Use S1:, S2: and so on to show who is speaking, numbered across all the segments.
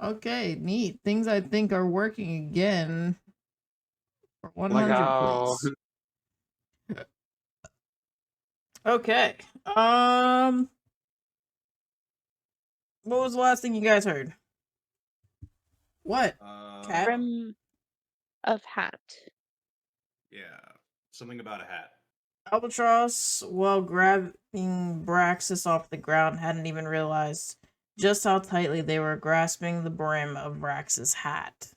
S1: Okay, neat. Things I think are working again. For 100,
S2: how
S1: please. Okay. What was the last thing you guys heard? What? Cat?
S3: Brim of hat.
S4: Yeah, something about a hat.
S1: Albatross, while grabbing Vraxx off the ground, hadn't even realized just how tightly they were grasping the brim of Vraxx's hat.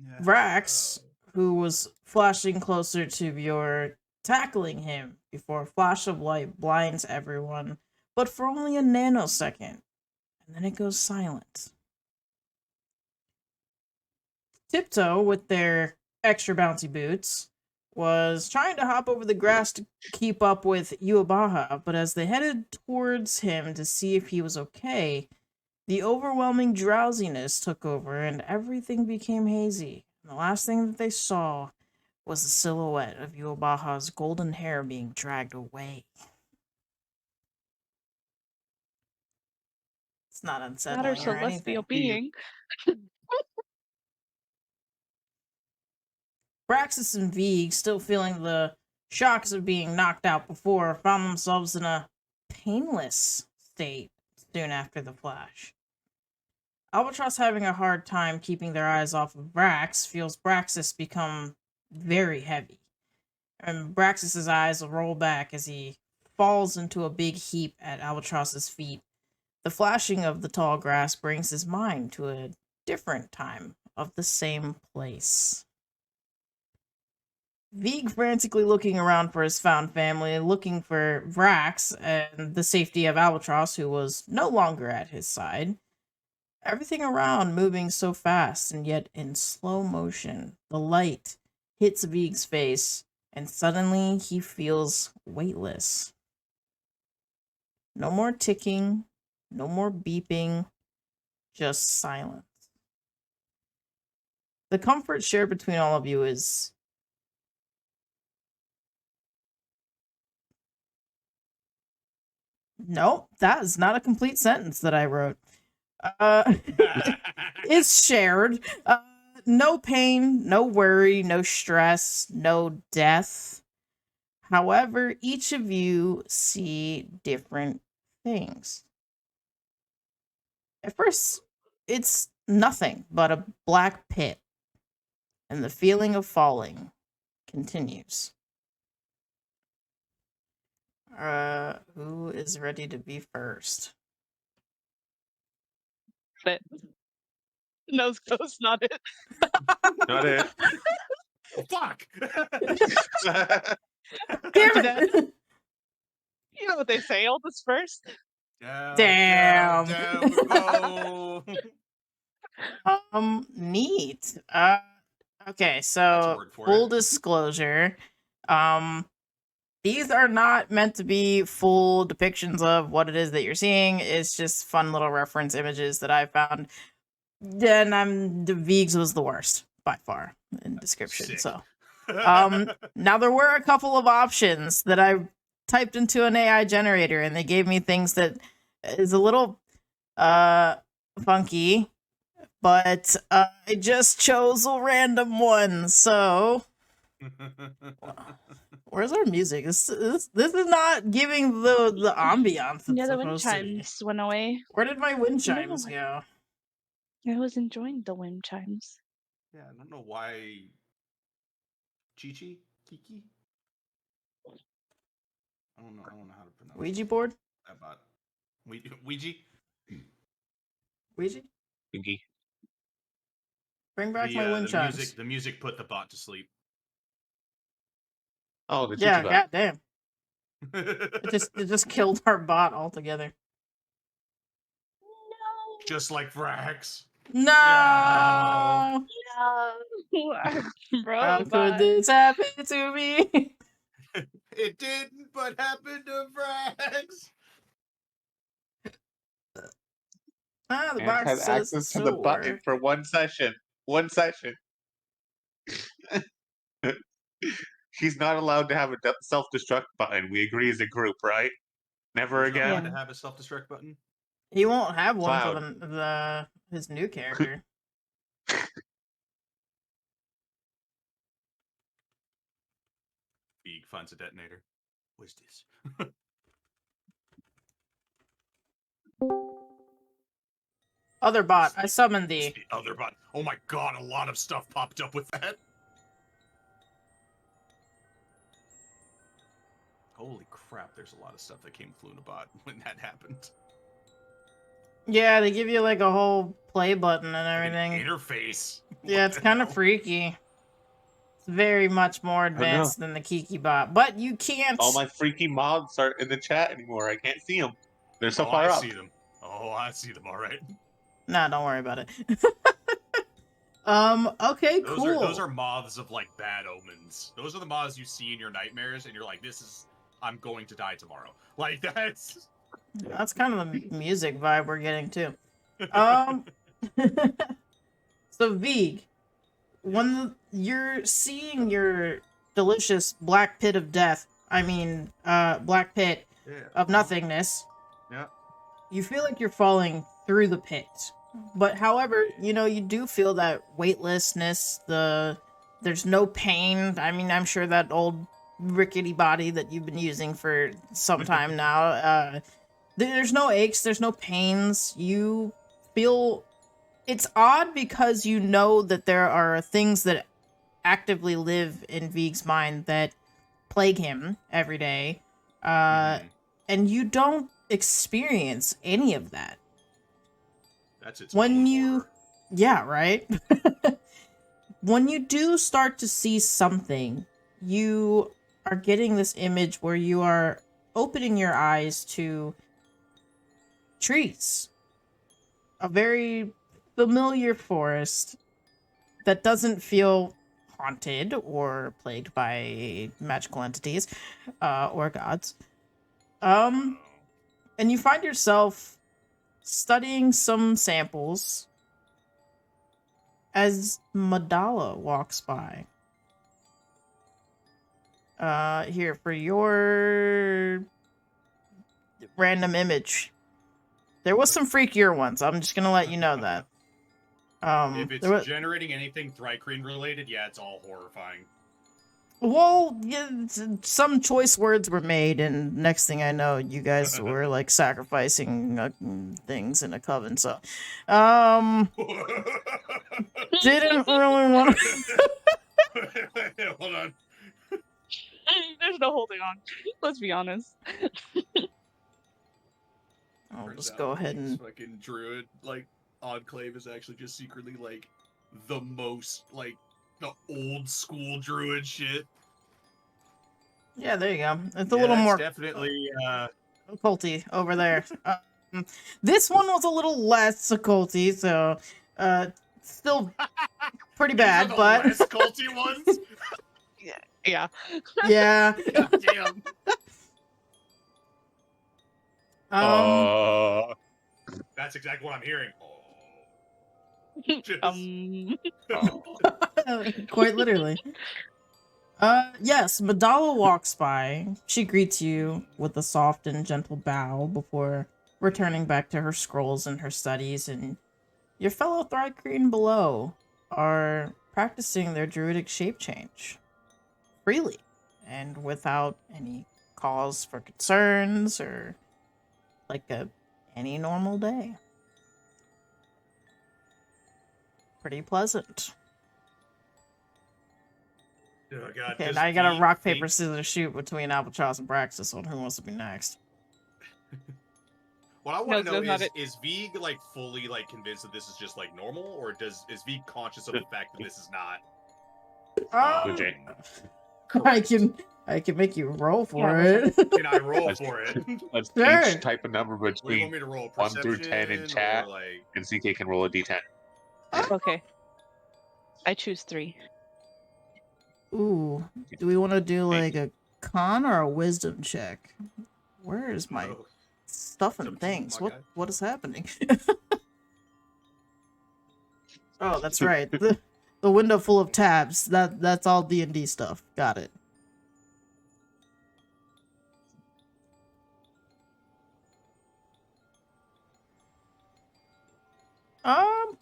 S4: Yeah.
S1: Vraxx, who was flashing closer to Bjorn, tackling him before a flash of light blinds everyone, but for only a nanosecond, and then it goes silent. Tiptoe, with their extra bouncy boots, was trying to hop over the grass to keep up with Uabaha, but as they headed towards him to see if he was okay, the overwhelming drowsiness took over and everything became hazy. And the last thing that they saw was the silhouette of Uabaha's golden hair being dragged away. It's not
S3: Not
S1: unsettling
S3: our
S1: or
S3: celestial
S1: anything.
S3: being.
S1: Praxis and Vieg, still feeling the shocks of being knocked out before, found themselves in a painless state soon after the flash. Albatross, having a hard time keeping their eyes off of Vraxx, feels Braxis become very heavy. And Braxis's eyes roll back as he falls into a big heap at Albatross's feet. The flashing of the tall grass brings his mind to a different time of the same place. Vieg frantically looking around for his found family, looking for Vraxx and the safety of Albatross, who was no longer at his side. Everything around moving so fast and yet in slow motion. The light hits Vieg's face, and suddenly he feels weightless. No more ticking, no more beeping, just silence. The comfort shared between all of you is nope, that is not a complete sentence that I wrote. Is shared. No pain, no worry, no stress, no death. However, each of you see different things. At first, it's nothing but a black pit, and the feeling of falling continues. Who is ready to be first?
S3: But nose goes, not it.
S2: not it.
S4: Fuck!
S1: Damn it!
S3: You know what they say, oldest first.
S1: Damn.
S4: Go.
S1: Neat. Okay,
S4: That's a
S1: so
S4: word for
S1: full
S4: it.
S1: disclosure, these are not meant to be full depictions of what it is that you're seeing. It's just fun little reference images that I found. Then the Viegs was the worst by far in description.
S4: Sick.
S1: So, now there were a couple of options that I typed into an AI generator, and they gave me things that is a little funky, but I just chose a random one. So, where's our music? This is not giving the ambiance.
S3: Yeah,
S1: It's
S3: the wind
S1: supposed to be.
S3: chimes went away.
S1: Where did my wind
S3: I don't know
S1: chimes
S3: why.
S1: go?
S3: I was enjoying the wind chimes.
S4: Yeah, I don't know why. Kiki? I don't know how to pronounce
S1: Ouija board?
S4: that bot. Ouija?
S1: Ouija?
S2: Pinky.
S1: Bring back my wind chimes.
S4: The music put the bot to sleep.
S2: Oh, the
S1: Yeah,
S2: Chichi bot.
S1: goddamn. It just killed our bot altogether.
S3: No.
S4: Just like Vraxx.
S1: No.
S3: Bro,
S1: How could this happen to me?
S4: It didn't, but happened to Vraxx.
S1: The
S2: And
S1: box
S2: has
S1: says
S2: access to the
S1: still
S2: button
S1: work.
S2: for one session. One session. She's not allowed to have a self-destruct button. We agree as a group, right? Never
S4: She's not
S2: again.
S4: allowed to have a self-destruct button.
S1: He won't have one for
S2: Cloud.
S1: his new character.
S4: Big finds a detonator. What is this?
S1: Other bot, I summoned thee.
S4: It's the other button. Oh my god, a lot of stuff popped up with that. Holy crap, there's a lot of stuff that came through in a bot when that happened.
S1: Yeah, they give you like a whole play button and
S4: Like an
S1: everything.
S4: interface.
S1: Yeah,
S4: What
S1: it's
S4: the
S1: kind of
S4: hell?
S1: freaky. It's very much more advanced than the Kiki bot, but you can't.
S2: All my freaky mobs aren't in the chat anymore. I can't see them. They're so
S4: Oh,
S2: far
S4: I
S2: up.
S4: see them. Oh, I see them. All right.
S1: Nah, don't worry about it. Okay, cool.
S4: Those are moths of like bad omens. Those are the moths you see in your nightmares, and you're like, I'm going to die tomorrow. Like that's.
S1: That's kind of the music vibe we're getting too. So Vig, when you're seeing your delicious black pit of death, black pit
S4: Yeah.
S1: of nothingness,
S4: Yeah.
S1: you feel like you're falling through the pit. But however, you do feel that weightlessness, there's no pain. I mean, I'm sure that old rickety body that you've been using for some time now, there's no aches, there's no pains. You feel it's odd because you know that there are things that actively live in Vig's mind that plague him every day. And you don't experience any of that.
S4: That's its
S1: When
S4: own
S1: you
S4: horror.
S1: Yeah, right? When you do start to see something, you are getting this image where you are opening your eyes to trees. A very familiar forest that doesn't feel haunted or plagued by magical entities or gods. And you find yourself studying some samples as Madala walks by. Here, for your random image. There was some freakier ones. I'm just gonna let you know that.
S4: If it's
S1: there was,
S4: generating anything Thrycreen related, yeah, it's all horrifying.
S1: well, yeah, some choice words were made, and next thing I know, you guys were like sacrificing things in a coven. So, didn't really want to.
S4: Hold on.
S3: There's no holding on. Let's be honest.
S1: I'll
S4: Turns
S1: just
S4: out
S1: go ahead
S4: Vig's
S1: and.
S4: fucking druid enclave is actually just secretly like the most like the old school druid shit.
S1: Yeah, there you go. It's a
S4: Yeah,
S1: little
S4: that's
S1: more
S4: definitely
S1: occulty over there. This one was a little less occulty, so still pretty
S4: these are
S1: bad,
S4: the
S1: but
S4: less culty ones.
S3: Yeah.
S1: yeah.
S4: God damn. That's exactly what I'm hearing. Just-
S1: Quite literally. Yes, Madala walks by. She greets you with a soft and gentle bow before returning back to her scrolls and her studies, and your fellow Thrycreen below are practicing their druidic shape change freely and without any cause for concerns or like any normal day. Pretty pleasant.
S4: Oh, God,
S1: Okay,
S4: does
S1: now you got a
S4: Vig
S1: rock,
S4: think-
S1: paper, scissors shoot between Albatross and Vraxx on who wants to be next.
S4: What I
S3: No,
S4: want to know
S3: that's not
S4: is Vig like fully like convinced that this is just like normal, or is Vig conscious of the fact that this is not?
S2: Legit.
S1: I can make you roll for
S3: Yeah,
S1: it.
S4: Can I roll for it?
S2: Let's
S1: Sure.
S2: each type a number
S4: What do you want
S2: between
S4: me to roll?
S2: 1 through 10 in
S4: Perception
S2: chat,
S4: or like?
S2: and CK can roll a d10.
S3: Okay. I choose 3.
S1: Ooh, do we want to do like a con or a wisdom check? Where is my
S4: No.
S1: stuff
S4: It's
S1: and
S4: up to you,
S1: things?
S4: my guy.
S1: What is happening? Oh, that's right. The window full of tabs. That's all D&D stuff. Got it.
S3: Roll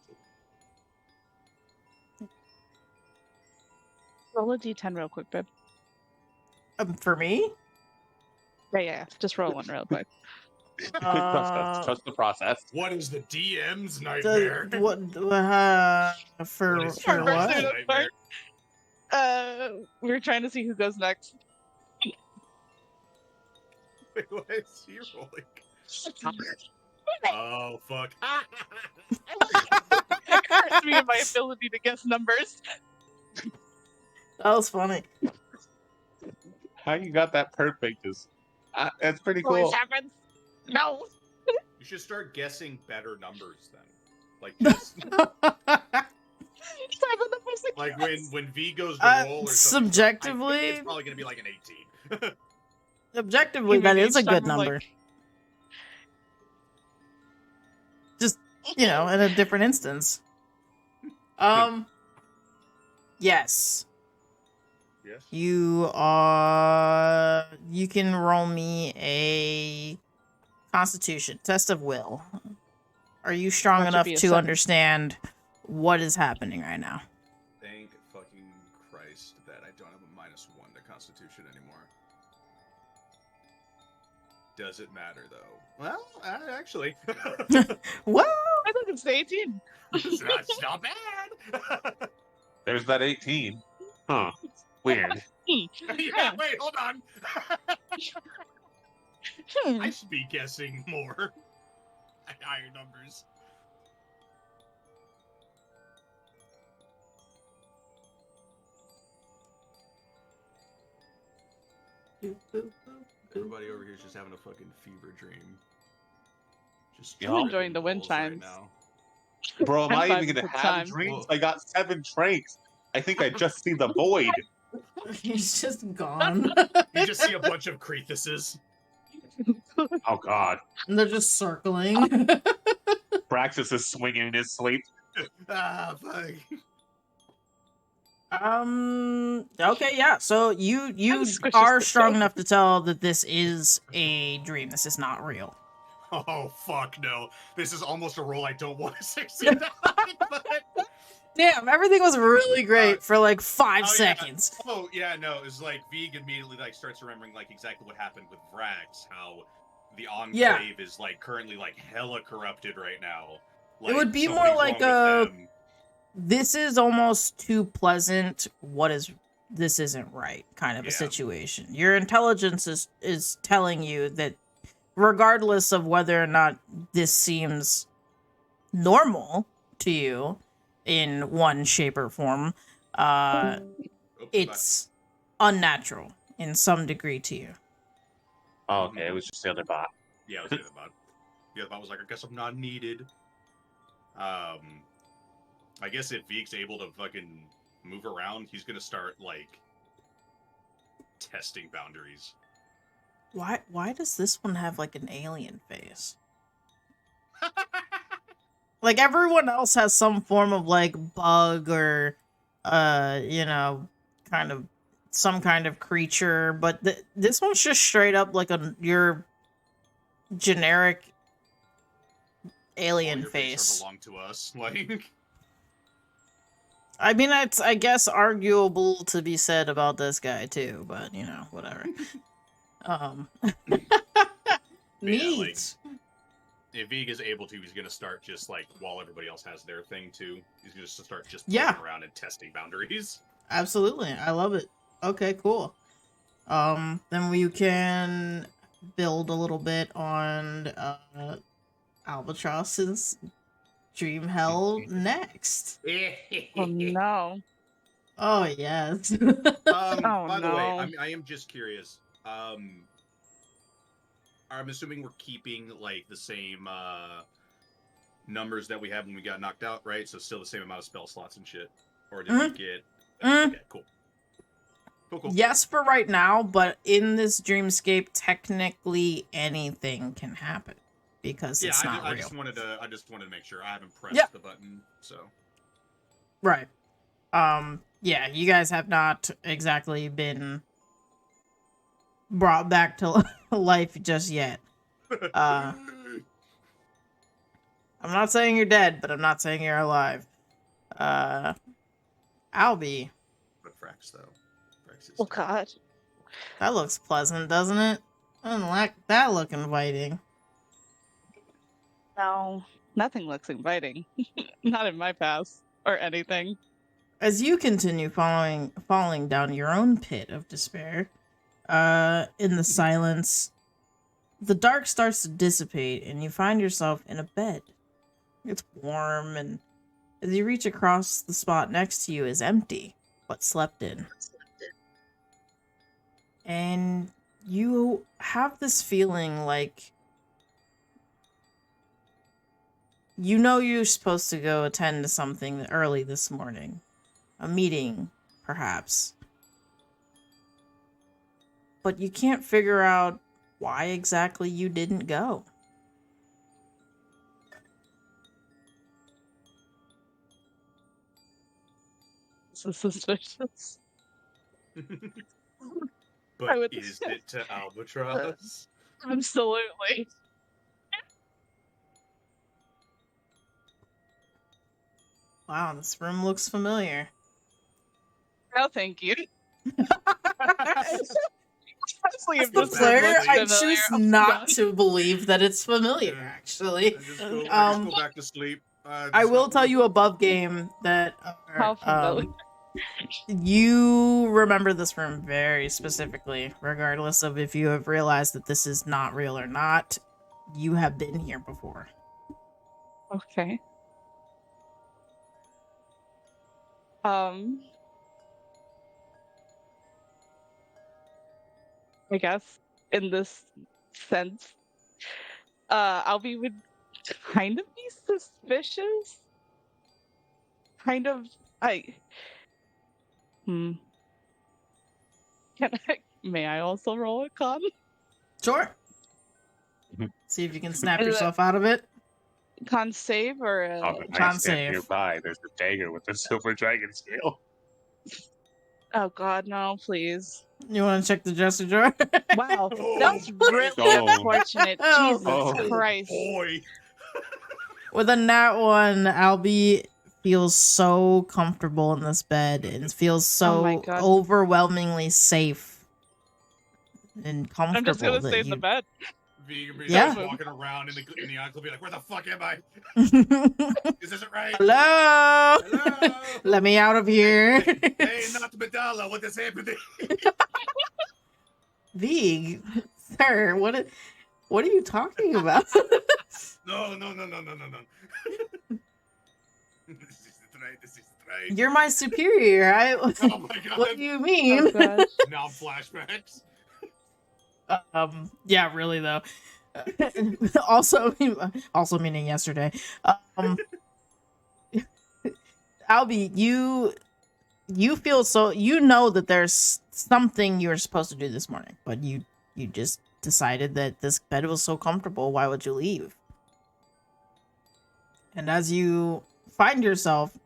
S3: a d10 real quick, babe.
S1: For me?
S3: Yeah. Just roll one real quick.
S2: Trust the process.
S4: What is the DM's
S1: The,
S4: nightmare?
S1: what? For
S4: What is
S1: for
S3: your
S1: what?
S3: pursuit?
S4: nightmare?
S3: We're trying to see who goes next.
S4: Wait, what is he rolling? Oh, fuck.
S3: That hurts me in my ability to guess numbers.
S1: That was funny.
S2: How you got that perfect is that's pretty
S3: Always
S2: cool.
S3: happens. No.
S4: You should start guessing better numbers then. Like just like when V goes to roll or something.
S1: Subjectively,
S4: I think it's probably gonna be like an 18.
S1: objectively,
S3: And
S1: that
S3: maybe
S1: is a
S3: each
S1: good
S3: time I'm like-
S1: number. Just, in a different instance. Yes.
S4: Yes.
S1: You can roll me a Constitution test of will. Are you strong
S3: That should
S1: enough
S3: be a
S1: to
S3: 7.
S1: understand what is happening right now?
S4: Thank fucking Christ that I don't have a -1 to Constitution anymore. Does it matter though? Well, actually,
S1: What?
S3: I think it's the 18.
S4: it's not bad.
S2: There's that 18. Huh. Weird.
S4: Yeah, wait, hold on.
S3: Hmm.
S4: I should be guessing more higher numbers. Everybody over here is just having a fucking fever dream. Just
S2: I'm
S3: enjoying the wind
S4: tripping balls
S3: chimes.
S4: now.
S2: Bro, am I
S3: High
S2: even
S3: five
S2: gonna
S3: at the
S2: have
S3: time.
S2: dreams? I got 7 tranks. I think I just see the void.
S1: He's just gone.
S4: You just see a bunch of Kretheses.
S2: Oh god.
S1: And they're just circling.
S2: Vraxx is swinging in his sleep.
S4: Ah, fuck.
S1: Okay, yeah. So you
S3: squishes
S1: are
S3: the
S1: strong
S3: show.
S1: enough to tell that this is a dream. This is not real.
S4: Oh, fuck no. This is almost a roll I don't want to succeed at, but...
S1: Damn, everything was really great for like 5
S4: Oh, yeah.
S1: seconds.
S4: Oh, yeah, no, it's like Vig immediately like starts remembering like exactly what happened with Vraxx, how the Enclave is like currently like hella corrupted right now. Like,
S1: It would be more
S4: something's
S1: like
S4: wrong with them.
S1: this is almost too pleasant. This isn't right kind of a
S4: Yeah.
S1: situation. Your intelligence is telling you that regardless of whether or not this seems normal to you in one shape or form,
S4: Oops,
S1: it's unnatural in some degree to you.
S2: Oh, okay, it was just the other bot.
S4: yeah, it was the other bot. The other bot was like, I guess I'm not needed. I guess if Vig's able to fucking move around, he's gonna start like testing boundaries.
S1: Why does this one have like an alien face? Like everyone else has some form of like bug or kind of some kind of creature, but this one's just straight up like your generic alien
S4: All your base
S1: face.
S4: belong to us, like.
S1: I mean, it's I guess arguable to be said about this guy too, but whatever. Neat.
S4: If Vig is able to, he's gonna start just like while everybody else has their thing too. He's gonna start just
S1: Yeah.
S4: playing around and testing boundaries.
S1: Absolutely. I love it. Okay, cool. Then we can build a little bit on Albatross's dream hell next.
S3: Oh no.
S1: Oh yes.
S4: By the way,
S3: no.
S4: I am just curious. I'm assuming we're keeping like the same numbers that we had when we got knocked out, right? So still the same amount of spell slots and shit. Or did we get? Okay, cool. Cool.
S1: Yes, for right now, but in this dreamscape, technically anything can happen because it's not
S4: I
S1: real.
S4: just wanted to make sure. I haven't pressed the button, so.
S1: Right. Yeah, you guys have not exactly been brought back to life just yet. I'm not saying you're dead, but I'm not saying you're alive. Albie,
S4: But Vraxx, though. Vraxx is
S3: Oh
S4: dead.
S3: God.
S1: that looks pleasant, doesn't it? Doesn't that look inviting?
S3: No, nothing looks inviting. Not in my past or anything.
S1: As you continue falling down your own pit of despair, in the silence, the dark starts to dissipate, and you find yourself in a bed. It's warm, and as you reach across, the spot next to you is empty, but slept in. And you have this feeling like you know you're supposed to go attend to something early this morning. A meeting, perhaps. But you can't figure out why exactly you didn't go.
S3: This is suspicious.
S4: But
S3: would-
S4: is it to Albatross?
S3: Absolutely.
S1: Wow, this room looks familiar.
S3: No, thank you. Honestly,
S1: As
S3: if
S1: the
S3: this
S1: player,
S3: room looks
S1: I
S3: familiar,
S1: choose
S3: oh,
S1: not
S3: God.
S1: to believe that it's familiar,
S4: Yeah.
S1: actually.
S4: I just
S1: Um,
S4: go back to sleep.
S1: I will tell you above game that
S3: How familiar.
S1: you remember this room very specifically, regardless of if you have realized that this is not real or not. You have been here before.
S3: Okay. I guess in this sense, Albie would kind of be suspicious. Kind of, hmm. May I also roll a con?
S1: Sure.
S2: Mhm.
S1: See if you can snap
S3: Is it-
S1: yourself out of it.
S3: Con save or
S2: On the
S1: Con
S2: nightstand
S1: save.
S2: nearby, there's a dagger with a silver dragon scale.
S3: oh God, no, please.
S1: You want to check the dresser drawer?
S3: Wow,
S4: Oh,
S3: that's really
S2: Oh.
S3: unfortunate.
S1: Oh.
S3: Jesus
S2: Oh.
S3: Christ.
S4: Boy.
S1: With a nat one, Albie feels so comfortable in this bed and feels
S3: Oh my
S1: so
S3: God.
S1: overwhelmingly safe and
S3: I'm just
S1: comfortable
S3: gonna
S1: that
S3: stay in the
S1: you.
S3: bed.
S4: Being
S1: Yeah.
S4: walking around in the enclave, be like, where the fuck am I? Is this right?
S1: Hello?
S4: Hello?
S1: Let me out of here.
S4: Hey, not Medalla, what is happening?
S1: Vig, sir, what are you talking about?
S4: No. This is right.
S1: You're my superior.
S4: Oh my God.
S1: What do you mean?
S3: Oh God.
S4: Now flashbacks.
S1: Yeah, really though. also meaning yesterday. Albie, you feel so you know that there's something you're supposed to do this morning, but you just decided that this bed was so comfortable, why would you leave? And as you find yourself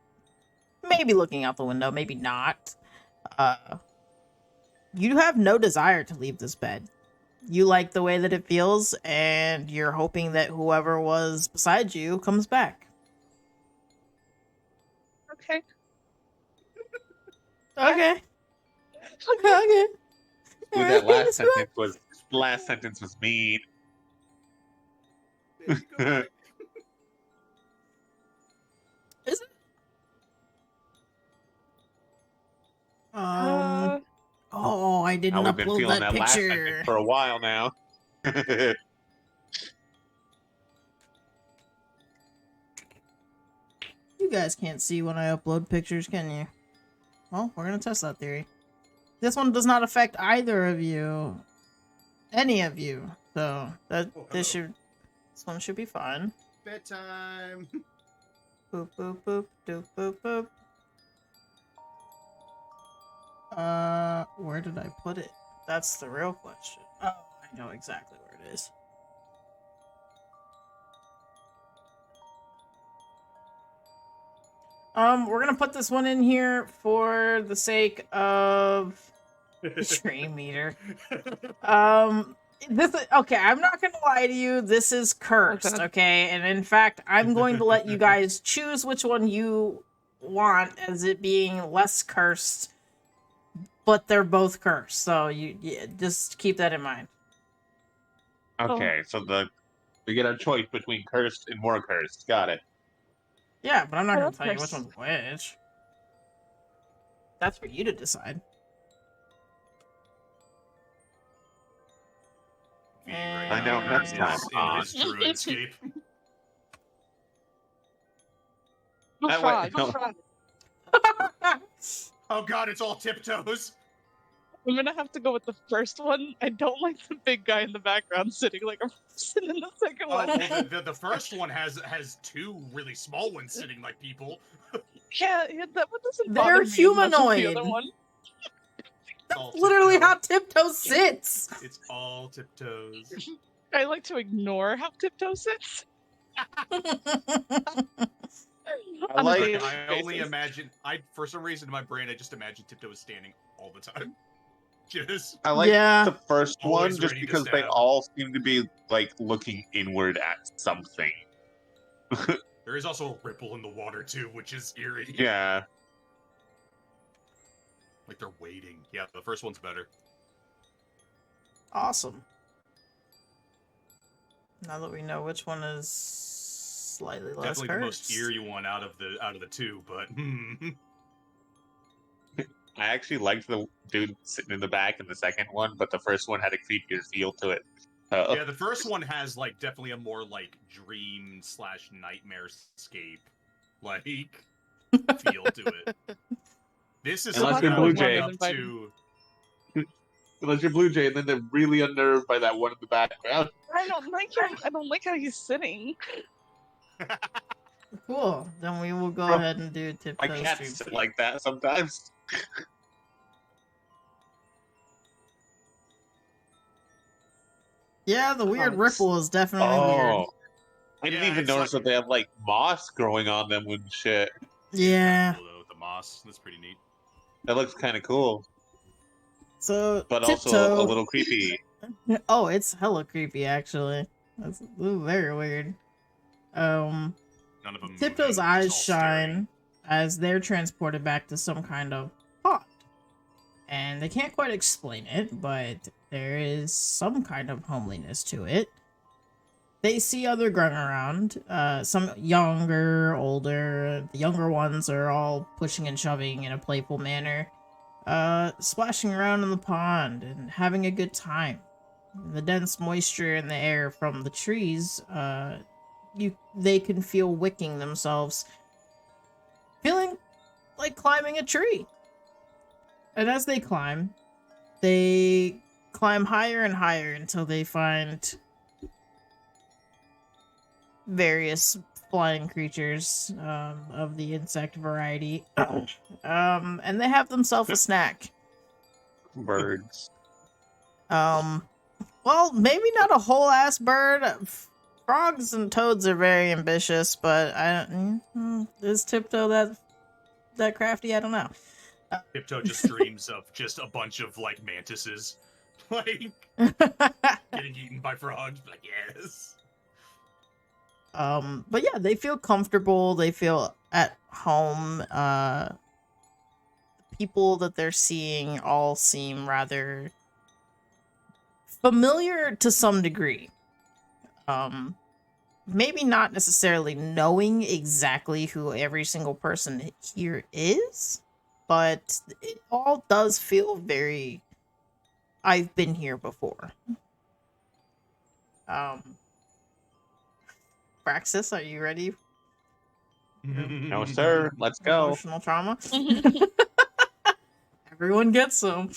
S1: maybe looking out the window, maybe not, you have no desire to leave this bed. You like the way that it feels, and you're hoping that whoever was beside you comes back.
S3: Okay.
S1: Okay. Okay.
S2: Ooh, that last sentence was mean.
S4: There you go.
S1: Is it?
S3: Uh,
S1: Oh, I didn't
S2: Now we've been
S1: upload
S2: feeling
S1: that
S2: that last
S1: picture.
S2: sentence for a while now.
S1: You guys can't see when I upload pictures, can you? Well, we're gonna test that theory. This one does not affect either of you. Any of you. So that
S4: Oh,
S1: this
S4: hello.
S1: one should be fine.
S4: Bedtime.
S1: Boop boop boop doop boop boop. Where did I put it? That's the real question. Oh, I know exactly where it is. We're gonna put this one in here for the sake of the stream meter. This is, okay, I'm not gonna lie to you. This is cursed,
S3: Okay.
S1: okay? And in fact, I'm going to let you guys choose which one you want as it being less cursed, but they're both cursed. So you just keep that in mind.
S2: Okay, so we get a choice between cursed and more cursed. Got it.
S1: Yeah, but I'm not
S3: I
S1: gonna
S3: love
S1: tell you which
S3: curse.
S1: one's which. That's for you to decide.
S4: V right
S2: I know,
S4: now
S2: next time
S4: in his druid scape.
S3: Oh,
S2: I
S3: frog.
S2: went- no.
S3: Frog.
S4: Oh god, it's all tiptoes.
S3: I'm gonna have to go with the first one. I don't like the big guy in the background sitting like a person in the second
S4: Oh,
S3: one.
S4: well, the first one has two really small ones sitting like people.
S3: Yeah, that one doesn't
S1: They're
S3: bother me as much as the
S1: humanoid.
S3: other one.
S1: That's
S4: all
S1: literally
S4: tiptoe.
S1: how Tiptoe sits.
S4: It's all tiptoes.
S3: I like to ignore how Tiptoe sits.
S2: I like-
S4: I only imagine. For some reason in my brain, I just imagine Tiptoe is standing all the time. Just
S2: I like
S1: Yeah.
S2: the first one
S4: Always
S2: just
S4: ready to
S2: because they
S4: stab.
S2: all seem to be like looking inward at something.
S4: there is also a ripple in the water too, which is eerie.
S2: Yeah.
S4: Like they're waiting. Yeah, the first one's better.
S1: Awesome. Now that we know which one is slightly less
S4: Definitely the most
S1: cursed.
S4: eerie one out of the two, but
S2: I actually liked the dude sitting in the back in the second one, but the first one had a creepier feel to it.
S4: yeah, the first one has like definitely a more like dream / nightmare scape like feel to it. This is
S2: Unless
S3: you're
S4: somehow
S3: Blue
S4: running
S3: Jay.
S4: up to.
S2: Unless you're Blue Jay, and then they're really unnerved by that one in the background.
S3: I don't like him. I don't like how he's sitting.
S1: Cool. Then we will go
S2: Bro,
S1: ahead and do
S2: My
S1: Tiptoe
S2: cats
S1: Street.
S2: sit like that sometimes.
S1: Yeah, the weird
S3: it's-
S1: ripple is definitely weird.
S2: I didn't
S4: Yeah,
S2: even
S4: it's
S2: notice
S4: like-
S2: that they have like moss growing on them and shit.
S1: Yeah.
S4: Cool, though, with the moss. That's pretty neat.
S2: That looks kind of cool,
S1: So
S2: but
S1: Tiptoe.
S2: also a little creepy.
S1: Oh, it's hella creepy actually. That's very weird.
S4: None of them.
S1: Tiptoe's
S4: moving,
S1: eyes
S4: just all staring.
S1: shine as they're transported back to some kind of pond. And they can't quite explain it, but there is some kind of homeliness to it. They see other grung around, some younger, older. The younger ones are all pushing and shoving in a playful manner, splashing around in the pond and having a good time. The dense moisture in the air from the trees, they can feel wicking themselves, feeling like climbing a tree. And as they climb higher and higher until they find various flying creatures of the insect variety. And they have themselves a snack.
S2: Birds.
S1: Well, maybe not a whole ass bird. Frogs and toads are very ambitious, but is Tiptoe that crafty? I don't know.
S4: Tiptoe just dreams of just a bunch of like mantises, like getting eaten by frogs. Like yes.
S1: But yeah, they feel comfortable. They feel at home. People that they're seeing all seem rather familiar to some degree. Maybe not necessarily knowing exactly who every single person here is, but it all does feel very I've been here before. Praxis, are you ready?
S2: No, sir. Let's go.
S1: Emotional trauma. Everyone gets some.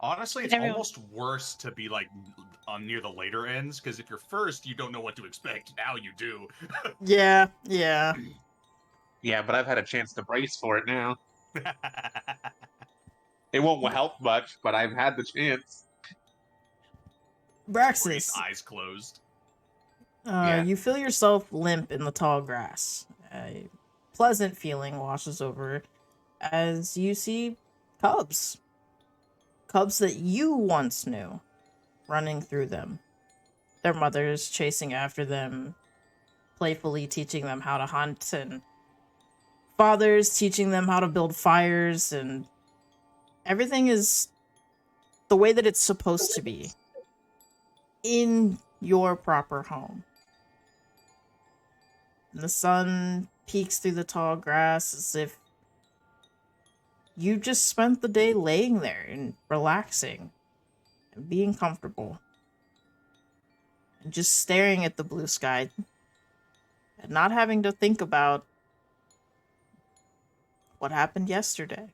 S4: Honestly, it's almost worse to be like on near the later ends because if you're first, you don't know what to expect. Now you do.
S1: Yeah.
S2: Yeah, but I've had a chance to brace for it now. It won't help much, but I've had the chance.
S1: Braxis,
S4: eyes closed.
S2: Yeah.
S1: you feel yourself limp in the tall grass. A pleasant feeling washes over as you see cubs. Cubs that you once knew. running through them. Their mothers chasing after them, playfully teaching them how to hunt, and fathers teaching them how to build fires, and everything is the way that it's supposed to be in your proper home. And the sun peeks through the tall grass as if you just spent the day laying there and relaxing and being comfortable and just staring at the blue sky and not having to think about what happened yesterday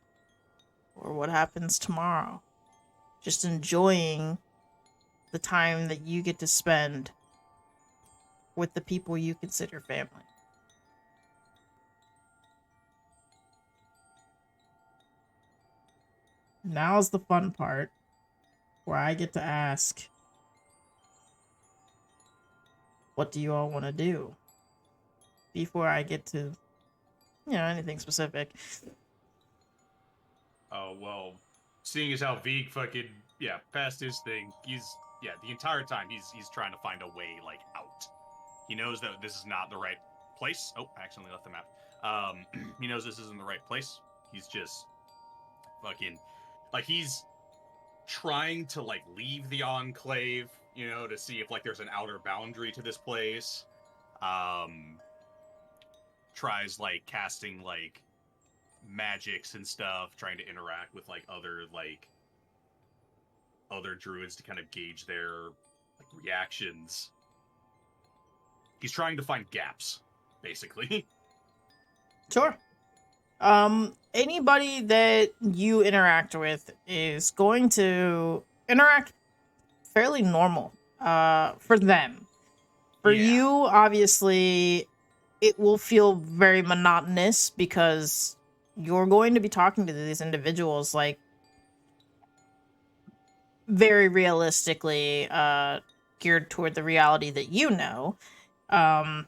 S1: or what happens tomorrow. Just enjoying the time that you get to spend with the people you consider family. Now's the fun part where I get to ask, what do you all want to do? Before I get to, anything specific.
S4: Oh, well, seeing as how Vig fucking, passed his thing, the entire time he's trying to find a way, like, out. He knows that this is not the right place. Oh, I accidentally left the map. He knows this isn't the right place. He's just fucking, like, he's trying to, like, leave the Enclave, to see if, like, there's an outer boundary to this place. Tries, like, casting, like, magics and stuff, trying to interact with, like, other druids to kind of gauge their, like, reactions. He's trying to find gaps, basically.
S1: Sure. Anybody that you interact with is going to interact fairly normal, for them. For you, obviously, it will feel very monotonous because you're going to be talking to these individuals, like, very realistically, geared toward the reality that you know. And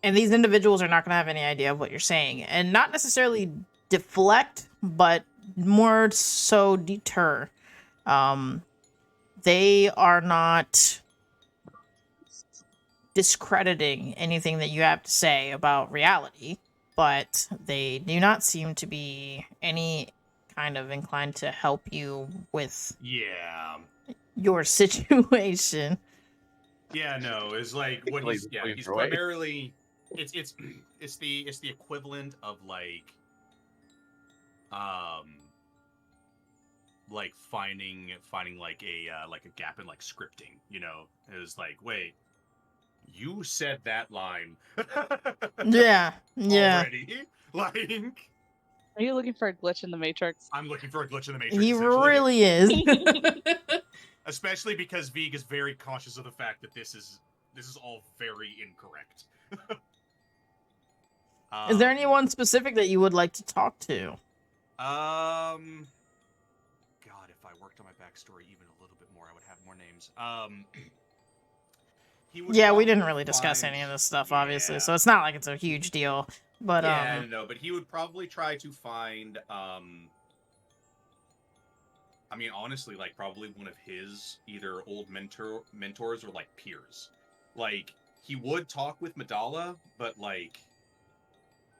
S1: these individuals are not going to have any idea of what you're saying. And not necessarily deflect, but more so deter. They are not discrediting anything that you have to say about reality, but they do not seem to be any kind of inclined to help you with your situation.
S4: Yeah, no, it's like what he's primarily it's the equivalent of like finding like a gap in like scripting, It's like, wait, you said that line.
S1: Yeah.
S4: Already? Like,
S3: are you looking for a glitch in the Matrix?
S4: I'm looking for a glitch in the Matrix.
S1: He really is.
S4: Especially because Vig is very conscious of the fact that this is all very incorrect.
S1: Is there anyone specific that you would like to talk to?
S4: God, if I worked on my backstory even a little bit more, I would have more names.
S1: We didn't really discuss any of this stuff, obviously, so it's not like it's a huge deal. But
S4: but he would probably try to find, I mean, honestly, like, probably one of his either old mentors or, like, peers. Like, he would talk with Madala, but, like,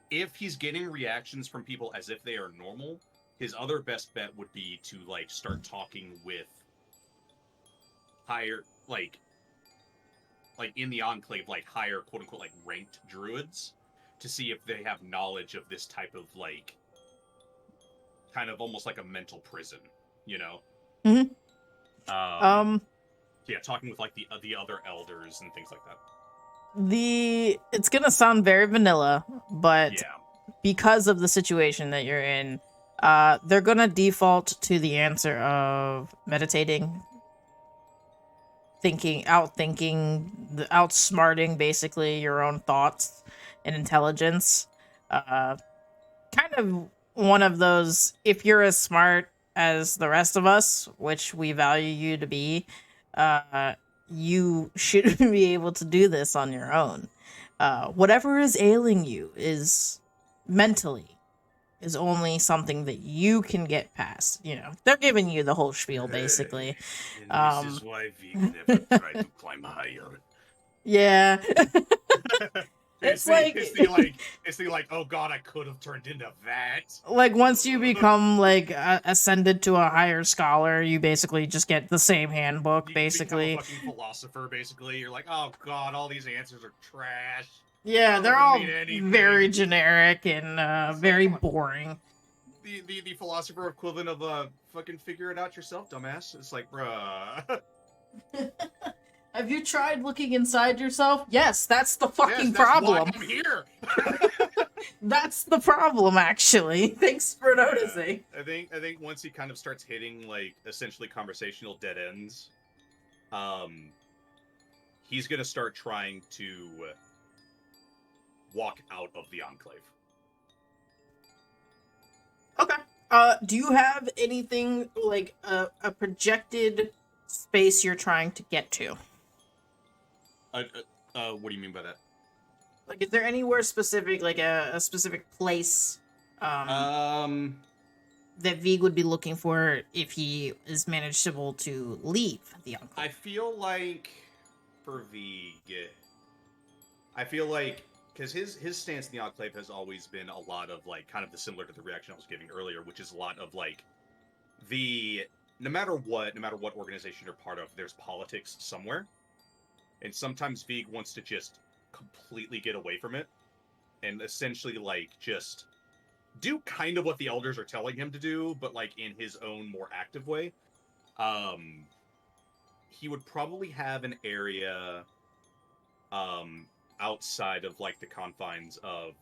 S4: if he's getting reactions from people as if they are normal, his other best bet would be to, like, start talking with higher, like in the Enclave, like, higher, quote-unquote, like, ranked druids, to see if they have knowledge of this type of, like, kind of almost like a mental prison,
S1: Mm-hmm.
S4: Talking with, like, the other elders and things like that.
S1: It's gonna sound very vanilla, but because of the situation that you're in, they're gonna default to the answer of meditating, outsmarting basically your own thoughts and intelligence. Kind of one of those, if you're as smart as the rest of us, which we value you to be, you should be able to do this on your own. Whatever is ailing you is mentally is only something that you can get past. You know, they're giving you the whole spiel, basically.
S4: And this is why vegan never tried to climb higher.
S1: Yeah.
S4: It's
S1: like
S4: the like, oh god, I could have turned into that.
S1: like once you become like ascended to a higher scholar, you basically just get the same handbook.
S4: You
S1: Basically,
S4: become a fucking philosopher. Basically, you're like, oh god, all these answers are trash.
S1: yeah,
S4: None
S1: they're
S4: of them
S1: all
S4: mean anything.
S1: very generic and
S4: like,
S1: very
S4: come on.
S1: boring.
S4: The philosopher equivalent of fucking figure it out yourself, dumbass. It's like, bruh.
S1: Have you tried looking inside yourself? Yes, that's the fucking
S4: Yes, that's
S1: problem.
S4: why I'm here.
S1: That's the problem, actually. Thanks for noticing.
S4: I think once he kind of starts hitting like essentially conversational dead ends, he's gonna start trying to walk out of the enclave.
S1: Okay. Do you have anything like a projected space you're trying to get to?
S4: What do you mean by that?
S1: Like, is there anywhere specific, like a specific place, that Vig would be looking for if he is manageable to leave the Enclave?
S4: I feel like for Vig, because his stance in the Enclave has always been a lot of like kind of the similar to the reaction I was giving earlier, which is a lot of like no matter what organization you're part of, there's politics somewhere. And sometimes Vig wants to just completely get away from it and essentially like just do kind of what the elders are telling him to do, but like in his own more active way. He would probably have an area outside of like the confines of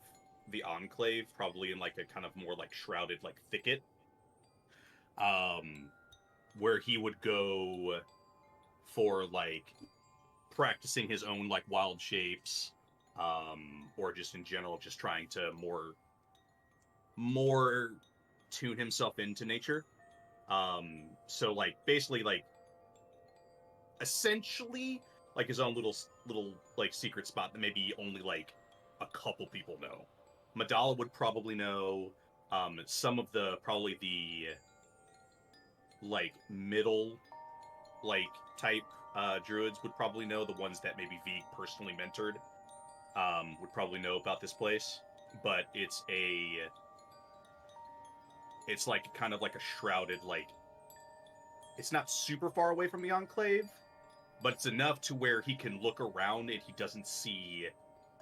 S4: the Enclave, probably in like a kind of more like shrouded like thicket, where he would go for like practicing his own like wild shapes, or just in general just trying to more tune himself into nature. So like basically like essentially like his own little like secret spot that maybe only like a couple people know. Madala would probably know. Some of the probably the like middle like type druids would probably know. The ones that maybe Vig personally mentored would probably know about this place. But it's like kind of like a shrouded, like it's not super far away from the Enclave, but it's enough to where he can look around and he doesn't see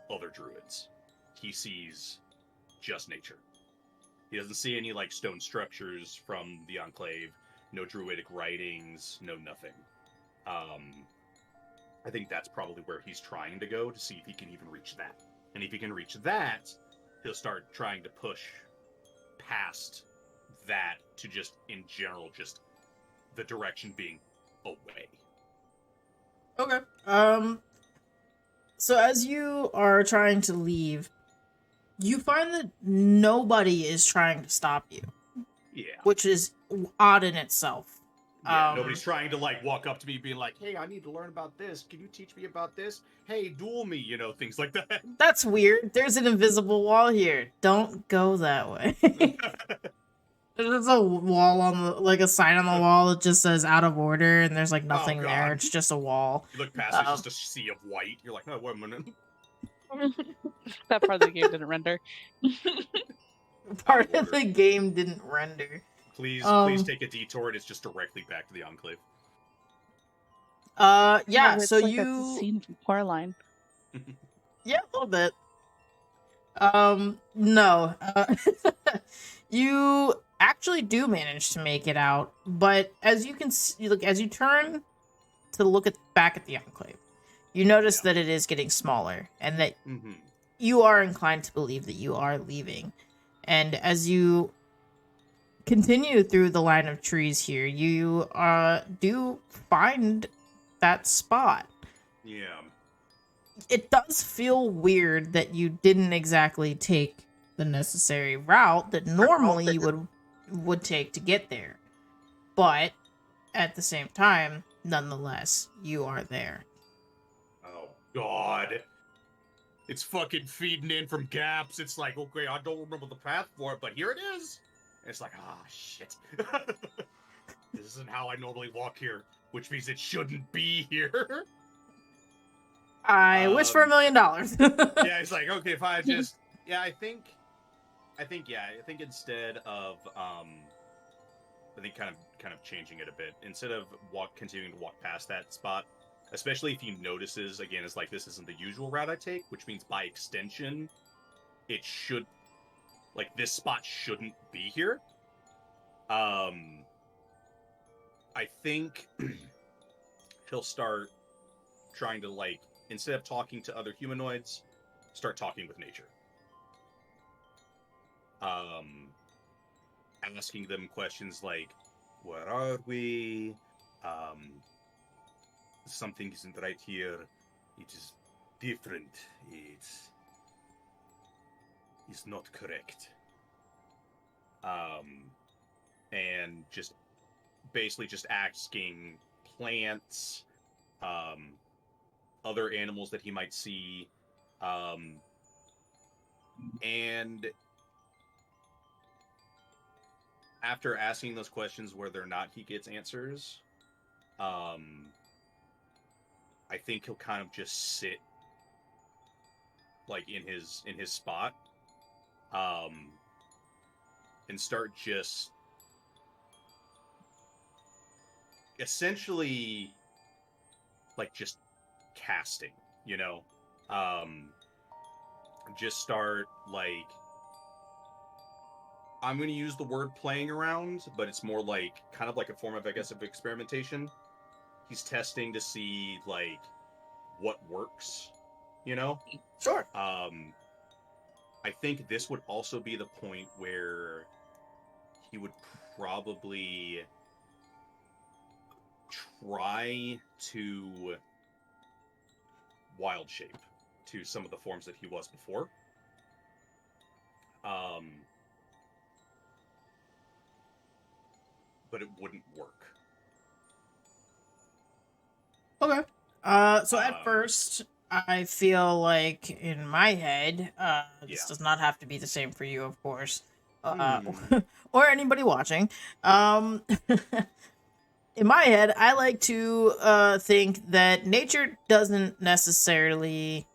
S4: other druids. He sees just nature. He doesn't see any like stone structures from the Enclave, no druidic writings, no nothing. I think that's probably where he's trying to go to see if he can even reach that. And if he can reach that, he'll start trying to push past that to just, in general, just the direction being away.
S1: Okay. So as you are trying to leave, you find that nobody is trying to stop you.
S4: Yeah.
S1: Which is odd in itself.
S4: Yeah, nobody's trying to like walk up to me being like, hey, I need to learn about this. Can you teach me about this? Hey, duel me, things like that.
S1: That's weird. There's an invisible wall here. Don't go that way. There's a wall on the, like a sign on the wall that just says out of order, and there's like nothing there. It's just a wall.
S4: You look past, it's just a sea of white. You're like, oh, wait a minute.
S3: That part of the game didn't render.
S1: Part of the game didn't render.
S4: Please take a detour, and it's just directly back to the Enclave.
S1: Yeah,
S3: No, it's
S1: so
S3: like
S1: you...
S3: that scene from Coraline.
S1: Yeah, a little bit. No. You actually do manage to make it out, but as you can see, like, as you turn to look back at the Enclave, you notice that it is getting smaller, and that you are inclined to believe that you are leaving. And as you continue through the line of trees here, you do find that spot.
S4: Yeah.
S1: It does feel weird that you didn't exactly take the necessary route that normally you would take to get there. But at the same time, nonetheless, you are there.
S4: Oh, God. It's fucking feeding in from gaps. It's like, okay, I don't remember the path for it, but here it is. And it's like, ah, shit. This isn't how I normally walk here, which means it shouldn't be here.
S1: I wish for $1 million.
S4: Yeah, it's like, okay, if I just, yeah, I think instead of, I think kind of changing it a bit, instead of continuing to walk past that spot, especially if he notices, again, it's like, this isn't the usual route I take, which means by extension, it should, like, this spot shouldn't be here. I think he'll start trying to, like, instead of talking to other humanoids, start talking with nature. Asking them questions like, where are we? Something isn't right here. It is different. It's not correct. And just basically just asking plants, other animals that he might see, and after asking those questions, whether or not he gets answers, I think he'll kind of just sit, like, in his spot, and start just essentially, like, just casting, you know? Just start, like, I'm going to use the word playing around, but it's more like, kind of like a form of, I guess, of experimentation. He's testing to see, like, what works, you know?
S1: Sure.
S4: I think this would also be the point where he would probably try to wild shape to some of the forms that he was before. But it wouldn't work.
S1: Okay. So at first, I feel like in my head, this does not have to be the same for you, of course, or anybody watching. In my head, I like to think that nature doesn't necessarily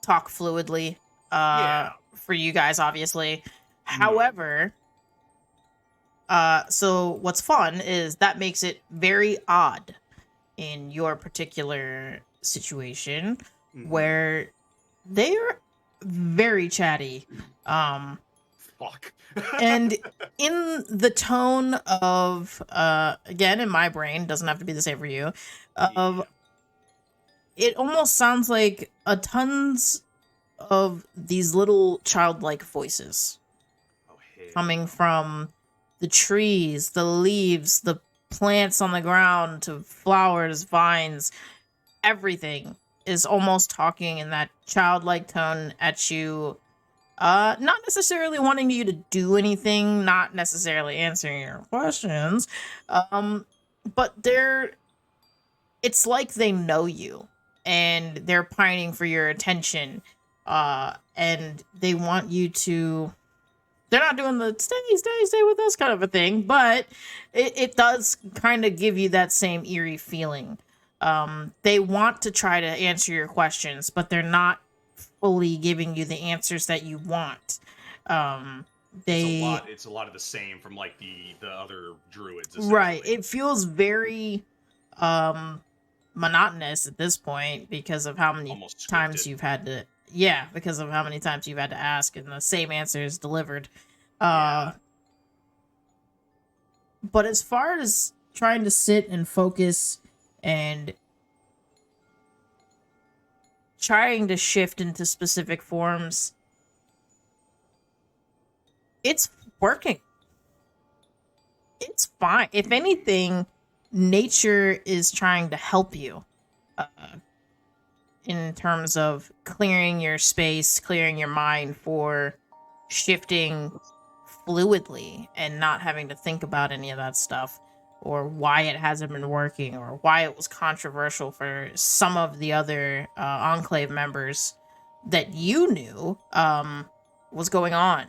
S1: talk fluidly. For you guys, obviously. However, so what's fun is that makes it very odd in your particular situation, where they're very chatty.
S4: Fuck.
S1: And in the tone of, again, in my brain, doesn't have to be the same for you, it almost sounds like a tons of these little childlike voices coming from the trees, the leaves, the plants on the ground, to flowers, vines. Everything is almost talking in that childlike tone at you. Not necessarily wanting you to do anything, not necessarily answering your questions. But it's like they know you, and they're pining for your attention. And they want you to, they're not doing the stay with us kind of a thing, but it does kind of give you that same eerie feeling. They want to try to answer your questions, but they're not fully giving you the answers that you want.
S4: It's a lot of the same from, like, the other druids,
S1: right. It feels very monotonous at this point because of how many times you've had to because of how many times you've had to ask and the same answers delivered. But as far as trying to sit and focus and trying to shift into specific forms, it's working. It's fine. If anything, nature is trying to help you in terms of clearing your space, clearing your mind for shifting fluidly and not having to think about any of that stuff, or why it hasn't been working, or why it was controversial for some of the other Enclave members that you knew was going on.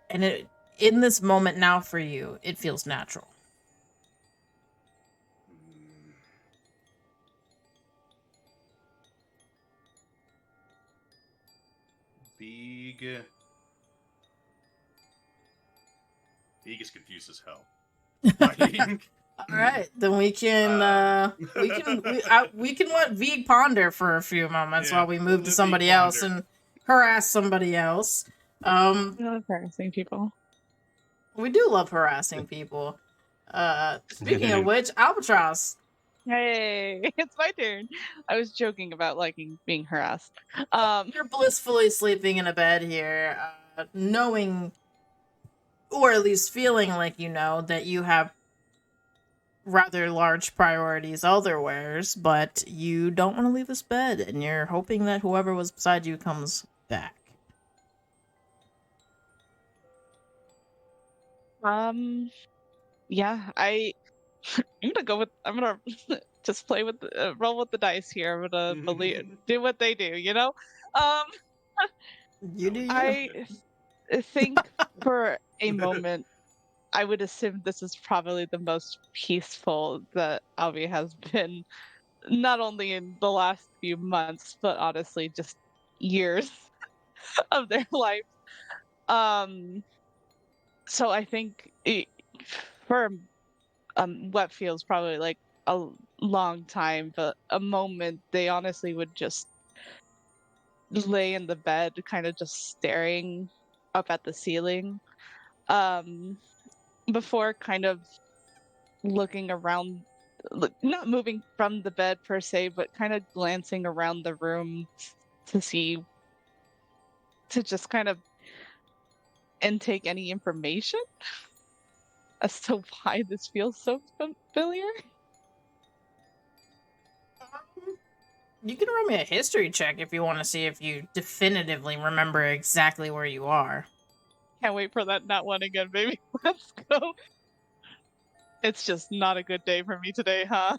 S1: And in this moment now for you, it feels natural.
S4: Big is confused as hell. Like,
S1: All right, then we can we can let Vig ponder for a few moments
S4: Yeah,
S1: while we
S4: we'll
S1: move to
S4: let
S1: somebody
S4: Vig
S1: else
S4: ponder.
S1: and harass somebody else.
S3: I love harassing people.
S1: We do love harassing people. Speaking of which, Albatross.
S3: Hey, it's my turn. I was joking about liking being harassed.
S1: You're blissfully sleeping in a bed here, knowing, or at least feeling like you know, that you have rather large priorities elsewheres, but you don't want to leave this bed, and you're hoping that whoever was beside you comes back.
S3: Yeah, I'm gonna go with. I'm gonna just play with roll with the dice here. I'm gonna believe do what they do. You know. Um,
S1: You do you.
S3: I think for a moment, I would assume this is probably the most peaceful that Albie has been, not only in the last few months, but honestly, just years of their life. Um, so I think for what feels probably like a long time, but a moment, they honestly would just lay in the bed, kind of just staring up at the ceiling. Um, before kind of looking around, not moving from the bed per se, but kind of glancing around the room to see, to just kind of intake any information as to why this feels so familiar.
S1: You can roll me a history check if you want to see if you definitively remember exactly where you are.
S3: Can't wait for that nat one again, baby. Let's go. It's just not a good day for me today, huh?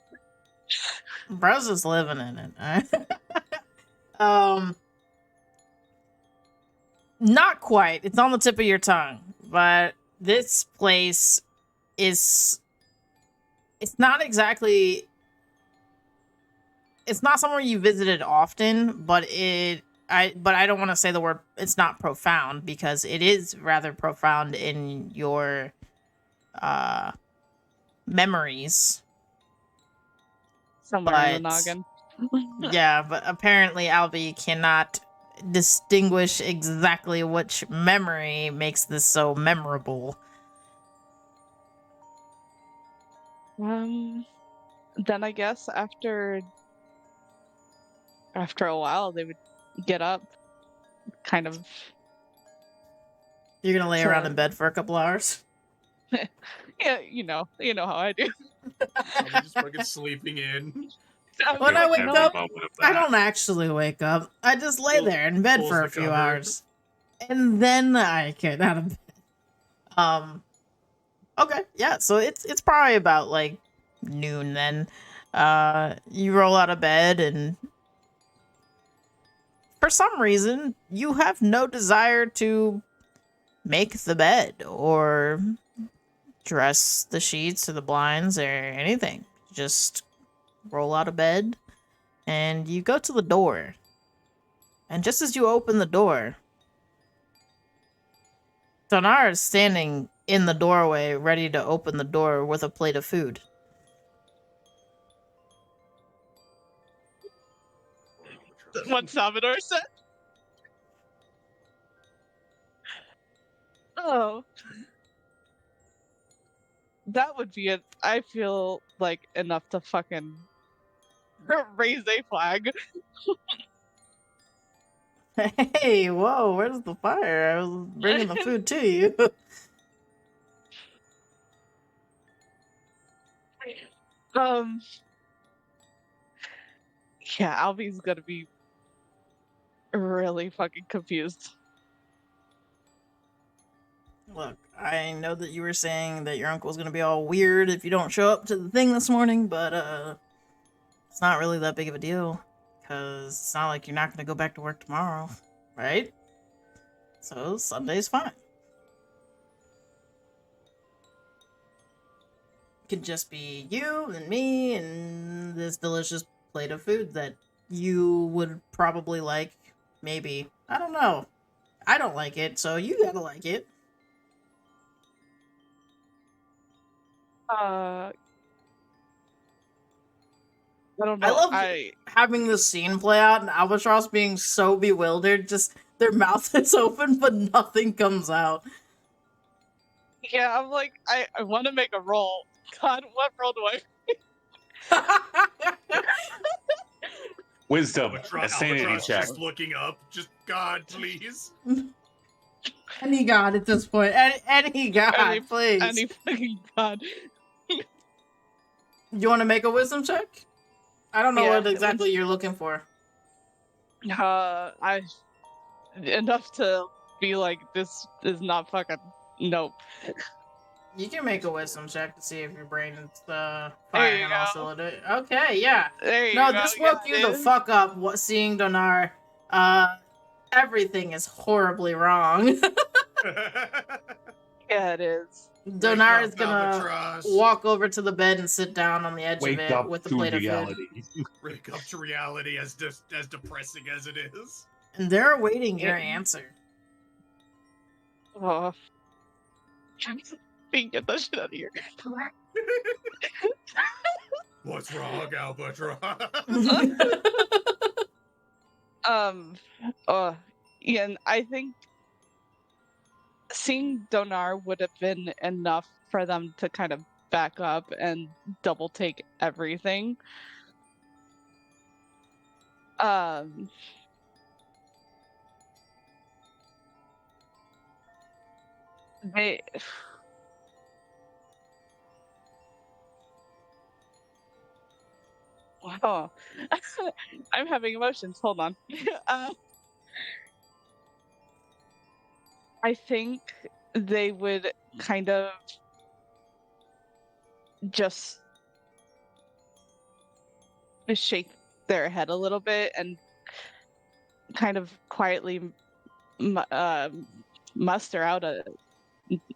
S1: Bros is living in it. um, not quite. It's on the tip of your tongue, but this place is. It's not exactly. It's not somewhere you visited often, but I don't want to say the word. It's not profound because it is rather profound in your memories.
S3: Somewhere in the
S1: But
S3: noggin.
S1: yeah, but apparently Albie cannot distinguish exactly which memory makes this so memorable.
S3: Then I guess after a while they would get up, kind of
S1: You're gonna lay around in
S3: to
S1: bed for a couple hours.
S3: yeah, you know how I do.
S4: I'll be just fucking sleeping in.
S3: I'm
S1: When
S3: just
S1: I
S3: like,
S1: wake
S2: Every
S1: up,
S2: moment of
S1: I
S2: that.
S1: don't actually wake up. I just lay there in bed
S4: Pulls
S1: for a
S4: the
S1: few
S4: cover.
S1: hours, and then I get out of bed. Okay, yeah. So it's probably about like noon then. You roll out of bed, and for some reason, you have no desire to make the bed or dress the sheets or the blinds or anything. Just roll out of bed and you go to the door. And just as you open the door, Sonar is standing in the doorway, ready to open the door with a plate of food.
S3: what Salvador said. Oh, that would be it. I feel like enough to fucking raise a flag.
S1: Hey, whoa, where's the fire? I was bringing the food to you.
S3: Um, yeah, Albie's gonna be really fucking confused.
S1: Look, I know that you were saying that your uncle's gonna be all weird if you don't show up to the thing this morning, but it's not really that big of a deal. Because it's not like you're not going to go back to work tomorrow, right? So Sunday's fine. It could just be you and me and this delicious plate of food that you would probably like. Maybe. I don't know. I don't like it, so you gotta like it.
S3: I don't
S1: I
S3: know.
S1: love having this scene play out and Albatross being so bewildered, just their mouth is open but nothing comes out.
S3: Yeah, I'm like, I want to make a roll. God, what roll do I?
S2: Wisdom, a sanity
S4: Albatross
S2: check.
S4: just looking up. Just God, please.
S1: Any god at this point. Any god, please.
S3: Any fucking god.
S1: You want to make a wisdom check? I don't know
S3: Yeah,
S1: what exactly you're looking for.
S3: I enough to be like, this is not fucking nope.
S1: You can make a wisdom check to see if your brain is
S3: There
S1: firing
S3: you
S1: on all
S3: go.
S1: cylinders. Okay, yeah.
S3: There you
S1: No,
S3: go.
S1: this
S3: Yeah,
S1: woke you
S3: it
S1: the
S3: is.
S1: fuck up. Seeing Donar, everything is horribly wrong.
S3: Yeah, it is.
S1: Donar is
S4: Wake up,
S1: gonna
S4: Albatross.
S1: walk over to the bed and sit down on the edge
S2: Wake
S1: of it
S2: up
S1: with a
S2: to
S1: plate of food.
S2: reality.
S4: Wake up to reality, as depressing as it is.
S1: And they're awaiting your
S3: Yeah.
S1: answer.
S3: Oh. Get that shit out of here.
S4: What's wrong, Albatross?
S3: Yeah, and I think seeing Donar would have been enough for them to kind of back up and double take everything. They wow. I'm having emotions. Hold on. I think they would kind of just shake their head a little bit and kind of quietly muster out a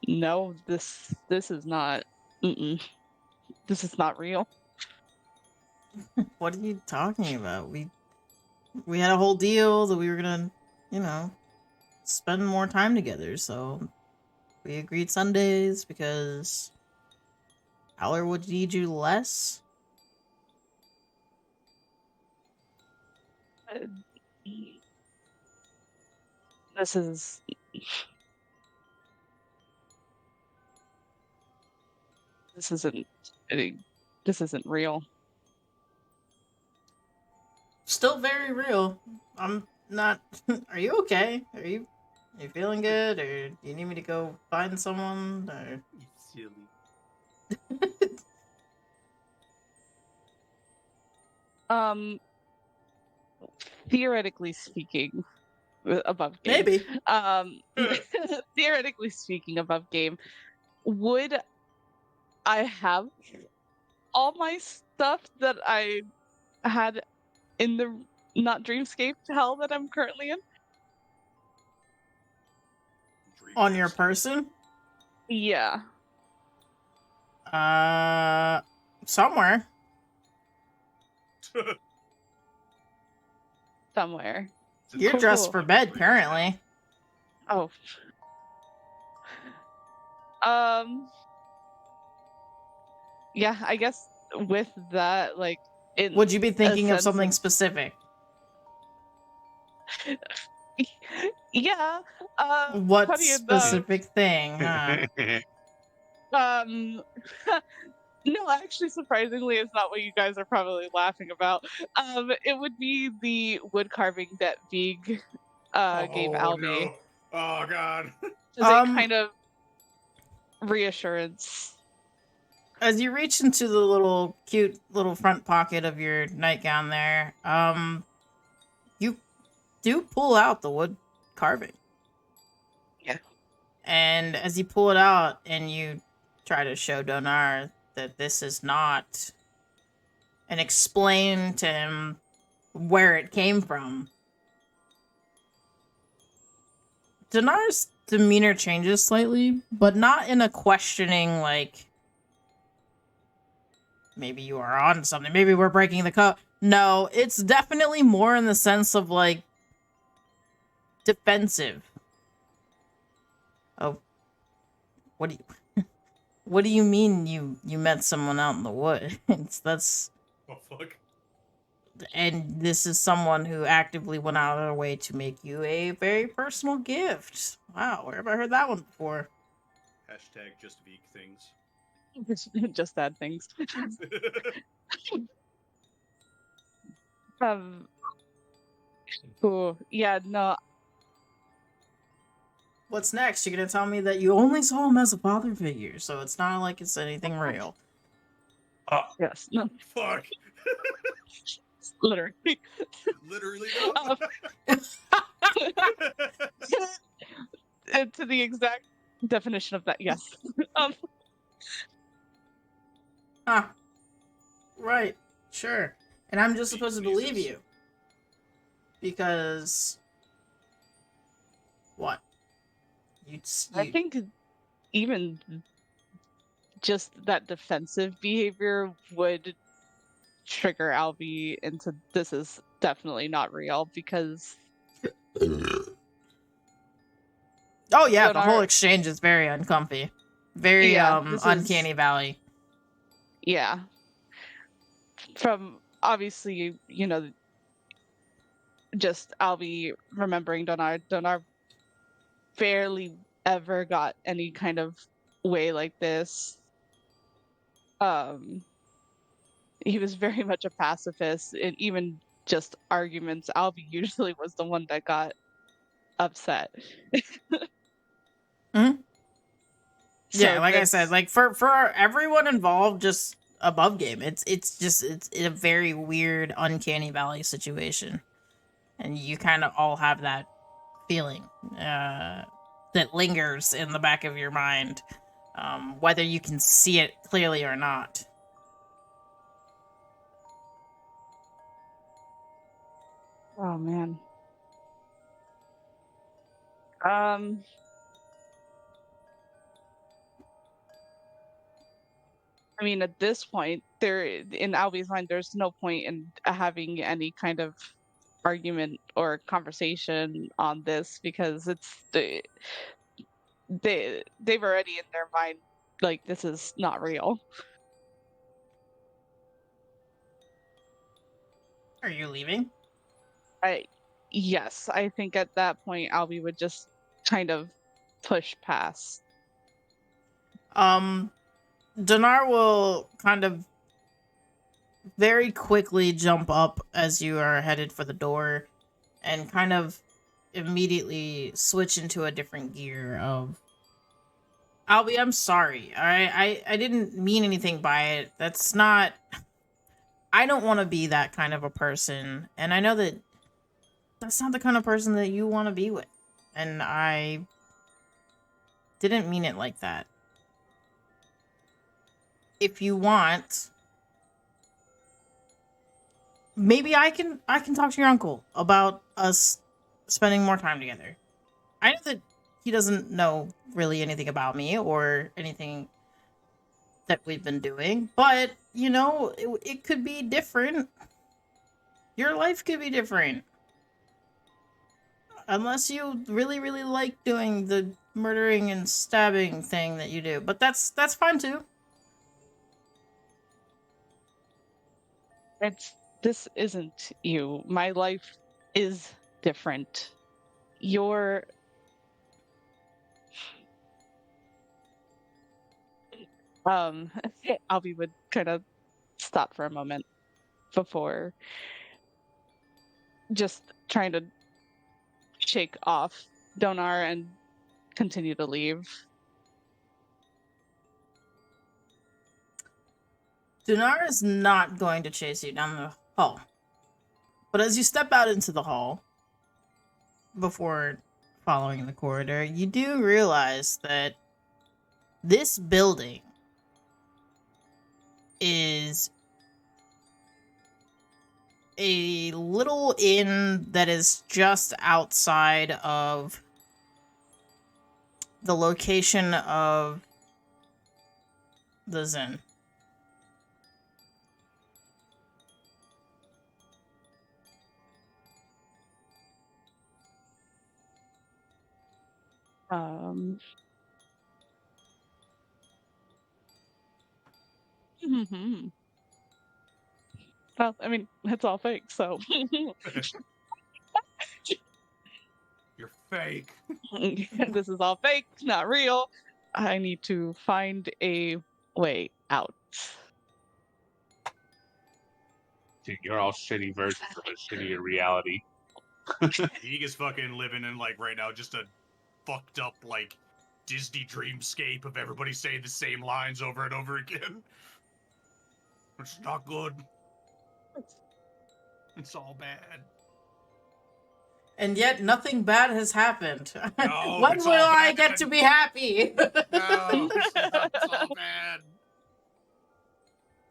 S3: no. This is not. This is not real.
S1: What are you talking about? We had a whole deal that we were gonna, spend more time together, so we agreed Sundays because Aller would need you less.
S3: This is. This isn't. This isn't real.
S1: Still very real. I'm not. Are you okay? Are you feeling good, or do you need me to go find someone? Or
S4: You silly.
S3: Theoretically speaking, above game.
S1: maybe.
S3: Theoretically speaking, above game, would I have all my stuff that I had in the not dreamscape hell that I'm currently in?
S1: On your person?
S3: Yeah.
S1: Somewhere.
S3: Somewhere.
S1: You're
S3: Cool.
S1: dressed for bed currently.
S3: Oh. Yeah, I guess with that, like, in
S1: Would you be thinking of
S3: sense
S1: something
S3: of-
S1: specific?
S3: yeah.
S1: What
S3: funny enough,
S1: specific thing, huh?
S3: No, actually, surprisingly, it's not what you guys are probably laughing about. It would be the wood carving that Vig gave Alvi.
S4: No. Oh God.
S3: As a kind of reassurance.
S1: As you reach into the cute little front pocket of your nightgown there, you do pull out the wood carving.
S3: Yeah.
S1: And as you pull it out and you try to show Donar that this is not and explain to him where it came from, Dinar's demeanor changes slightly, but not in a questioning, like, maybe you are on something, maybe we're breaking the code. No, it's definitely more in the sense of, like, defensive. Oh, what do you... What do you mean you met someone out in the woods? That's...
S4: Oh fuck.
S1: And this is someone who actively went out of their way to make you a very personal gift. Wow, where have I heard that one before?
S4: Hashtag just Veek things.
S3: Just add things. Um. Cool. Yeah. No.
S1: What's next? You're gonna tell me that you only saw him as a father figure, so it's not like it's anything real.
S3: Yes. No.
S4: Fuck.
S3: Literally.
S4: Literally no.
S3: To the exact definition of that. Yes. um.
S1: Huh. Right. Sure. And I'm just supposed to believe
S4: Jesus.
S1: you. Because... What?
S3: I think even just that defensive behavior would trigger Albie into this is definitely not real because
S1: Oh yeah, the
S3: Donar-
S1: whole exchange is very uncomfy. Very,
S3: this is-
S1: uncanny valley.
S3: yeah. From obviously, you know, just Albie remembering Donar. Donar barely ever got any kind of way like this. He was very much a pacifist, and even just arguments, Albie usually was the one that got upset.
S1: Mhm. Yeah,
S3: So
S1: like I said, like for everyone involved, just above game. It's a very weird, uncanny valley situation, and you kind of all have that feeling that lingers in the back of your mind, whether you can see it clearly or not.
S3: Oh man. I mean, at this point, there in Albie's mind, there's no point in having any kind of argument or conversation on this because they've already in their mind like this is not real.
S1: Are you leaving?
S3: Yes, I think at that point Albie would just kind of push past.
S1: Dinar will kind of very quickly jump up as you are headed for the door and kind of immediately switch into a different gear of Albie, I'm sorry. Alright, I didn't mean anything by it. That's not... I don't want to be that kind of a person, and I know that that's not the kind of person that you want to be with. And I didn't mean it like that. If you want, maybe I can talk to your uncle about us spending more time together. I know that he doesn't know really anything about me or anything that we've been doing, but you know, it could be different. Your life could be different. Unless you really, really like doing the murdering and stabbing thing that you do. But that's fine too.
S3: This isn't you. My life is different. Your Albie would kind of stop for a moment before just trying to shake off Donar and continue to leave.
S1: Dinar is not going to chase you down the hall. But as you step out into the hall, before following the corridor, you do realize that this building is a little inn that is just outside of the location of the Zen.
S3: Well, I mean, it's all fake, so
S4: You're fake.
S3: this is all fake, not real. I need to find a way out.
S2: Dude, you're all shitty versions of a shittier reality.
S4: Eeg is fucking living in like right now just a fucked up like Disney dreamscape of everybody saying the same lines over and over again. It's not good. It's all bad.
S1: And yet nothing bad has happened.
S4: No,
S1: When
S4: it's
S1: will
S4: all
S1: I
S4: bad.
S1: get to be happy?
S4: No, it's all bad.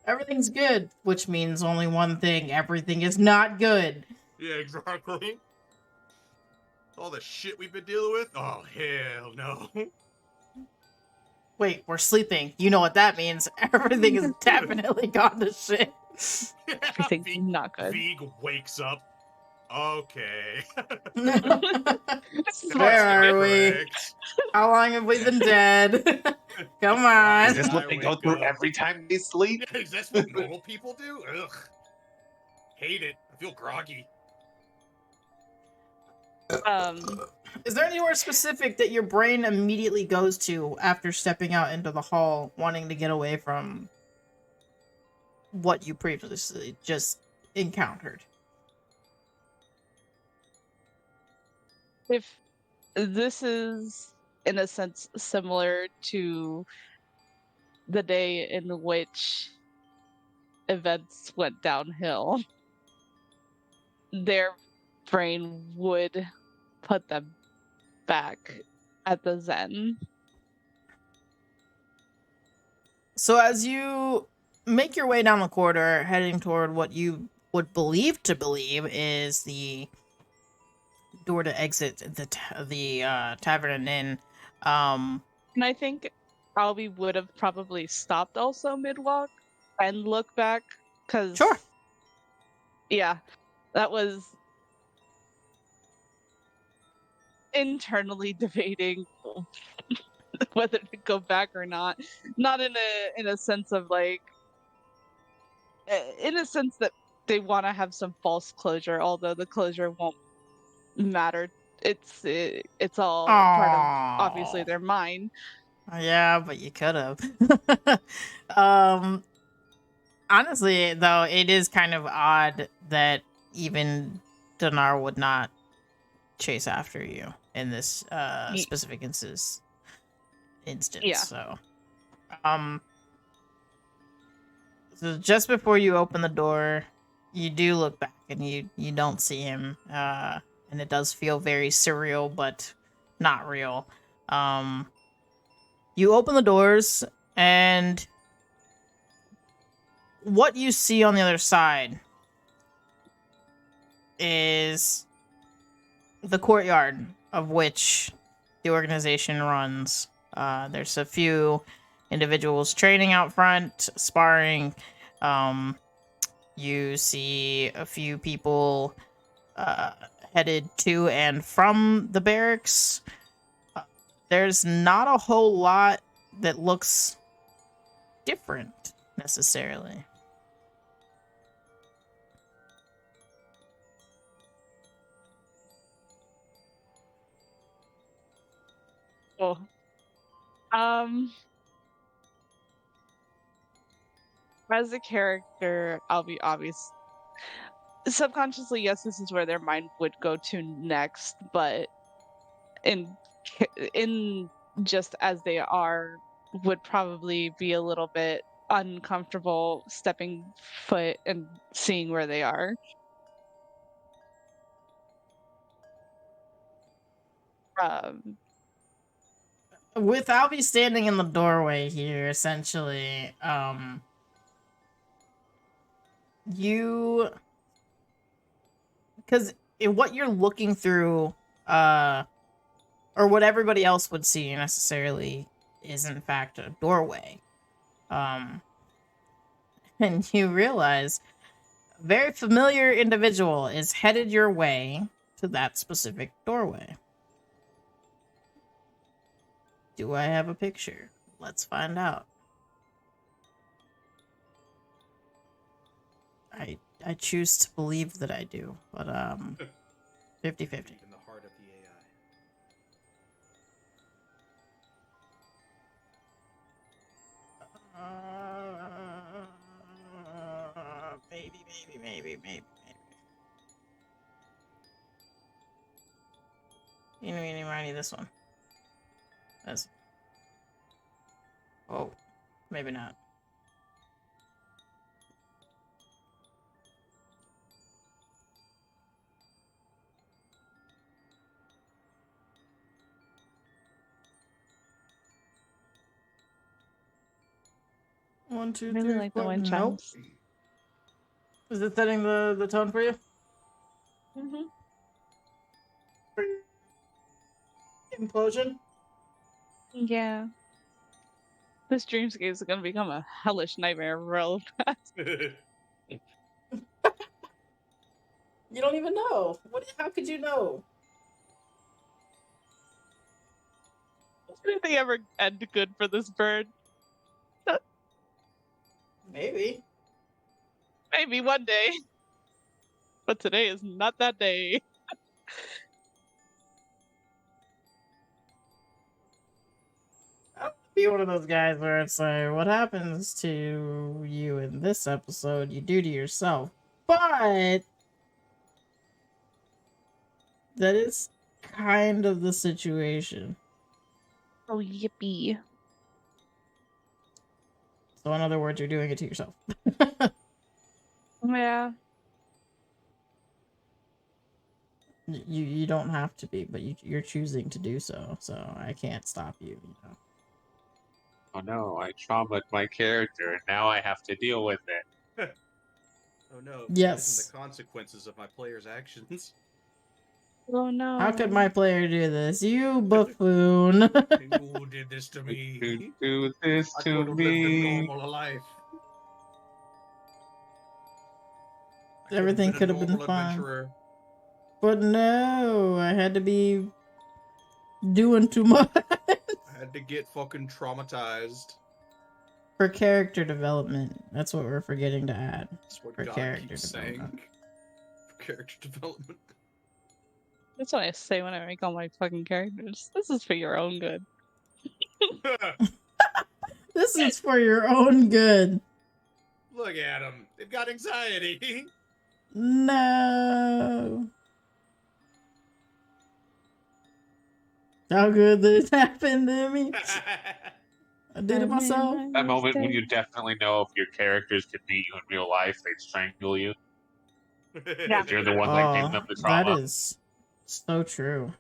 S1: Everything's good, which means only one thing. Everything is not good.
S4: Yeah, exactly. All the shit we've been dealing with? Oh, hell no.
S1: Wait, we're sleeping. You know what that means. Everything is definitely gone to shit.
S3: Everything's not good.
S4: Vig wakes up. Okay.
S1: Where are we?
S4: Correct.
S1: How long have we been dead? Come
S4: Why
S1: on.
S2: Is this
S4: I
S2: what they go
S4: wake
S2: through
S4: up.
S2: every time they sleep?
S4: Is this what normal people do? Ugh. Hate it. I feel groggy.
S1: Is there anywhere specific that your brain immediately goes to after stepping out into the hall, wanting to get away from what you previously just encountered?
S3: If this is, in a sense, similar to the day in which events went downhill, their brain would put them back at the Zen.
S1: So as you make your way down the corridor, heading toward what you would believe is the door to exit the tavern and inn.
S3: And I think Albie would have probably stopped also mid-walk and looked back, because
S1: Sure.
S3: Yeah, that was internally debating whether to go back or not. Not in a sense of like, in a sense that they want to have some false closure, although the closure won't matter. It's all part of obviously
S1: Aww.
S3: their mind.
S1: Yeah, but you could have. Honestly, though, it is kind of odd that even Dinar would not chase after you in this specific instance.
S3: Yeah.
S1: So just before you open the door, you do look back and you don't see him. And it does feel very surreal, but not real. You open the doors, and what you see on the other side is the courtyard of which the organization runs. There's a few individuals training out front, sparring. You see a few people headed to and from the barracks. There's not a whole lot that looks different necessarily.
S3: Oh. As a character, I'll be obvious. Subconsciously, yes, this is where their mind would go to next, but in just as they are, would probably be a little bit uncomfortable stepping foot and seeing where they are.
S1: With Albie standing in the doorway here, essentially, you because what you're looking through, or what everybody else would see necessarily, is in fact a doorway. And you realize a very familiar individual is headed your way to that specific doorway. Do I have a picture? Let's find out. I choose to believe that I do, but 50-50.
S4: In the heart of the
S1: Maybe. Eeny, meeny, this one. This. Oh, maybe not. One, two,
S3: Really
S1: three,
S3: like the
S1: four.
S3: wind
S1: Nope.
S3: chimes.
S1: Is it setting the tone for you?
S3: Mm-hmm.
S1: Implosion?
S3: Yeah. This dreamscape is gonna become a hellish nightmare real fast.
S4: AI.
S1: You don't even know. How could you know?
S3: Did they ever end good for this bird?
S1: Maybe.
S3: Maybe one day. But today is not that day.
S1: I'll be one of those guys where it's like, what happens to you in this episode, you do to yourself. But that is kind of the situation.
S3: Oh, yippee.
S1: So in other words, you're doing it to yourself.
S3: Yeah.
S1: You don't have to be, but you're choosing to do so. So I can't stop you. You know.
S2: Oh no, I traumatized my character, and now I have to deal with it.
S4: Oh no.
S1: Yes.
S4: These are the consequences of my player's actions.
S3: Oh no.
S1: How could my player do this? You buffoon.
S4: Who did this to me?
S2: You do this
S4: I
S2: to
S4: could have lived a
S2: me.
S4: normal life. I
S1: Everything could
S4: could
S1: have been
S4: normal
S1: fine.
S4: adventurer.
S1: But no, I had to be doing too much
S4: I had to get fucking traumatized.
S1: for character development. That's what we're forgetting to add.
S4: That's what
S1: For
S4: God
S1: character
S4: keeps
S1: development.
S4: saying. For character development.
S3: That's what I say when I make all my fucking characters. This is for your own good.
S1: This is for your own good.
S4: Look at them. They've got anxiety.
S1: No. How good did it happen to me? I did it myself.
S2: That moment when you definitely know if your characters could beat you in real life, they'd strangle you.
S3: Yeah.
S2: You're the one that gave them the
S1: That
S2: trauma.
S1: is so true.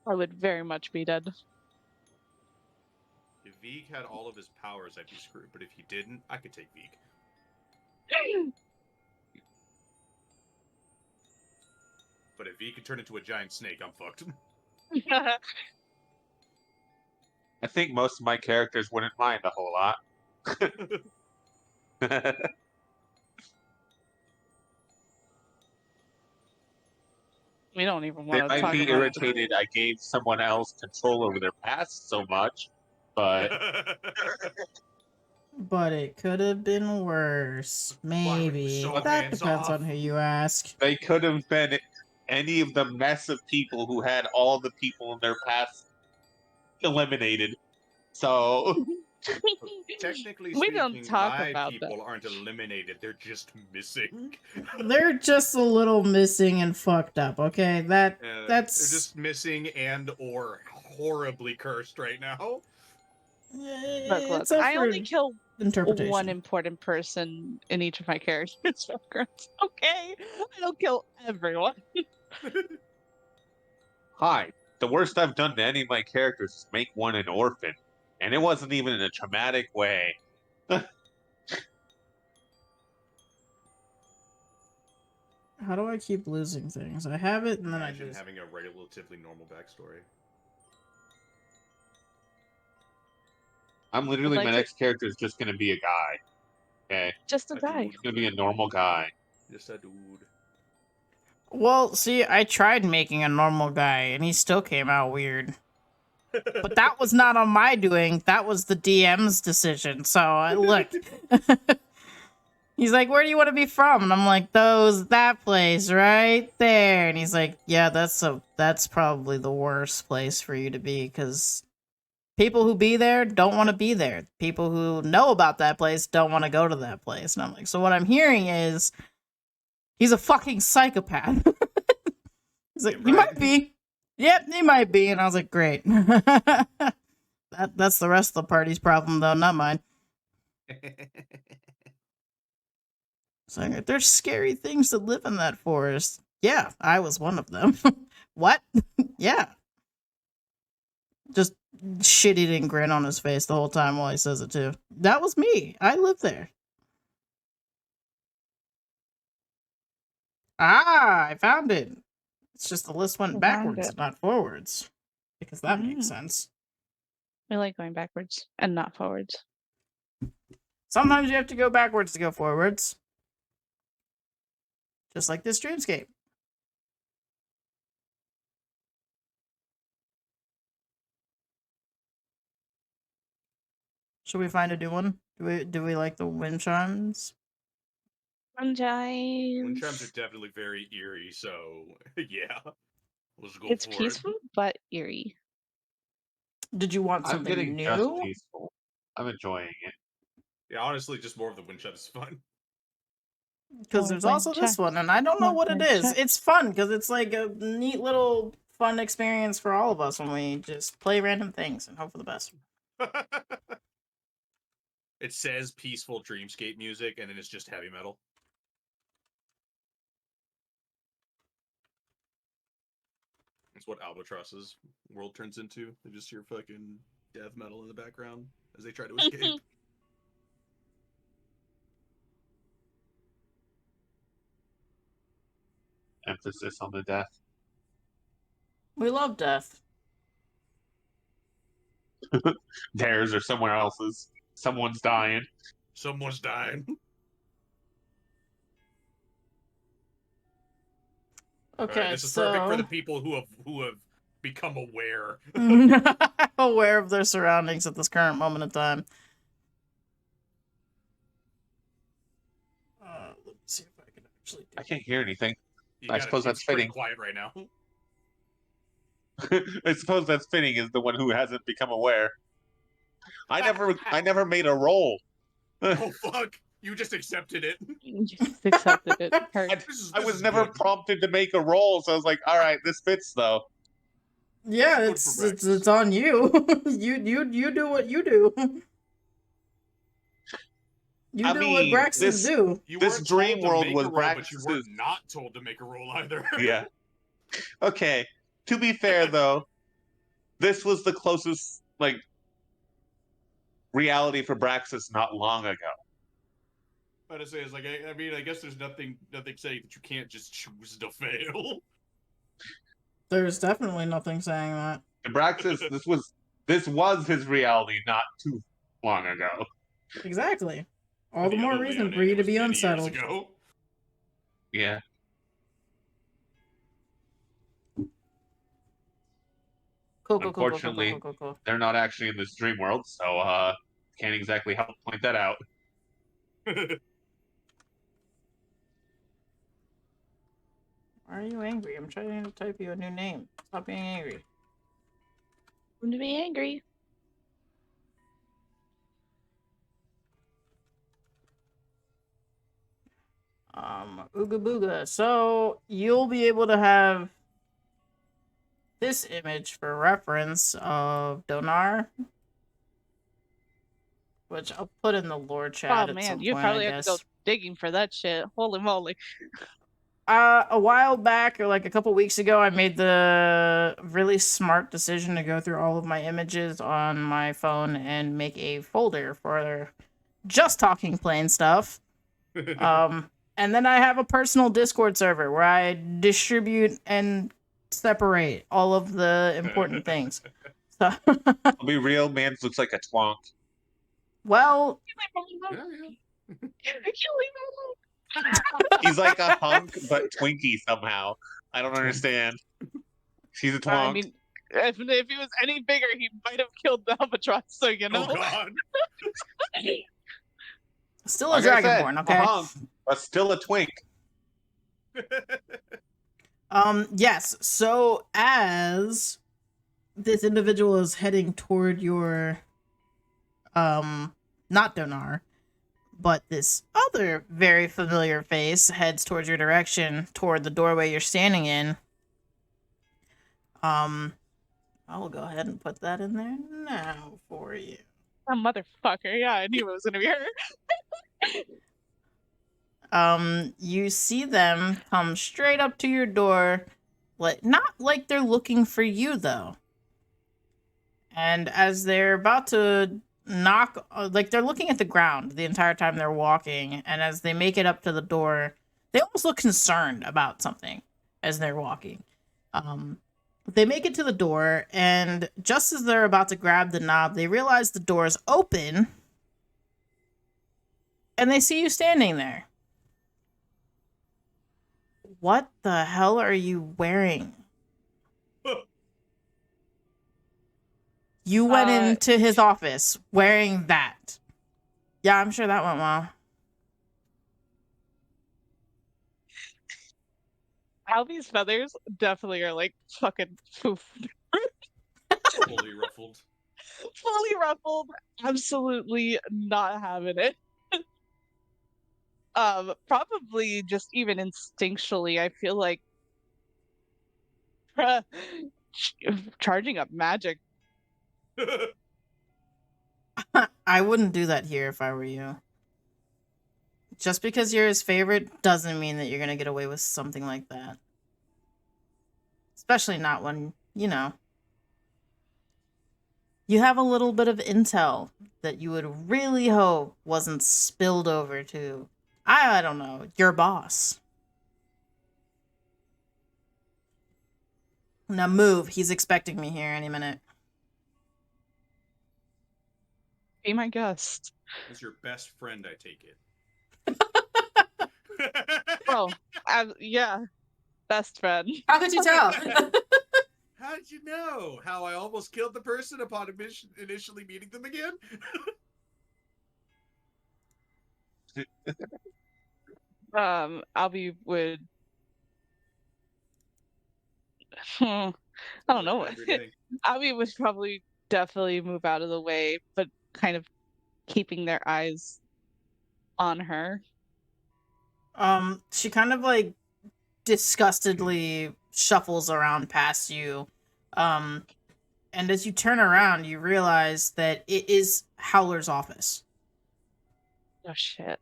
S3: I would very much be dead.
S4: If Veek had all of his powers, I'd be screwed. But if he didn't, I could take Veek. But if Veek could turn into a giant snake, I'm fucked.
S2: I think most of my characters wouldn't mind a whole lot.
S3: We don't even
S2: They
S3: want to
S2: might
S3: talk
S2: be
S3: about
S2: irritated I gave someone else control over their past so much, but
S1: But it could have been worse. Maybe.
S4: so
S1: That
S4: hands
S1: depends
S4: off?
S1: on who you ask.
S2: they could have been any of the mess of people who had all the people in their past eliminated. So
S4: Technically
S3: We don't
S4: speaking,
S3: talk
S4: my
S3: about
S4: people
S3: that.
S4: aren't eliminated. They're just missing.
S1: They're just a little missing and fucked up, okay? That's
S4: They're just missing and or horribly cursed right now.
S3: Look,
S1: it's up
S3: I
S1: for
S3: only kill
S1: interpretation.
S3: one important person in each of my characters. Okay? I don't kill everyone.
S2: hi, the worst I've done to any of my characters is make one an orphan, and it wasn't even in a traumatic way.
S1: How do I keep losing things? I have it, and then
S4: Imagine
S1: I just...
S4: having a relatively normal backstory.
S2: I'm literally,
S3: like
S2: my
S3: to-
S2: next character is just going to be a guy. Okay?
S3: Just a
S4: A
S3: guy.
S4: dude.
S2: He's going to be a normal guy.
S4: Just a dude.
S1: Well, see, I tried making a normal guy, and he still came out weird. But that was not on my doing. That was the DM's decision. So, look. He's like, where do you want to be from? And I'm like, that place right there. And he's like, yeah, that's probably the worst place for you to be, because people who be there don't want to be there. People who know about that place don't want to go to that place. And I'm like, so what I'm hearing is he's a fucking psychopath. He's like, he might be. Yep, he might be. And I was like, great. That's the rest of the party's problem, though, not mine. So there's scary things that live in that forest. Yeah, I was one of them. What? Yeah. Just shit-eating grin on his face the whole time while he says it, too. That was me. I lived there. Ah, I found it. It's just the list went
S3: I found
S1: backwards
S3: it.
S1: and not forwards. Because that makes
S3: Mm.
S1: sense.
S3: We like going backwards and not forwards.
S1: Sometimes you have to go backwards to go forwards. Just like this dreamscape. Should we find a new one? Do we like the wind chimes?
S4: Wind
S3: Sunshine.
S4: chimes are definitely very eerie, so yeah. Let's go
S3: It's
S4: for
S3: peaceful but eerie.
S1: Did you want
S2: I'm
S1: something
S2: getting just
S1: new?
S2: peaceful. I'm enjoying it.
S4: it. Yeah, honestly, just more of the wind chimes is fun.
S1: Because
S3: More
S1: there's
S3: wind
S1: also this
S3: chimes.
S1: one, and I don't know
S3: More
S1: what it
S3: wind
S1: is.
S3: chimes.
S1: It's fun because it's like a neat little fun experience for all of us when we just play random things and hope for the best.
S4: It says peaceful dreamscape music, and then it's just heavy metal. That's what Albatross's world turns into. They just hear fucking death metal in the background as they try to escape.
S2: Emphasis on the death.
S1: We love death.
S2: Theirs or someone else's. Someone's dying.
S4: Someone's dying.
S1: Okay,
S4: Alright, this is perfect for the people who have become aware.
S1: aware of their surroundings at this current moment in time. Let me see if I can actually do
S2: I can't hear anything. I
S4: It's
S2: suppose that's
S4: pretty
S2: fitting.
S4: quiet right now.
S2: I suppose that's fitting is the one who hasn't become aware. I never made a roll.
S4: Oh fuck! You just accepted it.
S3: You just accepted it. Heard.
S2: I was never prompted to make a roll, so I was like, all right, this fits though.
S1: Yeah,
S4: Good
S1: it's
S4: for
S1: it's
S4: Vraxx.
S1: it's on you. you do what you do. You
S2: I
S1: do
S2: mean,
S1: what Braxton's do.
S4: You
S2: This
S4: weren't
S2: dream
S4: told to
S2: world
S4: make
S2: was
S4: a roll, but you
S2: Vraxx's-
S4: weren't not told to make a roll either.
S2: Yeah. Okay. To be fair though, this was the closest like reality for Braxis not long ago.
S4: What I say is like, I mean, I guess there's nothing saying that you can't just choose to fail.
S1: There's definitely nothing saying that.
S2: And Braxis, this was his reality not too long ago.
S1: Exactly. All the
S4: The
S1: more
S4: other
S1: reason for
S4: Leonin
S1: you to
S4: was
S1: be
S4: many years
S1: unsettled.
S4: ago.
S2: Yeah.
S1: Cool.
S2: Unfortunately, they're not actually in this dream world, so can't exactly help point that out.
S1: Why are you angry? I'm trying to type you a new name. Stop being angry.
S3: I'm to be angry.
S1: Ooga booga. So you'll be able to have this image for reference of Donar, which I'll put in the lore chat
S3: Oh
S1: at
S3: man,
S1: some
S3: you
S1: point,
S3: probably
S1: I
S3: have to go
S1: guess.
S3: digging for that shit. Holy moly.
S1: A while back, or like a couple weeks ago, I made the really smart decision to go through all of my images on my phone and make a folder for just talking plain stuff. And then I have a personal Discord server where I distribute and separate all of the important things. So,
S2: I'll be real, man looks like a twonk.
S1: well,
S4: Yeah, yeah.
S2: He's like a hunk, but Twinkie somehow. I don't understand. She's a twonk.
S3: I mean, if he was any bigger, he might have killed the albatross. So you know.
S4: Oh God.
S1: still a
S2: Like I said,
S1: dragonborn,
S2: a
S1: okay?
S2: hunk, but still a twink.
S1: Yes. So as this individual is heading toward your, not Donar, but this other very familiar face heads towards your direction, toward the doorway you're standing in. I'll go ahead and put that in there now for you.
S3: Oh, motherfucker! Yeah, I knew it was gonna be her.
S1: You see them come straight up to your door, like not like they're looking for you though. And as they're about to knock, like they're looking at the ground the entire time they're walking, and as they make it up to the door, they almost look concerned about something as they're walking. They make it to the door, and just as they're about to grab the knob, they realize the door is open, and they see you standing there. What the hell are you wearing? You went into his office wearing that. Yeah, I'm sure that went well.
S3: Albie's feathers definitely are like fucking poof.
S4: Fully ruffled.
S3: Fully ruffled. Absolutely not having it. Probably just even instinctually, I feel like charging up magic.
S1: I wouldn't do that here if I were you. Just because you're his favorite doesn't mean that you're gonna get away with something like that. Especially not when, you know, you have a little bit of intel that you would really hope wasn't spilled over to, I don't know, your boss. Now move. He's expecting me here any minute.
S3: Be my guest.
S4: As your best friend, I take it.
S3: Oh, yeah. Best friend.
S1: How could you tell?
S4: How did you know? How I almost killed the person upon initially meeting them again?
S3: Albie would. I don't know.
S4: Everything.
S3: Albie would probably definitely move out of the way, but kind of keeping their eyes on her.
S1: She kind of like disgustedly shuffles around past you. And as you turn around, you realize that it is Howler's office.
S3: Oh shit.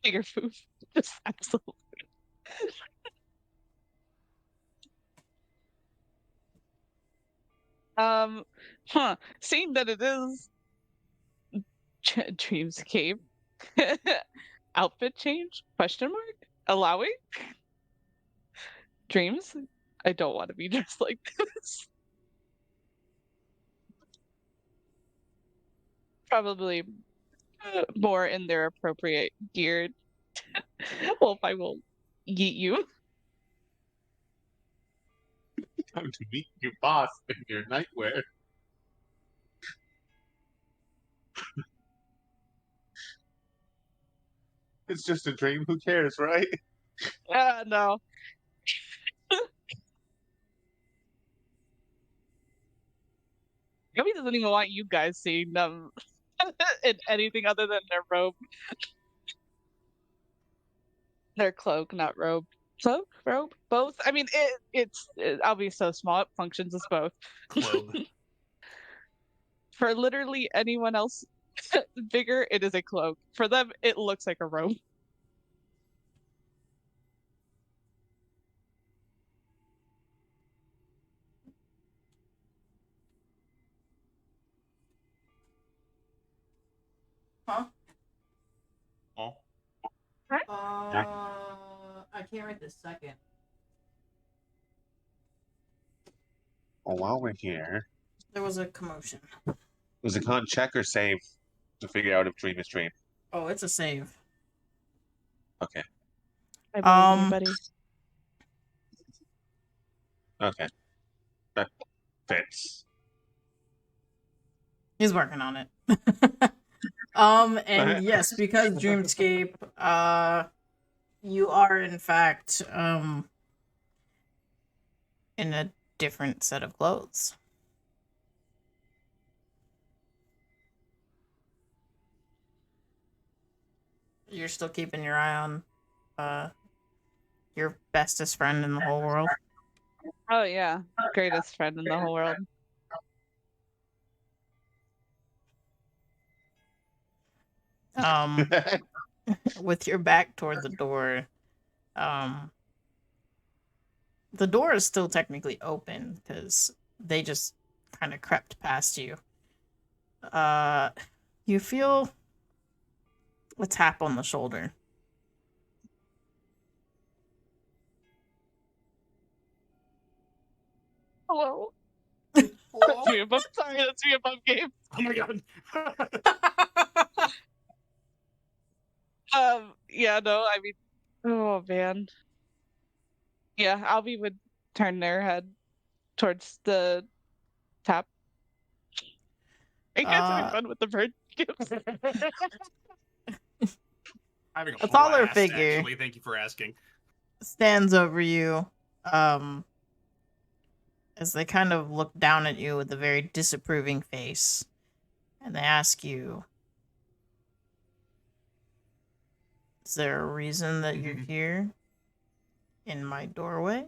S3: Bigger food. Just absolutely. Seeing that it is Dreamscape, outfit change? Question mark? Allowing? Dreams? I don't want to be dressed like this. Probably more in their appropriate gear. Well, if I will yeet you.
S2: Time to meet your boss in your nightwear. It's just a dream. Who cares, right?
S3: No. Gummy doesn't even want you guys seeing them in anything other than their robe. Their cloak, not robe. Cloak? Robe? Both? I mean, I'll be so small, it functions as both.
S4: Club.
S3: For literally anyone else bigger, it is a cloak. For them, it looks like a robe.
S1: can't right this second.
S2: Well, while we're here,
S1: There was a commotion.
S2: was a con check or save to figure out if dream is dream?
S1: Oh, it's a save.
S2: Okay.
S3: I believe you, buddy.
S2: Okay. That fits.
S1: He's working on it. And yes, because Dreamscape, you are in fact, in a different set of clothes. You're still keeping your eye on, your bestest friend in the whole world.
S3: Oh yeah, greatest friend in the whole world.
S1: With your back toward the door, the door is still technically open because they just kind of crept past you. You feel a tap on the shoulder.
S3: Hello.
S4: Hello?
S3: That's me above. Sorry, that's me above game.
S4: Oh my god.
S3: Yeah, no, I mean, oh man. Yeah, Albie would turn their head towards the tap. Are you guys having fun with the bird gifts?
S4: Having a
S1: A taller
S4: blast,
S1: figure.
S4: Actually, thank you for asking.
S1: Stands over you, as they kind of look down at you with a very disapproving face. And they ask you, is there a reason that you're here in my doorway?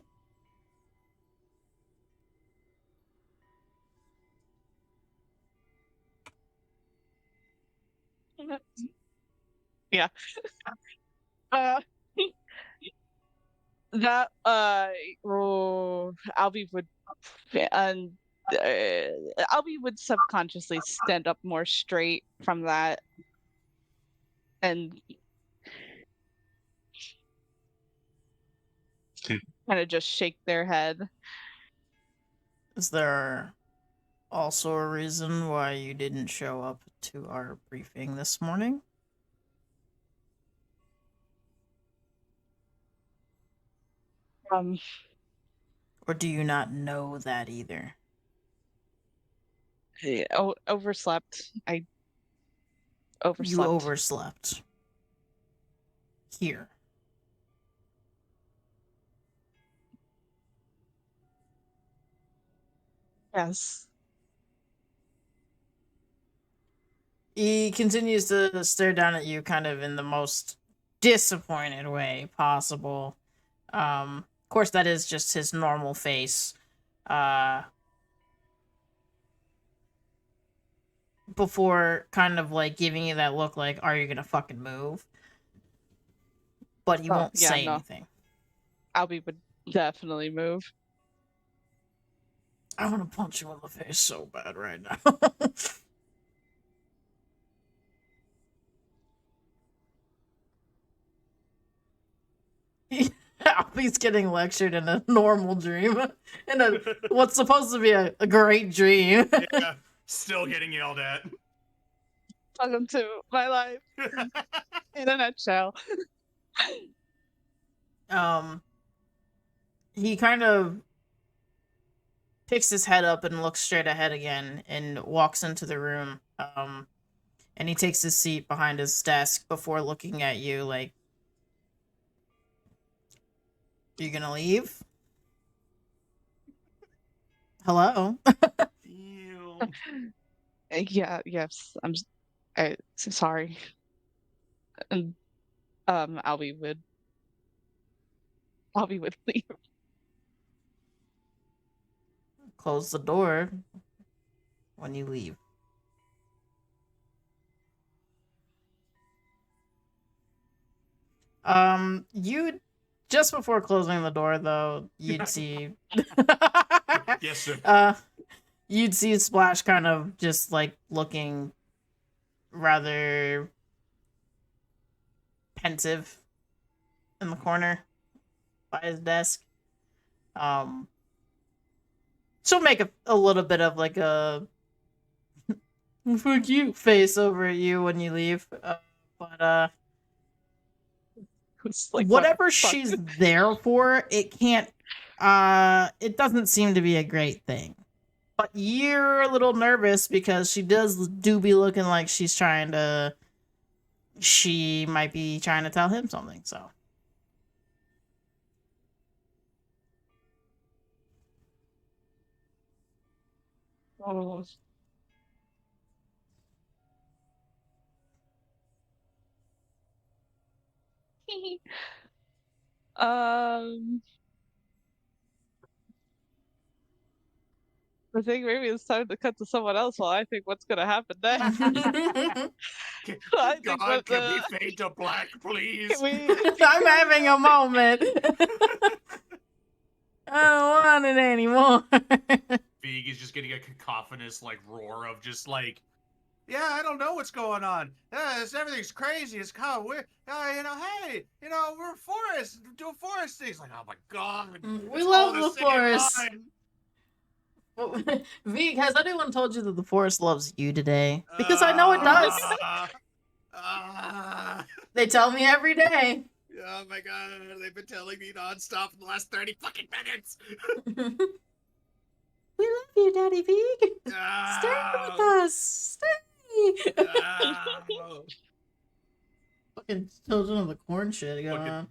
S3: Yeah. Uh, that Albie would and Albie would subconsciously stand up more straight from that and kind of just shake their head.
S1: Is there also a reason why you didn't show up to our briefing this morning? Or do you not know that either?
S3: Overslept. I
S1: You
S3: overslept.
S1: overslept. Here.
S3: Yes.
S1: He continues to stare down at you kind of in the most disappointed way possible. Of course, that is just his normal face. Before kind of like giving you that look like, are you gonna fucking move? But he won't
S3: yeah,
S1: say
S3: no.
S1: anything.
S3: Albie would definitely move.
S1: I want to punch you in the face so bad right now. Albie's getting lectured in a normal dream. In a what's supposed to be a great dream.
S4: Yeah, still getting yelled at.
S3: Welcome to my life in a nutshell.
S1: He kind of picks his head up and looks straight ahead again and walks into the room. And he takes his seat behind his desk before looking at you like, you gonna leave? Hello?
S4: Ew.
S3: Yeah, yes. I'm so sorry. And Albie would leave.
S1: Close the door when you leave. You just before closing the door though, you'd see
S4: Yes, sir.
S1: You'd see Splash kind of just like looking rather pensive in the corner. by his desk. She'll make a little bit of like a fuck you face over at you when you leave. But
S3: It's like,
S1: whatever
S3: what the fuck?
S1: she's there for, it can't. It doesn't seem to be a great thing. But you're a little nervous because she do be looking like she's trying to. She might be trying to tell him something. So.
S3: Oh. um, I think maybe it's time to cut to someone else while I think what's gonna happen next. I think
S4: God, can we fade to black, please?
S1: I'm having a moment. I don't want it anymore.
S4: Vig is just getting a cacophonous like roar of just like, yeah, I don't know what's going on. Everything's crazy. It's kind of weird. Hey, we're forest, doing forest things. Like, oh my god,
S1: We
S4: it's
S1: love
S4: all
S1: the
S4: same
S1: forest.
S4: line.
S1: Vig, has anyone told you that the forest loves you today? Because I know it does. They tell me every day.
S4: Oh my god, they've been telling me nonstop for the last 30 fucking minutes.
S1: We love you, Daddy Vig. Stay with us. Stay. Fucking children of the corn shit going on.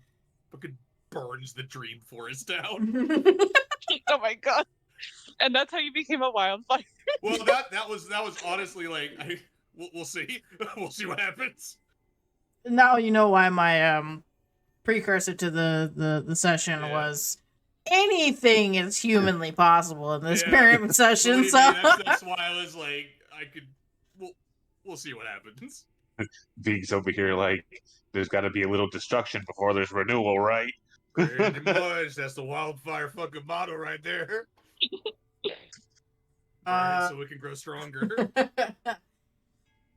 S4: Fucking burns the dream forest down.
S3: Oh my god! And that's how you became a wildfire.
S4: Well, that was honestly like, we'll see. We'll see what happens.
S1: Now you know why my precursor to the session was anything is humanly possible in this current session.
S4: Believe
S1: So
S4: me, that's why I was like, we'll see what happens.
S2: Vig's over here like, there's got to be a little destruction before there's renewal, right?
S4: Pretty much. That's the wildfire fucking motto right there. Burn it so we can grow stronger.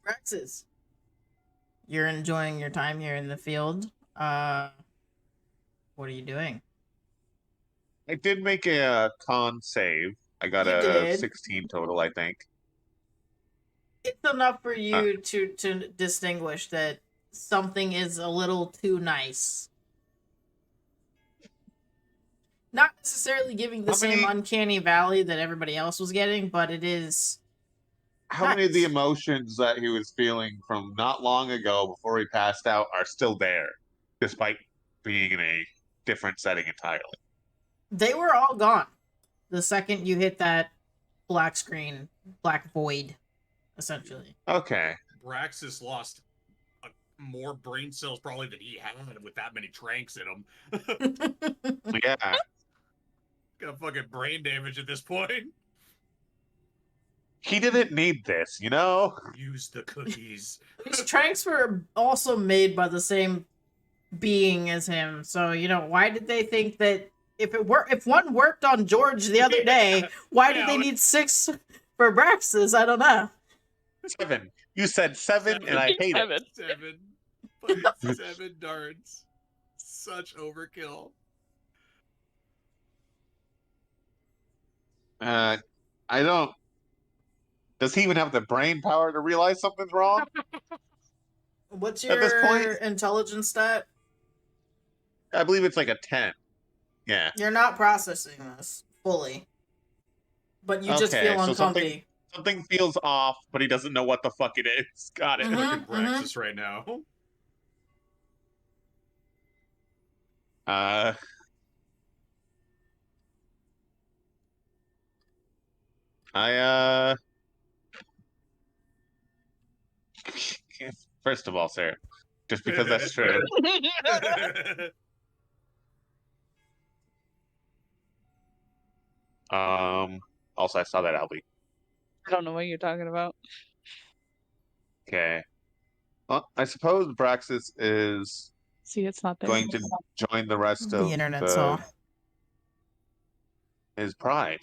S1: Vraxx, you're enjoying your time here in the field. What are you doing?
S2: I did make a con save. I got
S1: You
S2: a
S1: did.
S2: 16 total, I think.
S1: It's enough for you to distinguish that something is a little too nice. Not necessarily giving the same uncanny valley that everybody else was getting, but it is.
S2: How many of the emotions that he was feeling from not long ago before he passed out are still there, despite being in a different setting entirely?
S1: They were all gone the second you hit that black screen, black void, essentially.
S2: Okay.
S4: Vraxx lost more brain cells probably than he had with that many tranks in him.
S2: Yeah.
S4: Got fucking brain damage at this point.
S2: He didn't need this, you know?
S4: Use the cookies.
S1: These tranks were also made by the same being as him, so why did they think that if one worked on George the other day, why did they need 6 for Vraxx? I don't know.
S2: 7. You said 7, and I hate it.
S4: 7. Fucking 7 darts. Such overkill.
S2: I don't. Does he even have the brain power to realize something's wrong?
S1: What's
S2: At this point?
S1: your intelligence stat?
S2: I believe it's like a 10. Yeah.
S1: You're not processing this fully, but you just feel uncomfy.
S2: Something feels off, but he doesn't know what the fuck it is. Got it.
S4: Fucking Vraxx right now.
S2: First of all, sir, just because that's true. Also, I saw that Albie.
S3: I don't know what you're talking about.
S2: Okay. Well, I suppose Vraxx is
S3: See, it's not there.
S2: going to join the rest
S1: The
S2: of
S1: internet saw.
S2: his pride.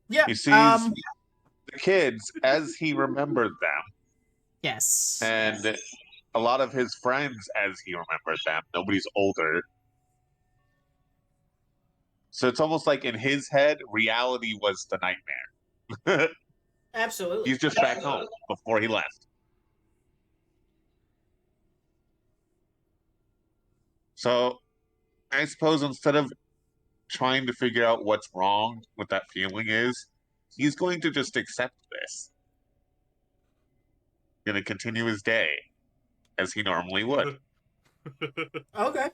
S1: Yeah.
S2: He sees the kids as he remembered them.
S1: Yes.
S2: And a lot of his friends as he remembered them. Nobody's older. So it's almost like in his head, reality was the nightmare.
S1: Absolutely.
S2: He's just back home before he left. So I suppose instead of trying to figure out what's wrong with that feeling is, he's going to just accept this. Going to continue his day as he normally would.
S1: Okay.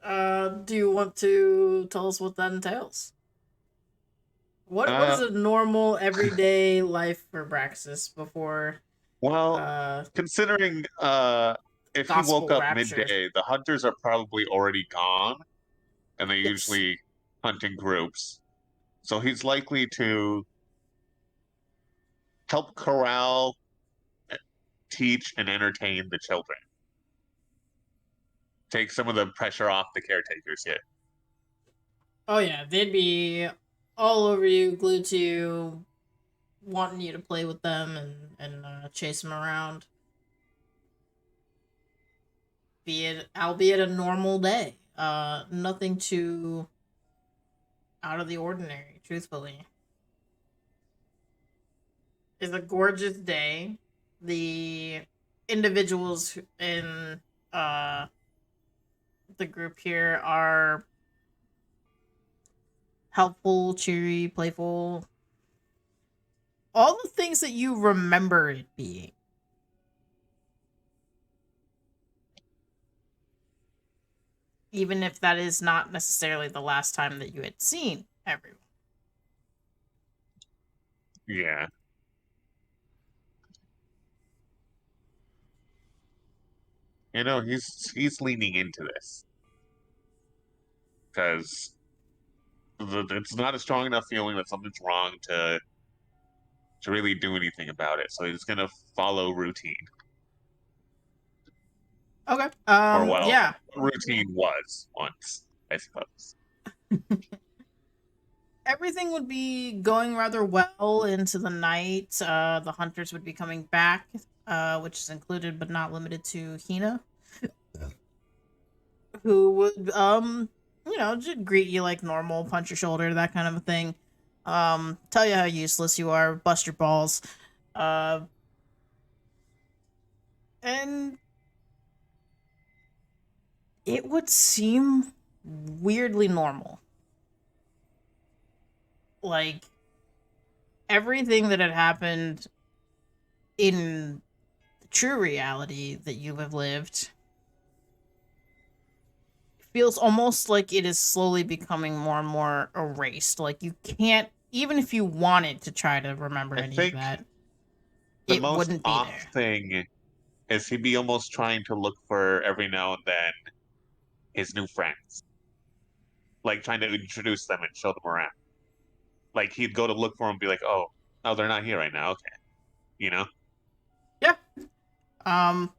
S1: Do you want to tell us what that entails? What is a normal everyday life for Vraxx before
S2: Well, considering if he
S1: gospel
S2: woke up
S1: rapture?
S2: midday, the hunters are probably already gone, and they
S1: Yes.
S2: usually hunt in groups. So he's likely to help corral, teach, and entertain the children. Take some of the pressure off the caretakers here.
S1: Oh yeah, they'd be all over you, glued to you, wanting you to play with them and chase them around. Albeit a normal day. Nothing too out of the ordinary, truthfully. It's a gorgeous day. The individuals in the group here are helpful, cheery, playful. All the things that you remember it being. Even if that is not necessarily the last time that you had seen everyone.
S2: Yeah. You know, he's leaning into this because it's not a strong enough feeling that something's wrong to really do anything about it. So he's gonna follow routine,
S1: Okay.
S2: or well,
S1: Yeah.
S2: routine was once, I suppose.
S1: Everything would be going rather well into the night. The hunters would be coming back, which is included but not limited to Hina, who would just greet you like normal, punch your shoulder, that kind of a thing. Tell you how useless you are, bust your balls, and it would seem weirdly normal. Like everything that had happened in the true reality that you have lived feels almost like it is slowly becoming more and more erased. Like you can't, even if you wanted to try to remember
S2: I
S1: any of
S2: think
S1: that,
S2: the
S1: it
S2: most
S1: wouldn't be
S2: off
S1: there.
S2: thing is he'd be almost trying to look for every now and then his new friends, like trying to introduce them and show them around. Like he'd go to look for them and be like, "Oh, no, they're not here right now." Okay, you know.
S1: Yeah. Um,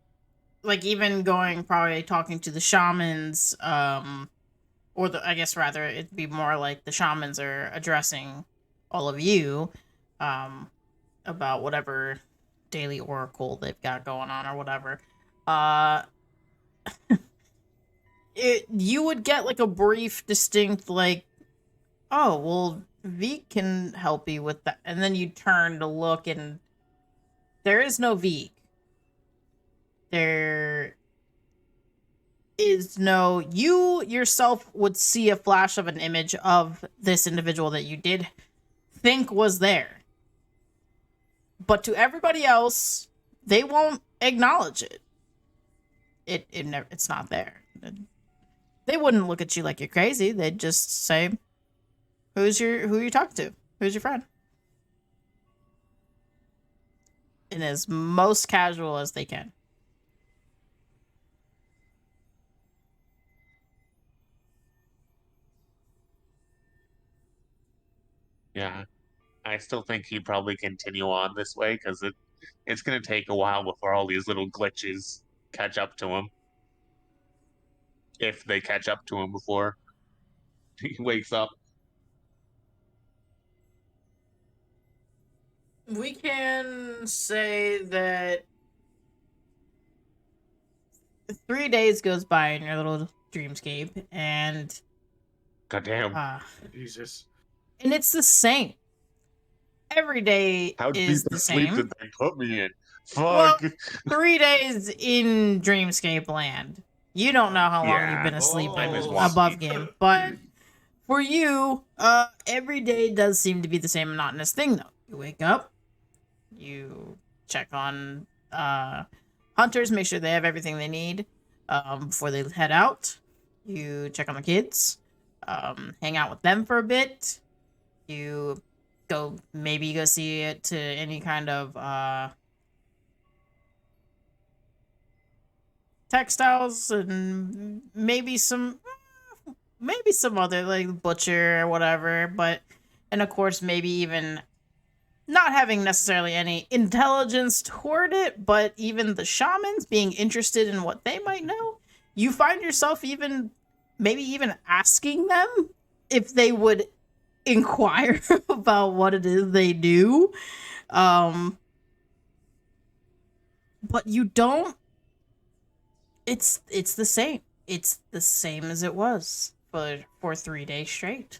S1: like even going probably talking to the shamans, or I guess rather it'd be more like the shamans are addressing all of you, about whatever daily oracle they've got going on or whatever. Uh, you would get like a brief, distinct like, oh well, V can help you with that, and then you turn to look and there is no V. There is no, you yourself would see a flash of an image of this individual that you did think was there, but to everybody else they won't acknowledge it. It's not there. They wouldn't look at you like you're crazy. They'd just say, who you talking to? Who's your friend? In as most casual as they can.
S2: Yeah, I still think he'd probably continue on this way because it's going to take a while before all these little glitches catch up to him. If they catch up to him before he wakes up.
S1: We can say that 3 days goes by in your little dreamscape, and
S2: Goddamn.
S4: Jesus.
S1: and it's the same. Every day
S2: How deep
S1: is
S2: a
S1: the
S2: sleep
S1: same.
S2: did they put me in?
S1: Well,
S2: Fuck.
S1: 3 days in Dreamscape land. You don't know how long you've
S2: Yeah.
S1: been asleep
S2: I was
S1: in
S2: walking.
S1: above game, but for you, every day does seem to be the same monotonous thing though. You wake up, you check on hunters, make sure they have everything they need before they head out. You check on the kids, hang out with them for a bit. You maybe go see it to any kind of textiles and maybe some other like butcher or whatever, but and of course maybe even not having necessarily any intelligence toward it, but even the shamans being interested in what they might know, you find yourself maybe even asking them if they would inquire about what it is they do. But you don't. It's the same. It's the same as it was for 3 days straight.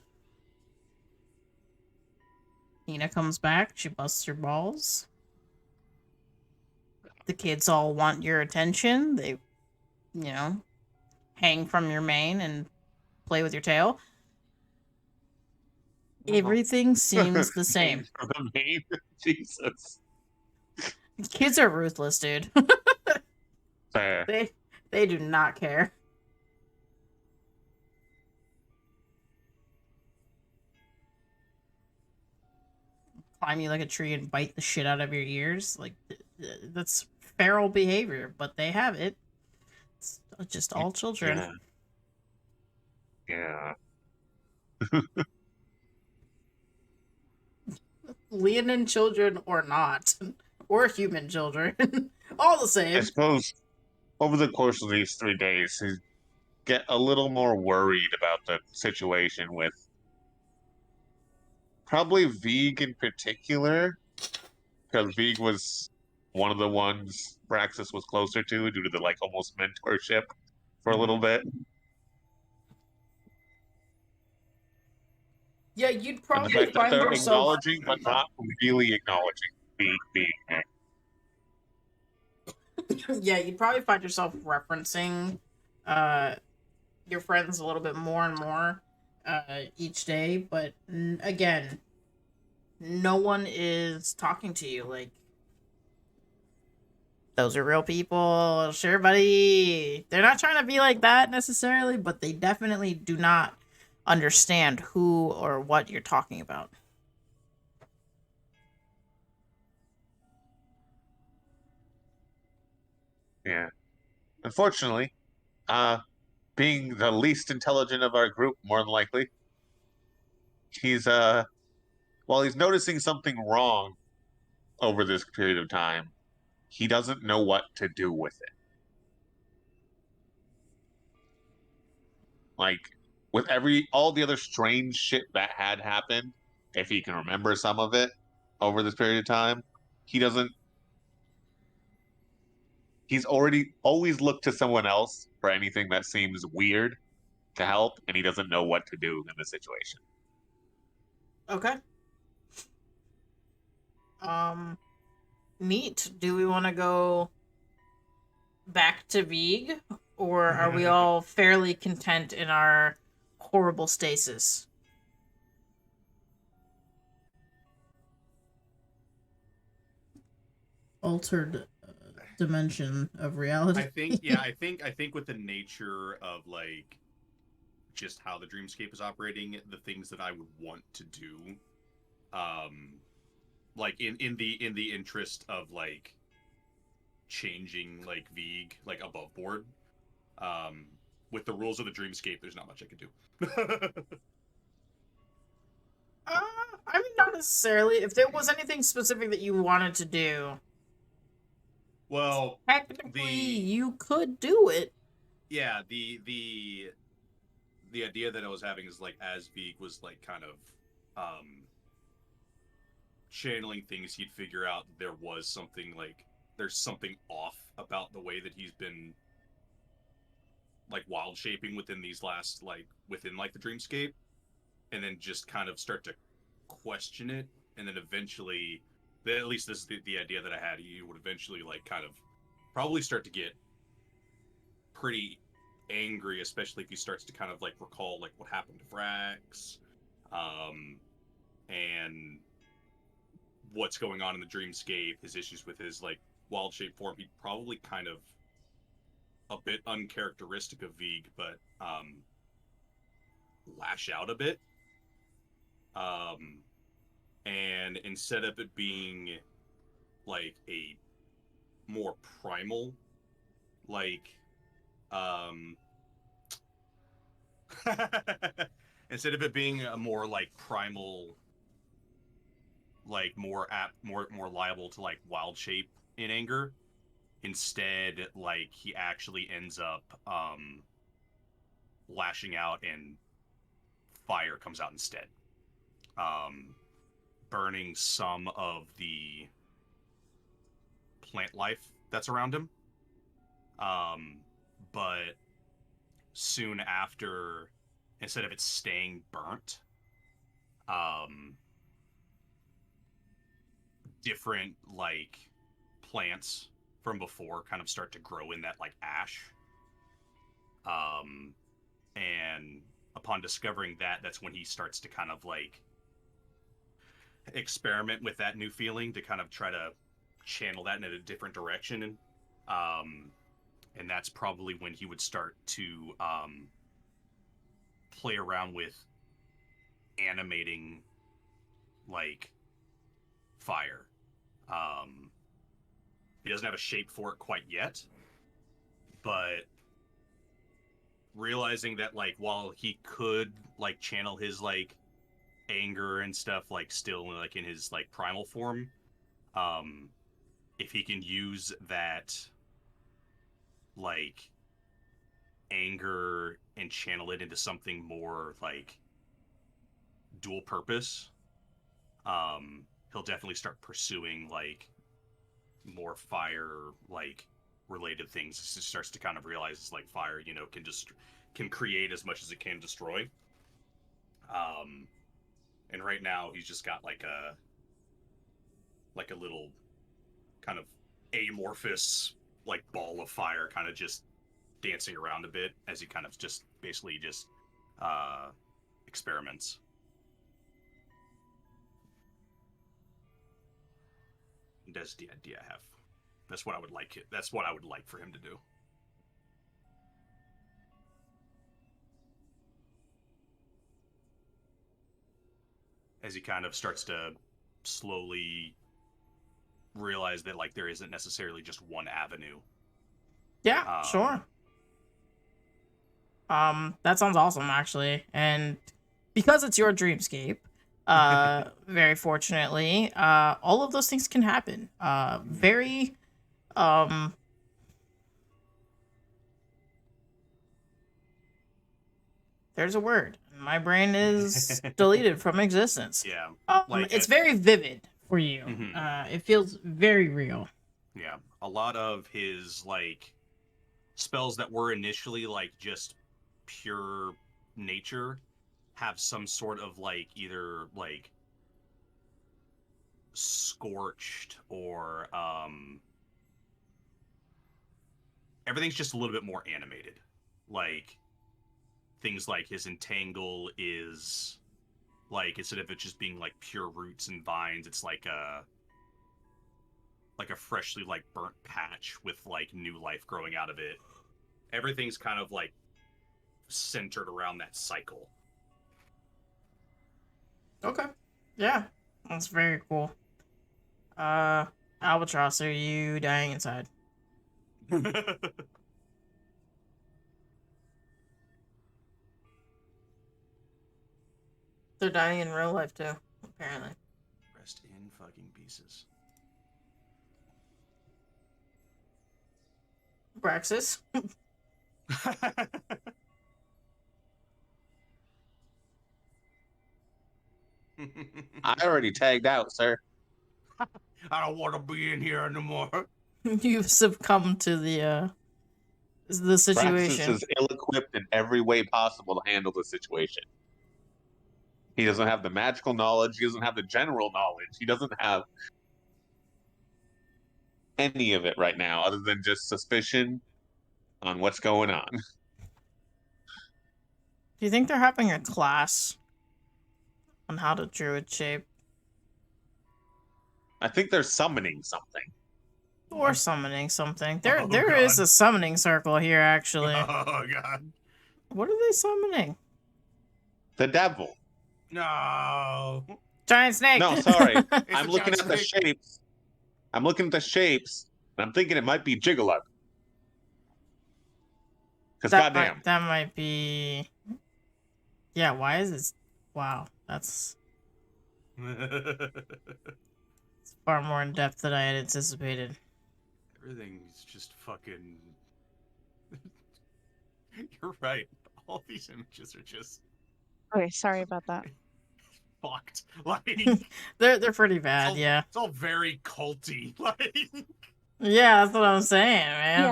S1: Nina comes back, she busts her balls. The kids all want your attention. They, hang from your mane and play with your tail. Everything seems the same.
S2: For the main. Jesus.
S1: Kids are ruthless, dude.
S2: Fair.
S1: They do not care. Climb you like a tree and bite the shit out of your ears. Like, that's feral behavior, but they have it. It's just all children.
S2: Yeah.
S1: Leonin children or not. Or human children. All the
S2: I
S1: same.
S2: suppose over the course of these 3 days, he get a little more worried about the situation with probably Vig in particular, because Vig was one of the ones Vraxx was closer to due to the like almost mentorship for a little bit.
S1: Yeah, you'd
S2: And the
S1: probably
S2: fact that
S1: find
S2: they're
S1: yourself.
S2: acknowledging but not really acknowledging Vig being there.
S1: Yeah, you'd probably find yourself referencing your friends a little bit more and more each day, but again, no one is talking to you like those are real people. Sure, buddy. They're not trying to be like that necessarily, but they definitely do not understand who or what you're talking about.
S2: Yeah. Unfortunately, being the least intelligent of our group, more than likely, he's while he's noticing something wrong over this period of time, he doesn't know what to do with it. Like with all the other strange shit that had happened, if he can remember some of it over this period of time, he doesn't he's already always looked to someone else for anything that seems weird to help, and he doesn't know what to do in this situation.
S1: Okay. Neat. Do we want to go back to Vig, or are we all fairly content in our horrible stasis? Altered dimension of reality.
S4: I think with the nature of like just how the dreamscape is operating, the things that I would want to do, like in the interest of like changing like Vig like above board, with the rules of the dreamscape, there's not much I could do.
S1: I mean, not necessarily. If there was anything specific that you wanted to do,
S4: Well,
S1: technically you could do it.
S4: Yeah, the idea that I was having is like as Vig was like kind of channeling things, he'd figure out there was something like there's something off about the way that he's been like wild shaping within these last within the dreamscape, and then just kind of start to question it, and then eventually, at least this is the idea that I had, you would eventually kind of probably start to get pretty angry, especially if he starts to kind of recall what happened to Vraxx, and what's going on in the dreamscape, his issues with his wild shape form. He'd probably kind of a bit uncharacteristic of Vig, but lash out a bit. And instead of it being a more primal, instead of it being a more primal, more liable to wild shape in anger, instead he actually ends up lashing out and fire comes out instead, burning some of the plant life that's around him, but soon after, instead of it staying burnt, different plants from before kind of start to grow in that ash, and upon discovering that, that's when he starts to kind of experiment with that new feeling to kind of try to channel that in a different direction, and that's probably when he would start to play around with animating fire. He doesn't have a shape for it quite yet, but realizing that while he could channel his anger and stuff still in his primal form, if he can use that anger and channel it into something more dual purpose, he'll definitely start pursuing more fire related things. He starts to kind of realize fire can create as much as it can destroy, and right now he's just got a little kind of amorphous ball of fire kind of just dancing around a bit as he kind of just basically just experiments. That's the idea I have. That's what I would like it. That's what I would like for him to do. As he kind of starts to slowly realize that there isn't necessarily just one avenue.
S1: Yeah, sure. That sounds awesome, actually. And because it's your dreamscape, very fortunately, all of those things can happen. There's a word. My brain is deleted from existence.
S4: Yeah.
S1: It's very vivid for you.
S4: Mm-hmm.
S1: It feels very real.
S4: Yeah. A lot of his, spells that were initially, just pure nature have some sort of, either, scorched or, everything's just a little bit more animated. Things like his entangle is instead of it just being pure roots and vines, it's like a freshly burnt patch with new life growing out of it. Everything's kind of centered around that cycle.
S1: Okay. Yeah. That's very cool. Albatross, are you dying inside? They're dying in real life too, apparently.
S4: Rest in fucking pieces.
S1: Braxis.
S5: I already tagged out, sir.
S4: I don't want to be in here anymore.
S1: You've succumbed to the is the
S2: Vraxx
S1: situation.
S2: is ill-equipped in every way possible to handle the situation. He doesn't have the magical knowledge. He doesn't have the general knowledge. He doesn't have any of it right now, other than just suspicion on what's going on.
S1: Do you think they're having a class on how to druid shape?
S2: I think they're summoning something.
S1: Or summoning something.
S4: Oh,
S1: There is
S4: God.
S1: a summoning circle here, actually.
S4: Oh god.
S1: What are they summoning?
S2: The devil.
S4: No.
S1: Giant snake!
S2: No, sorry.
S4: It's
S2: I'm
S4: a
S2: looking
S4: giant
S2: at the
S4: snake.
S2: shapes. I'm looking at the shapes, and I'm thinking it might be Gigolo. Because goddamn.
S1: That might be... Yeah, why is this... Wow, that's far more in depth than I had anticipated.
S4: Everything's just fucking. You're right. All these images are just
S3: Okay, sorry about that.
S4: fucked. Like
S1: They're pretty bad, yeah.
S4: it's all very culty. Like
S1: Yeah, that's what I'm saying, man.
S3: Yeah.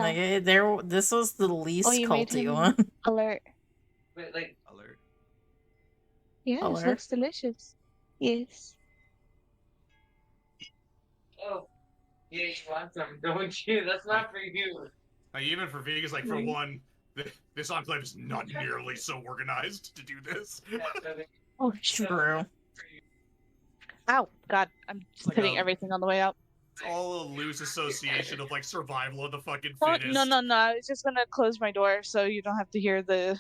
S1: Like, this was the least
S3: you made
S1: culty
S3: him
S1: one.
S3: alert.
S4: alert.
S3: Yes,
S1: Alert?
S3: looks delicious. Yes.
S6: Oh, yeah, you want some, don't you? That's not for you.
S4: Like, even for Vegas, like for one, this enclave is not nearly so organized to do this.
S3: Oh, shit.
S1: True.
S3: Ow. God, I'm just
S4: Like
S3: hitting
S4: a-
S3: everything on the way out.
S4: It's all a loose association of like survival of the fucking
S3: Oh,
S4: fittest.
S3: no. I was just gonna close my door so you don't have to hear the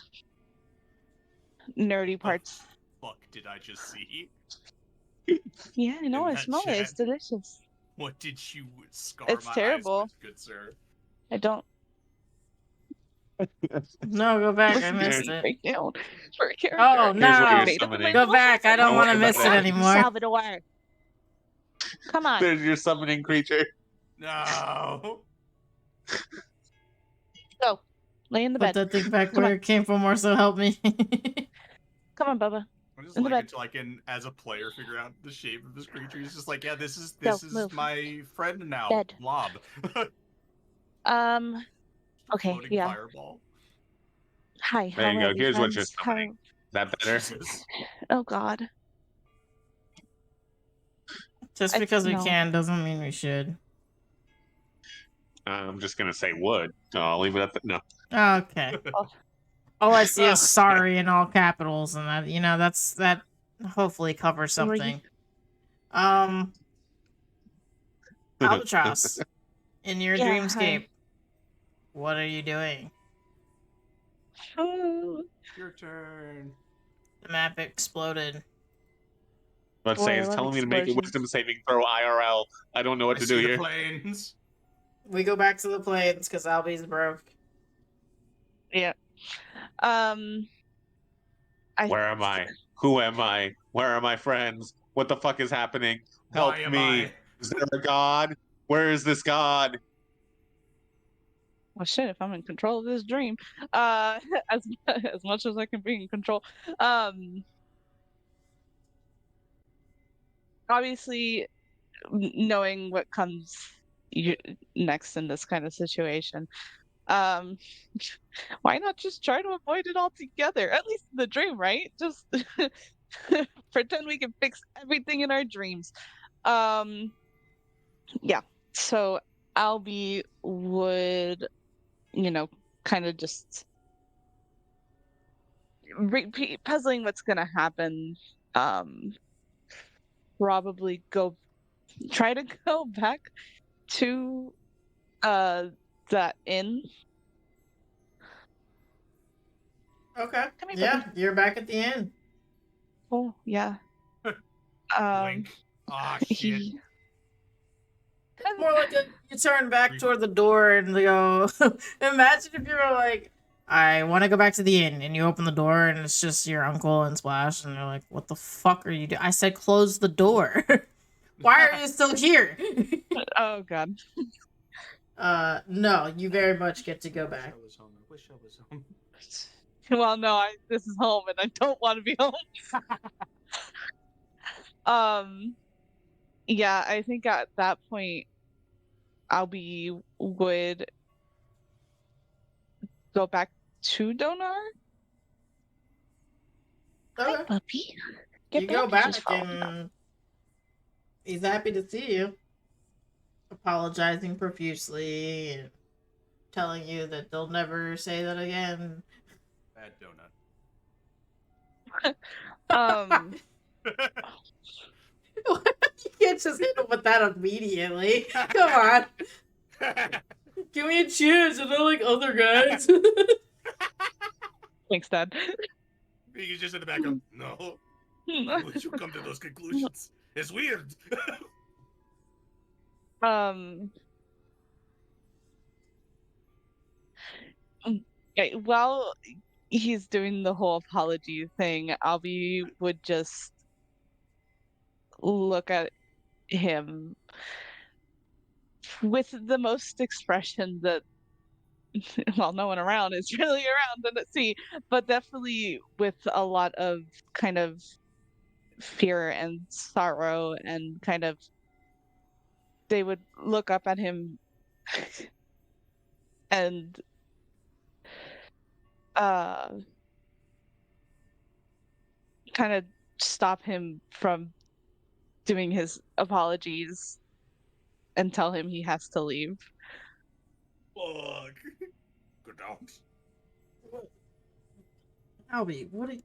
S3: nerdy parts.
S4: Fuck did I just see?
S3: Yeah, I know.
S4: in
S3: I
S4: that
S3: smell it. It's
S4: chat.
S3: delicious.
S4: What did you scar
S3: It's
S4: my
S3: terrible.
S4: eyes with, good sir?
S3: I don't.
S1: No, go back. I
S3: Listen to
S1: missed
S3: me
S1: it.
S3: break down for a character.
S1: Oh,
S2: Here's what
S1: no.
S2: you're
S3: Made up in my
S2: summoning.
S1: Go
S3: little
S1: back. I
S3: head.
S1: don't
S2: Don't
S1: want to
S2: worry
S1: miss
S2: about
S1: it
S2: that.
S1: anymore.
S3: Salvador. Come on.
S2: There's your summoning creature.
S4: No.
S3: Go. Lay in the
S1: Put
S3: bed.
S1: that thing back
S3: Come
S1: where
S3: on.
S1: it came from, or so help me.
S3: Come on, Bubba.
S4: I just
S3: In the
S4: like
S3: bed.
S4: until I can, as a player, figure out the shape of this creature. He's just like, yeah, this is
S3: Go, move.
S4: my friend now.
S3: Bed.
S4: Blob.
S3: Okay,
S4: Floating
S3: yeah.
S4: fireball.
S3: Hi,
S2: There
S3: how
S2: you
S3: are
S2: go.
S3: you,
S2: Here's what you're
S3: friends? How...
S2: summoning. Is that better?
S4: Jesus.
S3: Oh, God.
S1: Just because we
S3: no.
S1: can doesn't mean we should.
S2: I'm just gonna say wood. So I'll leave it at that. No.
S1: Okay. All I see is sorry in all capitals, and that hopefully covers
S3: Were you-
S1: something. Albatross, in your
S3: Yeah,
S1: dreamscape, what are you doing?
S3: Oh,
S4: Your turn.
S1: The map exploded.
S2: Let's
S3: Boy,
S2: say
S3: I
S2: it's
S3: love
S2: telling me to make a
S3: explosions.
S2: wisdom saving throw IRL. I don't know what
S4: I
S2: to
S4: see
S2: do
S4: the
S2: here.
S4: planes.
S1: We go back to the planes because Albie's broke.
S3: yeah.
S2: Where am I? Who am I? Where are my friends? What the fuck is happening? Help
S4: Why am
S2: me.
S4: I?
S2: Is there a god? Where is this god?
S3: Well, shit, if I'm in control of this dream, as much as I can be in control, obviously, knowing what comes next in this kind of situation, why not just try to avoid it altogether? At least in the dream, right? Just pretend we can fix everything in our dreams. Yeah. So Albie would, kind of just repeat puzzling what's gonna happen. Probably try to go back to that inn.
S1: Okay.
S3: Come here,
S1: Yeah,
S3: buddy.
S1: you're back at the end.
S3: Oh yeah.
S4: Blink. Ah, shit.
S3: He...
S1: It's more like you turn back toward the door and they go. Imagine if you were like, I want to go back to the inn, and you open the door and it's just your uncle and Splash, and they're like, "What the fuck are you doing?" I said, "Close the door." Why are you still here?
S3: Oh god.
S1: No, you very much get to go
S4: I wish
S1: back.
S4: I was home. I wish I was home.
S3: Well, no, this is home and I don't want to be home. Yeah, I think at that point Albie would go back to Donar. Hi,
S1: Okay.
S3: puppy. Your
S1: You go
S3: bandages
S1: back
S3: falling off.
S1: and he's happy to see you. Apologizing profusely and telling you that they'll never say that again.
S4: Bad donut.
S1: You can't just hit him with that immediately. Come on. Give me a chance. I don't like other guys.
S3: Thanks, Dad.
S4: He's just in the background. No. Why would you come to those conclusions? It's weird.
S3: Okay, while he's doing the whole apology thing, Albie would just look at him with the most expression that, well, no one around is really around and at sea, but definitely with a lot of kind of fear and sorrow, and kind of they would look up at him and uh kind of stop him from doing his apologies and tell him he has to leave.
S4: Fuck. Good out.
S1: Albie, what are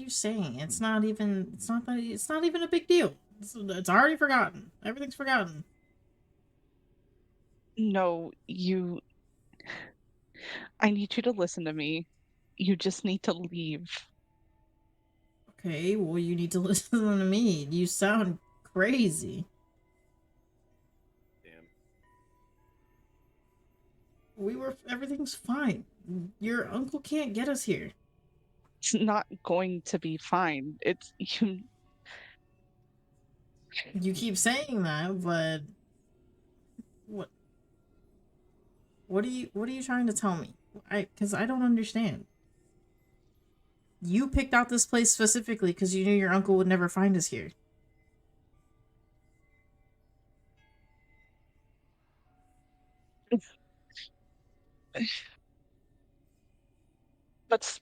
S1: you saying? It's not even a big deal. It's already forgotten. Everything's forgotten.
S3: No, I need you to listen to me. You just need to leave.
S1: Okay, well you need to listen to me. You sound crazy.
S4: Damn.
S1: Everything's fine. Your uncle can't get us here.
S3: It's not going to be fine. It's
S1: You keep saying that, but what what are you trying to tell me? Cuz I don't understand. You picked out this place specifically cuz you knew your uncle would never find us here.
S3: That's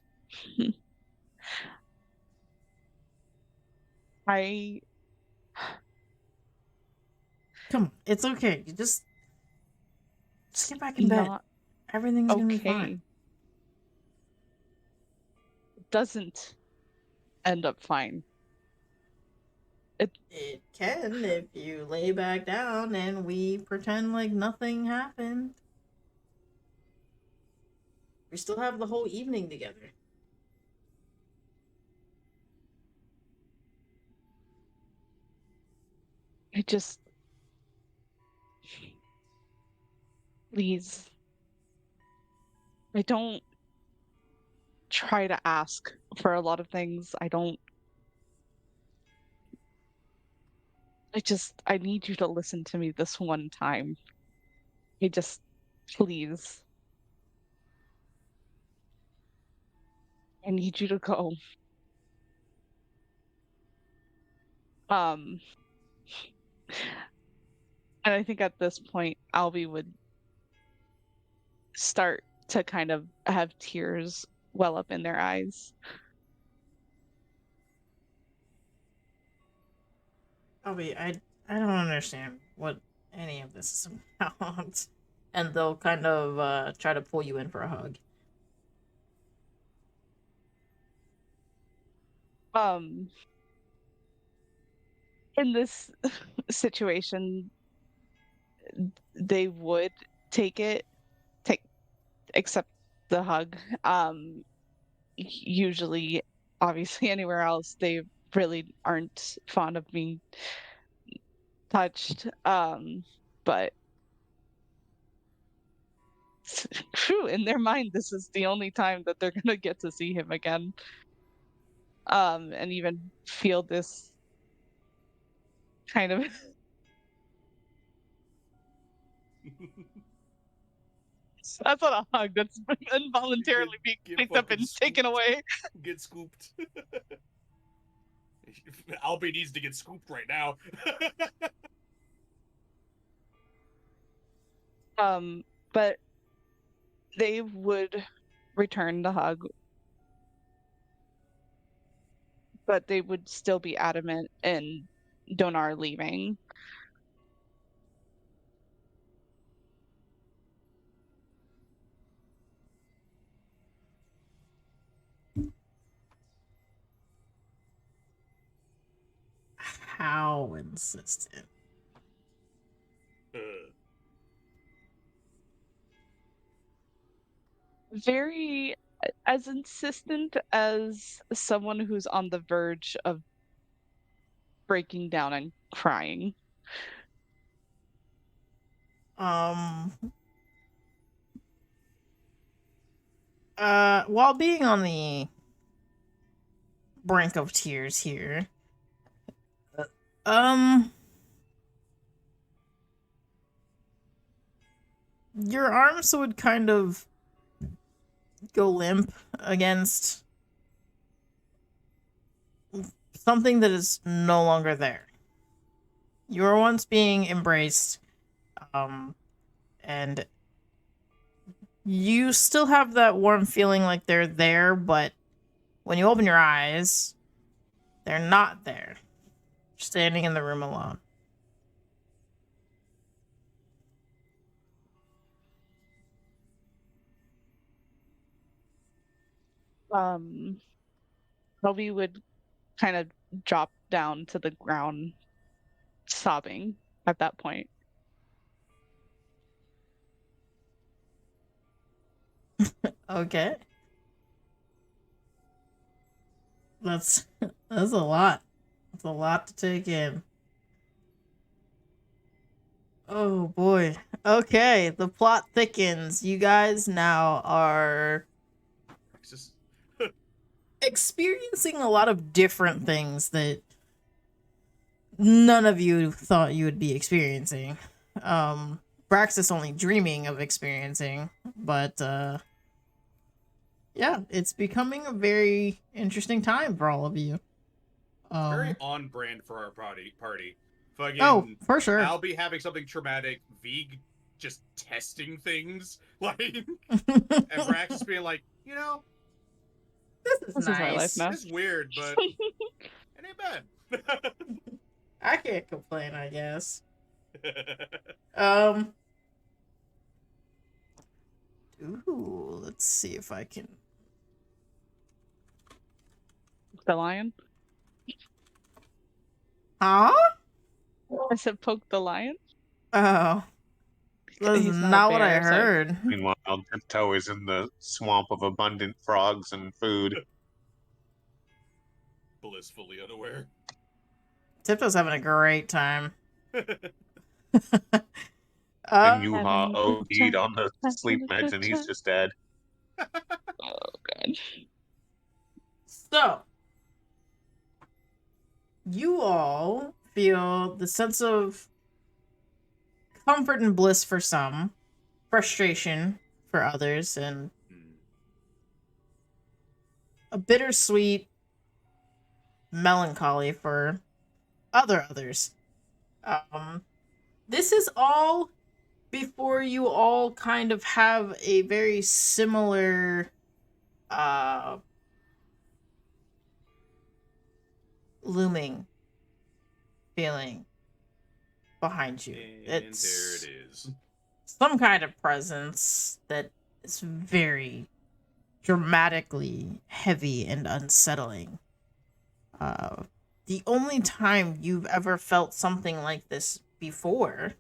S3: I
S1: Come on, it's okay. You just get back in bed.
S3: not
S1: Everything's gonna be
S3: okay.
S1: fine.
S3: It doesn't end up fine.
S1: It can if you lay back down and we pretend like nothing happened. We still have the whole evening together.
S3: I just please. I don't try to ask for a lot of things. I need you to listen to me this one time. Please. I need you to go. Um, and I think at this point, Albie would start to kind of have tears well up in their eyes.
S1: I don't understand what any of this is about. And they'll kind of try to pull you in for a hug.
S3: In this situation, they would take accept the hug. Usually, obviously, anywhere else, they really aren't fond of being touched. But true, in their mind, this is the only time that they're gonna get to see him again. And even feel this kind of that's not a hug, that's involuntarily being
S4: Get
S3: picked up
S4: fucking
S3: and taken
S4: scooped.
S3: away.
S4: Get scooped. Albie needs to get scooped right now.
S3: But they would return the hug, but they would still be adamant in Donar leaving.
S1: How insistent?
S3: Very as insistent as someone who's on the verge of breaking down and crying.
S1: Um. While being on the brink of tears here, your arms would kind of go limp against something that is no longer there. You were once being embraced, and you still have that warm feeling like they're there, but when you open your eyes, they're not there. You're standing in the room alone.
S3: Toby would kind of drop down to the ground, sobbing at that point.
S1: Okay. That's a lot. That's a lot to take in. Oh boy. Okay, the plot thickens. You guys now are
S4: It's just
S1: experiencing a lot of different things that none of you thought you would be experiencing. Vraxx is only dreaming of experiencing, but yeah, it's becoming a very interesting time for all of you.
S4: very on brand for our party. Fucking,
S1: Oh, for sure.
S4: I'll be having something traumatic. Vig just testing things, like, and Vraxx just being like, you know,
S1: This
S3: This is my life now.
S4: it's weird, but it ain't bad.
S1: I can't complain, I guess. Ooh, let's see if I can.
S3: The lion?
S1: Huh?
S3: I said poke the lion?
S1: Oh. That's
S3: He's not a
S1: not what I
S3: bear, so-
S1: heard.
S2: Meanwhile, Tiptoe is in the swamp of abundant frogs and food.
S4: Blissfully unaware.
S1: Tiptoe's having a great time.
S2: And
S1: Uh,
S2: Yuha OD'd on the sleep meds and he's just dead.
S3: Oh, God.
S1: so, you all feel the sense of comfort and bliss for some, frustration for others, and a bittersweet melancholy for others. This is all before you all kind of have a very similar looming feeling behind you.
S4: And
S1: It's
S4: there it is.
S1: some kind of presence that is very dramatically heavy and unsettling. The only time you've ever felt something like this before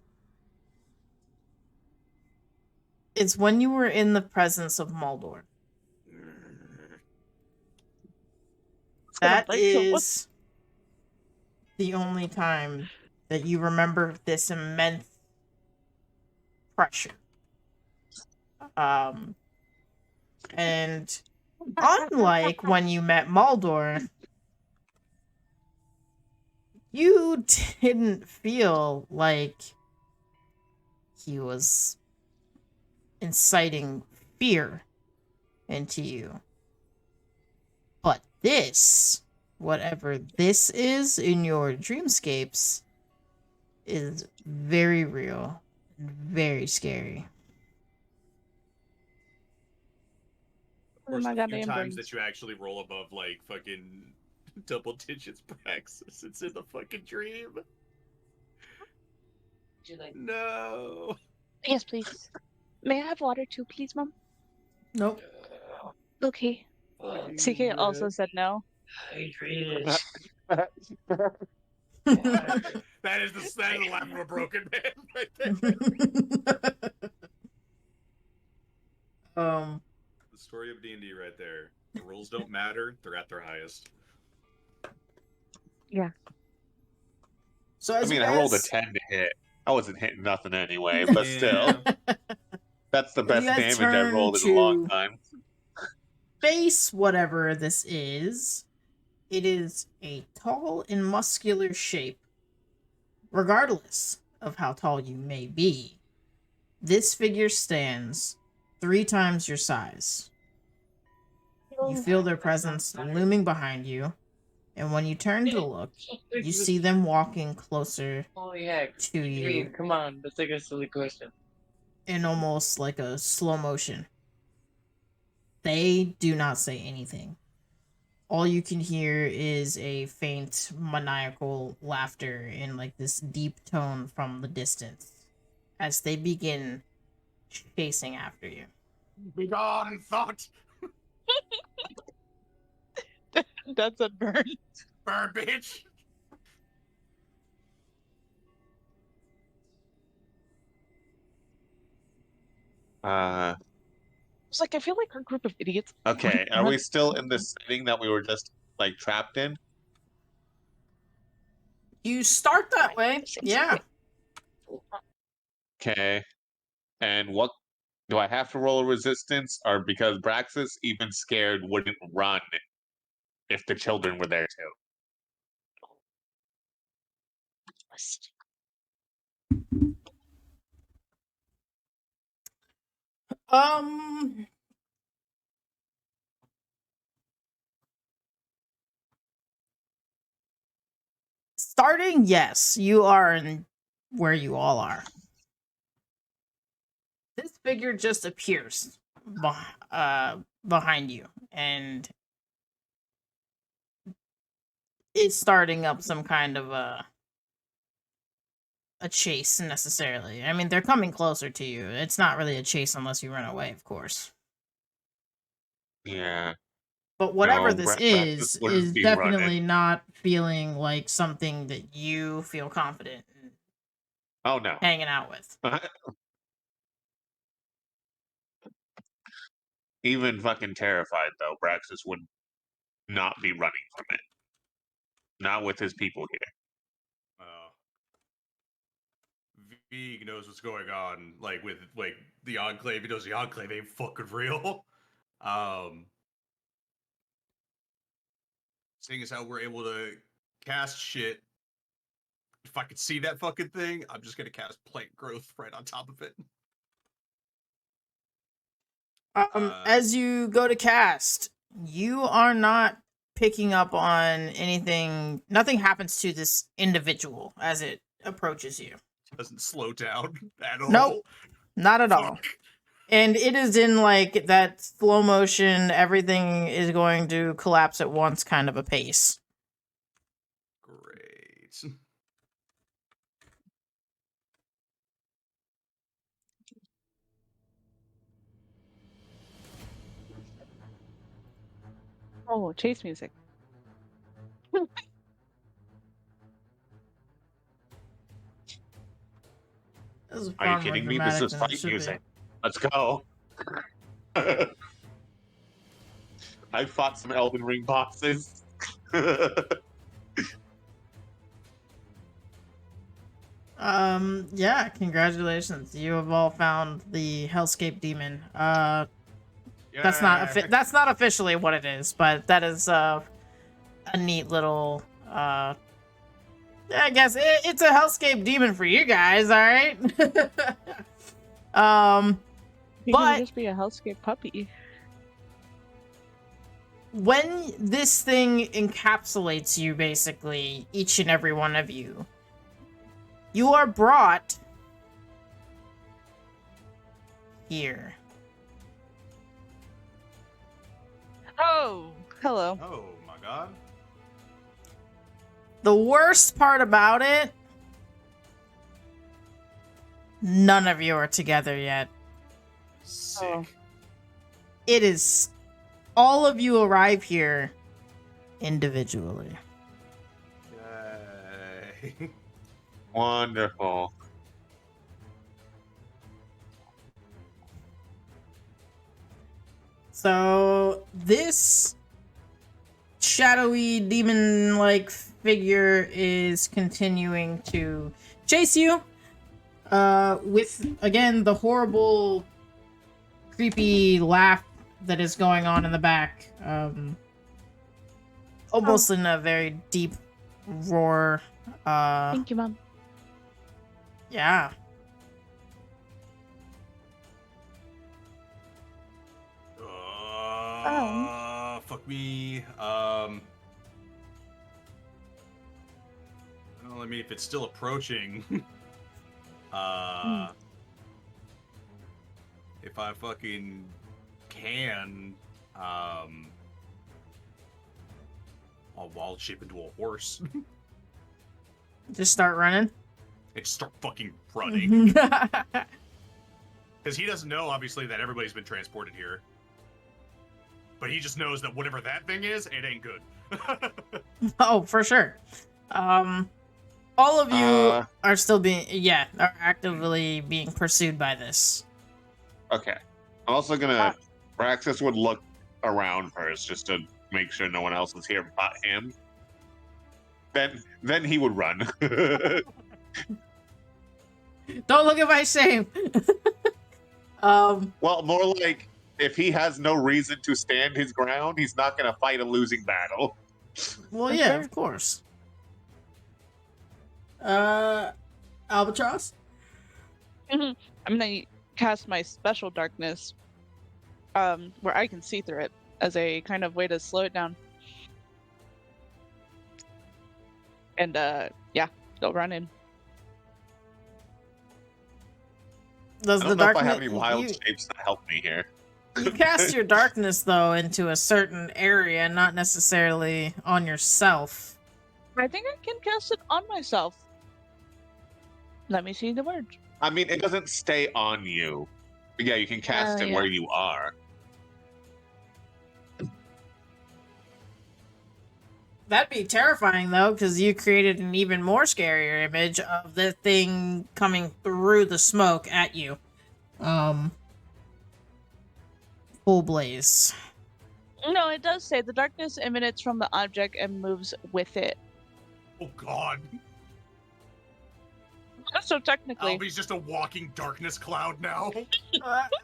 S1: is when you were in the presence of Maldor. That is the only time that you remember this immense pressure. And unlike when you met Maldor, you didn't feel like he was inciting fear into you. But this, whatever this is in your dreamscapes, is very real and very scary.
S4: Or
S3: my
S4: the few
S3: goddamn
S4: times
S3: brains.
S4: that you actually roll above like fucking double digits, Praxis. It's in the fucking dream.
S6: Would you like?
S4: No.
S3: Yes, please. May I have water too, please, Mom?
S1: Nope.
S3: Okay. CK also said no.
S6: Hydrated.
S4: That is the laugh of a broken man right there. The story of D&D right there. The rules don't matter. They're at their highest.
S3: Yeah.
S1: So
S5: I
S1: as
S5: mean,
S1: you
S5: I rolled a
S1: guys,
S5: 10 to hit. I wasn't hitting nothing anyway, but still, that's the
S1: As you
S5: best
S1: guys
S5: damage I
S1: turn
S5: rolled in a long
S1: to-
S5: time.
S1: face whatever this is, it is a tall and muscular shape. Regardless of how tall you may be, this figure stands 3 times your size. You feel their presence looming behind you, and when you turn to look, you see them walking closer
S6: Holy heck.
S1: to you
S6: Reed, come on. That's like a silly question.
S1: in almost like a slow motion. They do not say anything. All you can hear is a faint maniacal laughter in like this deep tone from the distance as they begin chasing after you.
S4: Be gone, thought.
S3: That's a burn.
S4: Burn, bitch.
S3: It's like I feel like our group of idiots.
S5: Okay, are we still in the setting that we were just like trapped in?
S1: You start that way, yeah.
S5: Okay, and what do I have to roll a resistance, or because Braxis, even scared, wouldn't run if the children were there too?
S1: Um, starting, yes, you are in where you all are. This figure just appears behind you and is starting up some kind of a chase necessarily. I mean, they're coming closer to you. It's not really a chase unless you run away, of course.
S5: Yeah.
S1: But whatever
S5: No,
S1: this
S5: Braxis wouldn't
S1: is
S5: be
S1: definitely
S5: running.
S1: not feeling like something that you feel confident in
S5: Oh no.
S1: hanging out with.
S5: Even fucking terrified though, Braxis would not be running from it. Not with his people here.
S4: Vig knows what's going on, like with like the Enclave. He knows the Enclave ain't fucking real. Seeing as how we're able to cast shit, if I could see that fucking thing, I'm just gonna cast plant growth right on top of it.
S1: As you go to cast, you are not picking up on anything. Nothing happens to this individual as it approaches you.
S4: Doesn't slow down at all.
S1: Nope, not at all. And it is in like that slow motion, everything is going to collapse at once kind of a pace.
S4: Great.
S3: Oh, chase music.
S1: This is
S5: Are you
S1: far more
S5: kidding me? This
S1: dramatic
S5: is
S1: than it
S5: fight
S1: should be.
S5: music. Let's go. I fought some Elden Ring bosses.
S1: Yeah, congratulations. You have all found the Hellscape demon. That's not officially what it is, but that is a neat little I guess it's a Hellscape demon for you guys, all right?
S3: He
S1: But-
S3: can just be a hellscape puppy.
S1: when this thing encapsulates you, basically, each and every one of you, you are brought here.
S3: Oh, hello.
S4: Oh my god.
S1: The worst part about it, none of you are together yet.
S4: Sick.
S3: Oh.
S1: It is all of you arrive here individually.
S4: Yay.
S5: Wonderful.
S1: So this shadowy demon-like figure is continuing to chase you. With again the horrible, creepy laugh that is going on in the back. Almost in a very deep roar.
S3: Thank you, Mom.
S1: Yeah.
S4: Fuck me. Well, I mean, if it's still approaching, if I fucking can, I'll wild shape into a horse
S1: Just start running.
S4: and start fucking running.
S1: Mm-hmm.
S4: Because he doesn't know, obviously, that everybody's been transported here. But he just knows that whatever that thing is, it ain't good.
S1: Oh, for sure. All of you are still are actively being pursued by this.
S5: Okay. I'm also gonna. Vraxx would look around first just to make sure no one else is here but him. Then he would run.
S1: Don't look at my shame.
S5: Well, more like if he has no reason to stand his ground, he's not gonna fight a losing battle.
S1: Well, yeah, of course. Albatross?
S3: I'm gonna cast my special darkness, where I can see through it as a kind of way to slow it down. And yeah, go run in.
S1: Does
S5: I
S1: the
S5: don't know if I
S1: darkness
S5: have any wild shapes that help me here.
S1: you cast your darkness though into a certain area, not necessarily on yourself.
S3: I think I can cast it on myself. Let me see the word.
S5: I mean, it doesn't stay on you. But yeah, you can cast it
S3: yeah.
S5: where you are.
S1: That'd be terrifying though, because you created an even more scarier image of the thing coming through the smoke at you. Full blaze.
S3: No, it does say the darkness emanates from the object and moves with it.
S4: Oh god.
S3: So technically,
S4: Albie's just a walking darkness cloud now.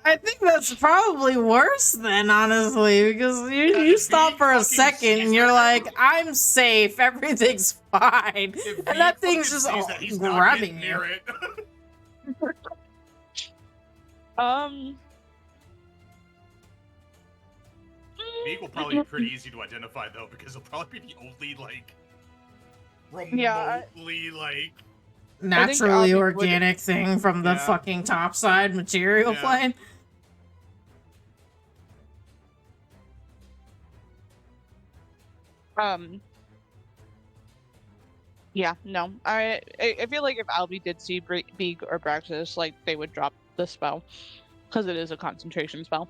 S1: I think that's probably worse then, honestly, because you stop for a
S4: fucking
S1: second
S4: sees
S1: and you're
S4: that
S1: like, I'm safe, everything's fine.
S4: If
S1: And
S4: he
S1: that thing's
S4: fucking
S1: just
S4: sees that, he's not
S1: grabbing
S4: getting
S1: you.
S4: near it. Meek will probably be pretty easy to identify though, because he'll probably be the only like remotely like
S1: Naturally
S3: Albie would-
S1: organic thing from the
S4: Yeah.
S1: fucking topside material
S4: Yeah.
S1: plane.
S3: Yeah, no. I feel like if Albie did see Beeg or Braxis, like they would drop the spell because it is a concentration spell.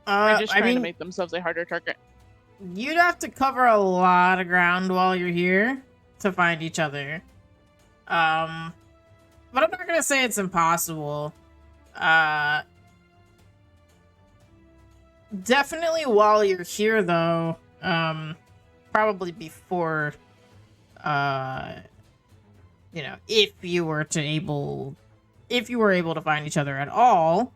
S3: They're just trying to make themselves a harder target.
S1: You'd have to cover a lot of ground while you're here to find each other. But I'm not gonna say it's impossible. Definitely while you're here though, probably before, if you were able to find each other at all,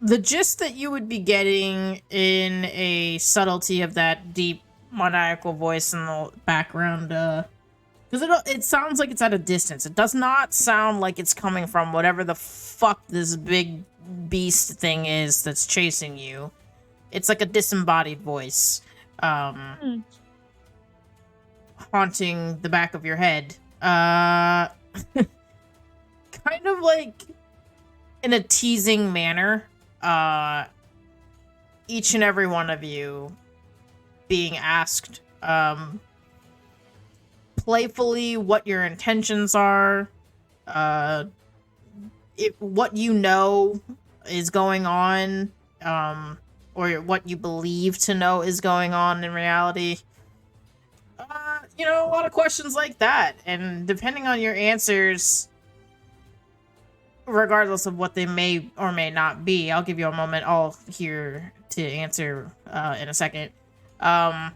S1: the gist that you would be getting in a subtlety of that deep maniacal voice in the background, because it sounds like it's at a distance. It does not sound like it's coming from whatever the fuck this big beast thing is that's chasing you. It's like a disembodied voice, haunting the back of your head, kind of like in a teasing manner, each and every one of you being asked playfully what your intentions are, what you know is going on, or what you believe to know is going on in reality. A lot of questions like that, and depending on your answers, regardless of what they may or may not be, I'll give you a moment all here to answer in a second. They're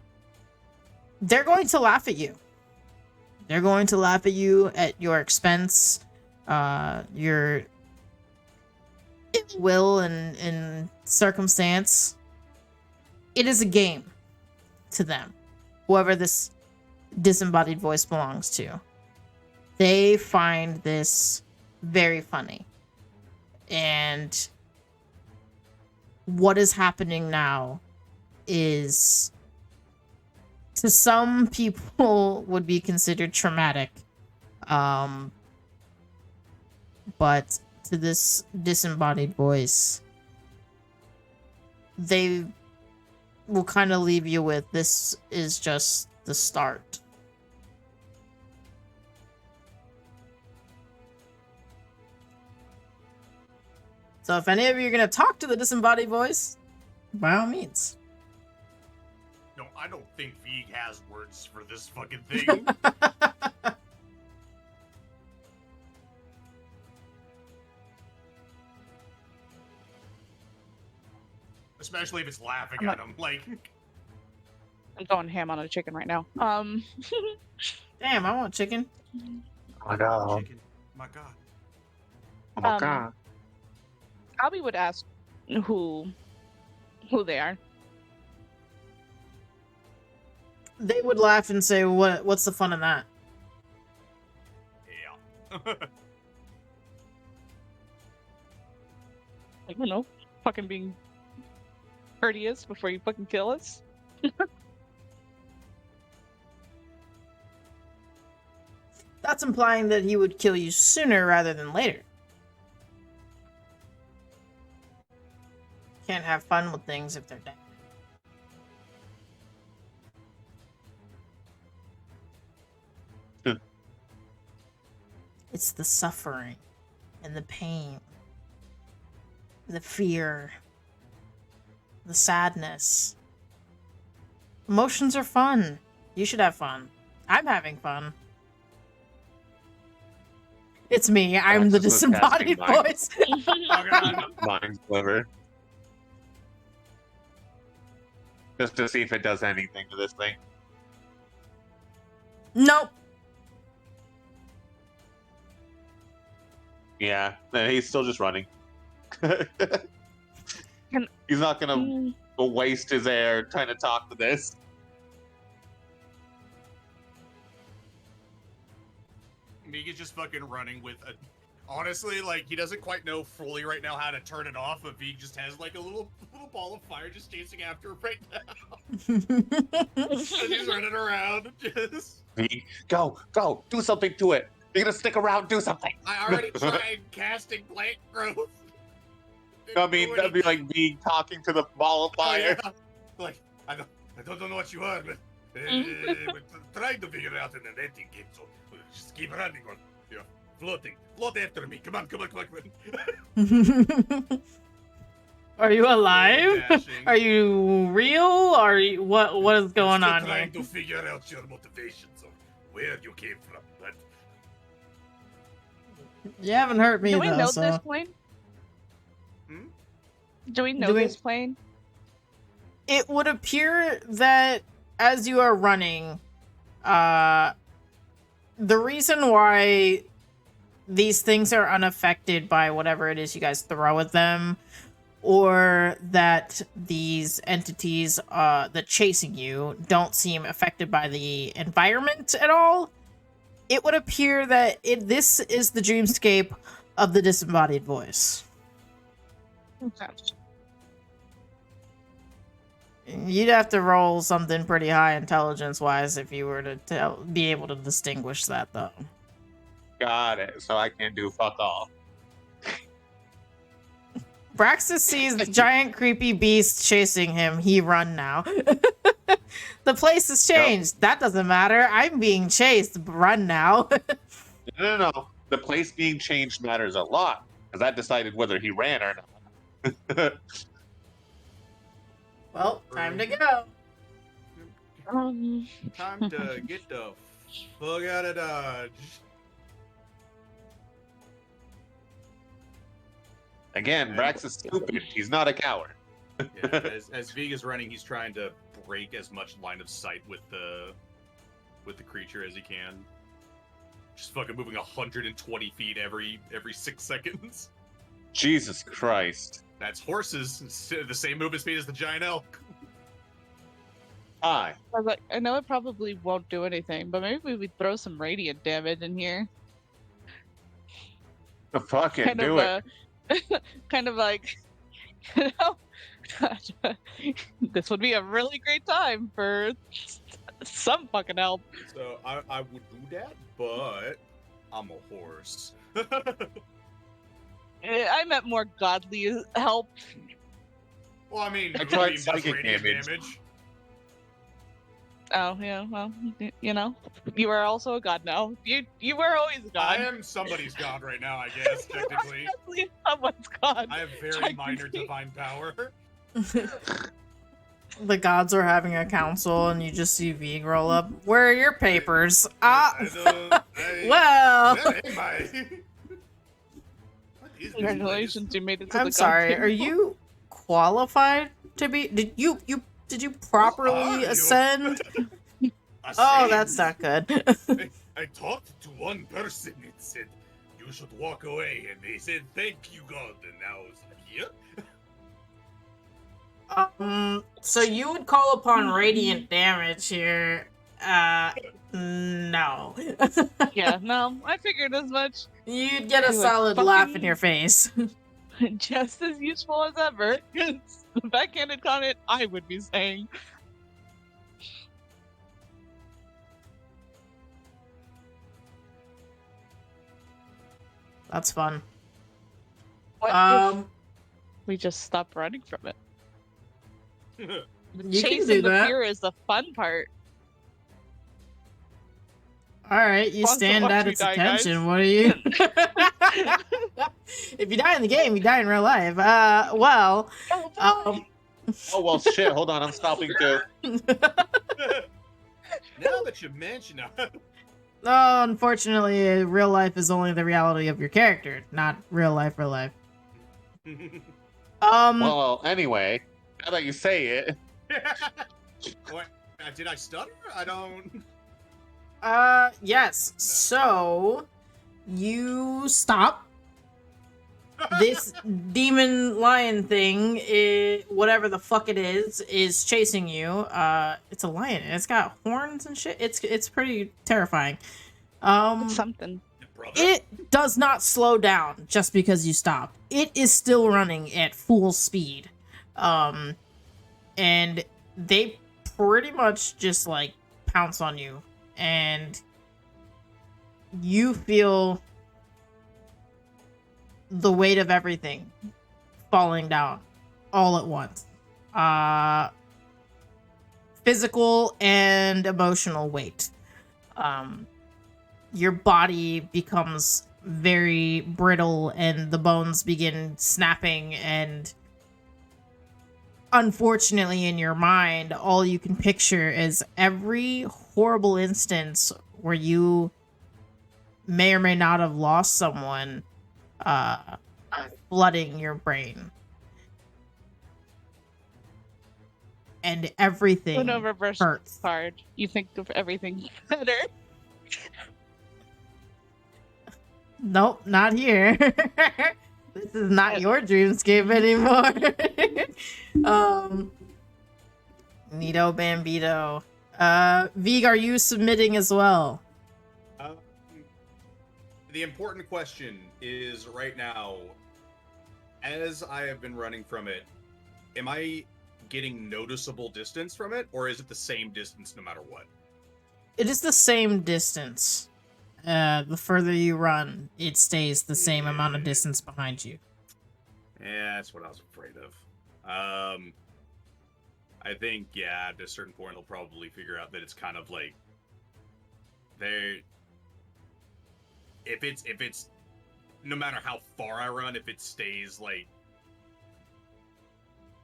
S1: going to laugh at you. They're going to laugh at you at your expense, your will and circumstance. It is a game to them, whoever this disembodied voice belongs to. They find this very funny. And what is happening now is, to some people, would be considered traumatic. But to this disembodied voice, they will kind of leave you with, this is just the start. So if any of you are going to talk to the disembodied voice, by all means.
S4: No, I don't think Vig has words for this fucking thing. Especially if it's laughing at him. Like,
S3: I'm going ham on a chicken right now.
S1: Damn, I want chicken.
S2: Oh no.
S4: chicken. My God.
S2: Oh my
S3: Um,
S2: god.
S3: Albie would ask who they are.
S1: They would laugh and say, what's the fun in that?
S4: Yeah.
S3: I don't know. Fucking being courteous before you fucking kill us.
S1: That's implying that he would kill you sooner rather than later. Can't have fun with things if they're dead. It's the suffering and the pain, the fear, the sadness. Emotions are fun. You should have fun. I'm having fun. It's me. I'm the
S2: That's just what's
S1: disembodied
S2: happening,
S1: voice.
S4: Oh, God.
S2: Mind sliver. Just to see if it does anything to this thing.
S1: Nope.
S2: Yeah, he's still just running.
S3: Can-
S2: He's not gonna waste his air trying to talk to this.
S4: Meek is just fucking running with a. Honestly, like, he doesn't quite know fully right now how to turn it off, but Vig just has like a little ball of fire just chasing after him right now. And he's running around. Just.
S2: Go, do something to it. You're gonna stick around, do something.
S4: I already tried casting plant growth.
S2: I mean, that'd be like me talking to the ball of fire.
S4: Oh, yeah. Like, I don't know what you are, but we're trying to figure it out in the netting game, so just keep running on, floating. Float after me. Come on.
S1: Are you alive?
S4: Dashing.
S1: Are you real? Are you what is going on here?
S4: Trying to figure out your motivations of where you came from, but
S1: You haven't hurt me
S3: Do we
S1: though,
S3: know
S1: so
S3: this plane?
S4: Hmm?
S3: Do we know
S1: Do we-
S3: this plane?
S1: it would appear that as you are running, the reason why these things are unaffected by whatever it is you guys throw at them, or that these entities that chasing you don't seem affected by the environment at all, it would appear that this is the dreamscape of the disembodied voice.
S3: Okay.
S1: You'd have to roll something pretty high intelligence-wise if you were to be able to distinguish that, though.
S5: Got it. So I can't do fuck all.
S1: Vraxx sees the giant creepy beast chasing him. He run now. The place has changed. That doesn't matter. I'm being chased. Run now.
S5: No. The place being changed matters a lot, because that decided whether he ran or not.
S1: Well, time to go.
S4: Time to get the fuck out of Dodge.
S5: Again, Vraxx is stupid. He's not a coward.
S4: Yeah, as Vig is running, he's trying to break as much line of sight with the creature as he can. Just fucking moving 120 feet every 6 seconds.
S5: Jesus Christ.
S4: That's horses. It's the same movement speed as the giant elk.
S5: Hi.
S3: I was like, I know it probably won't do anything, but maybe we throw some radiant damage in here.
S5: Fucking
S3: Kind
S5: do
S3: of
S5: it.
S3: kind of like, you know, this would be a really great time for some fucking help.
S4: So I would do that, but I'm a horse.
S3: I meant more godly help.
S4: Well, I mean,
S5: I tried
S4: Moonbeam does
S5: psychic
S4: radiant
S5: damage.
S3: Oh yeah, well, you know, you are also a god now. You were always a god.
S4: I am somebody's god right now, I guess, technically.
S3: Technically, someone's god.
S4: I have very minor divine power.
S1: The gods are having a council, and you just see Vig roll up. Where are your papers? Well.
S4: Where am I? What is this
S3: Congratulations, you made it to the
S1: I'm sorry.
S3: god
S1: Are you qualified to be? Did you properly
S4: you?
S1: ascend?
S4: place?
S1: Oh, that's not good.
S4: I talked to one person. It said you should walk away, and they said thank you, God. And now it's here.
S1: So you would call upon radiant damage here. No.
S3: Yeah, no, I figured as much.
S1: You'd get a
S3: You would
S1: solid laugh in
S3: fucking-
S1: your face.
S3: Just as useful as ever. It's the backhanded comment I would be saying.
S1: That's fun.
S3: What if
S1: Um,
S3: we just stop running from it?
S1: you can
S3: Chasing
S1: do
S3: the
S1: that.
S3: fear is the fun part.
S1: All right, you
S3: Wants to
S1: stand
S3: watch
S1: at
S3: me
S1: its
S3: die, guys.
S1: attention. What are you? If you die in the game, you die in real life. Well,
S5: Oh, well, shit. Hold on. I'm stopping too.
S4: Now that you mention it,
S1: no, unfortunately, real life is only the reality of your character, not real life. Real life.
S5: Well, anyway, now that you say it,
S4: what? Did I stutter? I don't.
S1: Yes. So you stop. This demon lion thing, whatever the fuck it is chasing you. It's a lion. And it's got horns and shit. It's pretty terrifying.
S3: Something.
S4: Brother?
S1: It does not slow down just because you stop. It is still running at full speed. And they pretty much just like pounce on you, and you feel the weight of everything falling down all at once. Physical and emotional weight. Your body becomes very brittle and the bones begin snapping, and unfortunately in your mind all you can picture is every horrible instance where you may or may not have lost someone flooding your brain, and everything
S3: No reverse
S1: hurts.
S3: card. You think of everything better.
S1: Nope, not here. This is not your dreamscape anymore. Nito Bambito. Vig, are you submitting as well?
S4: The important question is right now, as I have been running from it, am I getting noticeable distance from it, or is it the same distance no matter what?
S1: It is the same distance. The further you run, it stays the same amount of
S4: Yeah.
S1: distance behind you.
S4: Yeah, that's what I was afraid of. I think, yeah, at a certain point, he'll probably figure out that it's kind of like if it's no matter how far I run, if it stays like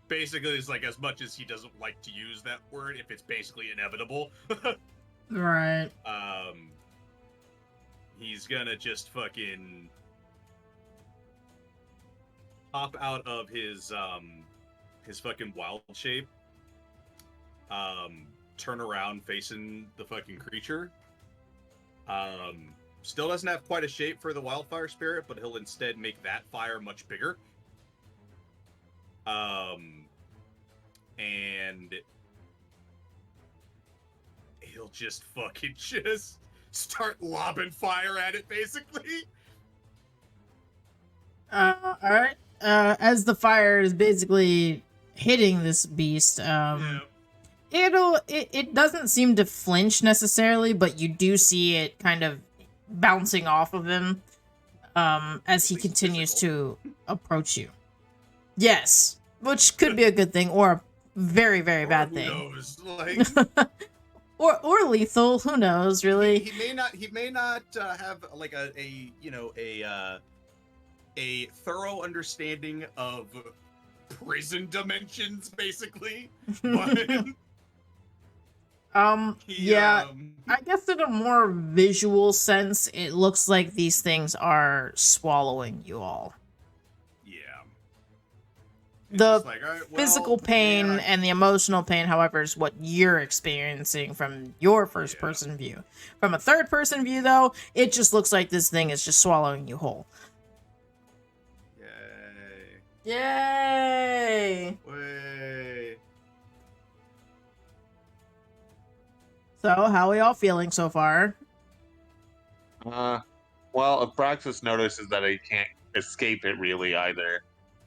S4: basically it's like as much as he doesn't like to use that word, if it's basically inevitable,
S1: Right.
S4: he's gonna just fucking pop out of his fucking wild shape, turn around facing the fucking creature. Still doesn't have quite a shape for the wildfire spirit, but he'll instead make that fire much bigger. And he'll just fucking just start lobbing fire at it, basically.
S1: Alright. As the fire is basically hitting this beast,
S4: Yeah.
S1: it doesn't seem to flinch necessarily, but you do see it kind of bouncing off of him, as he
S4: At least
S1: continues
S4: physical.
S1: to approach you. Yes, which could be a good thing or a very, very
S4: Or
S1: bad
S4: who
S1: thing.
S4: knows? Like,
S1: or lethal, who knows, really.
S4: he may not have like a thorough understanding of prison dimensions, basically. But he,
S1: Yeah, I guess in a more visual sense, it looks like these things are swallowing you all.
S4: yeah.
S1: The
S4: just like, all right, well,
S1: Physical pain
S4: man,
S1: and the emotional pain, however, is what you're experiencing from your first person view. From a third person view, though, it just looks like this thing is just swallowing you whole.
S4: Yay.
S1: Yay!
S4: Way.
S1: So, how are y'all feeling so far?
S5: Well, if Vraxx notices that he can't escape it really either,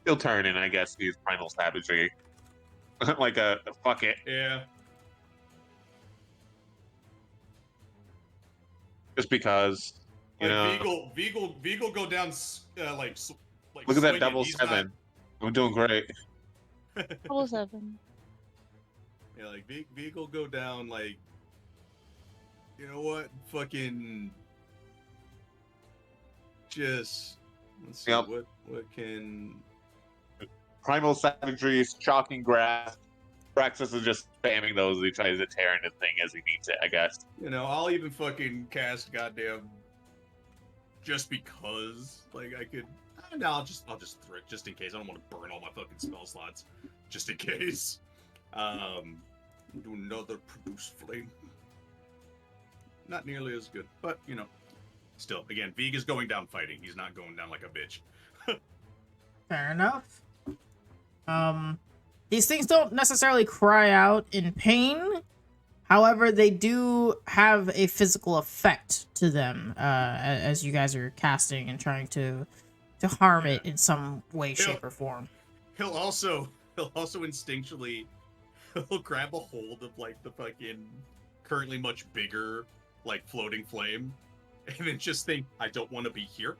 S5: he'll turn and I guess use primal savagery. Like a fuck it.
S4: Yeah.
S5: Just because, you
S4: Like
S5: know.
S4: Vigal go down like
S5: Look at that
S4: swinging.
S5: double
S4: He's
S5: 7. I'm doing great.
S3: Double 7.
S4: Yeah, like Vigal go down like, you know what? Fucking just let's see
S5: Yep.
S4: what can
S5: Primal savagery, shocking grasp. Vraxx is just spamming those as he tries to tear into thing as he needs it, I guess.
S4: I'll even fucking cast goddamn just because like I could. No, I'll just throw it just in case. I don't want to burn all my fucking spell slots just in case. Do another produce flame. Not nearly as good, but still, again, Vig is going down fighting. He's not going down like a bitch.
S1: Fair enough. These things don't necessarily cry out in pain. However, they do have a physical effect to them, as you guys are casting and trying to harm it in some way, shape, or form.
S4: He'll also instinctually he'll grab a hold of like the fucking currently much bigger like floating flame, and then just think, I don't want to be here.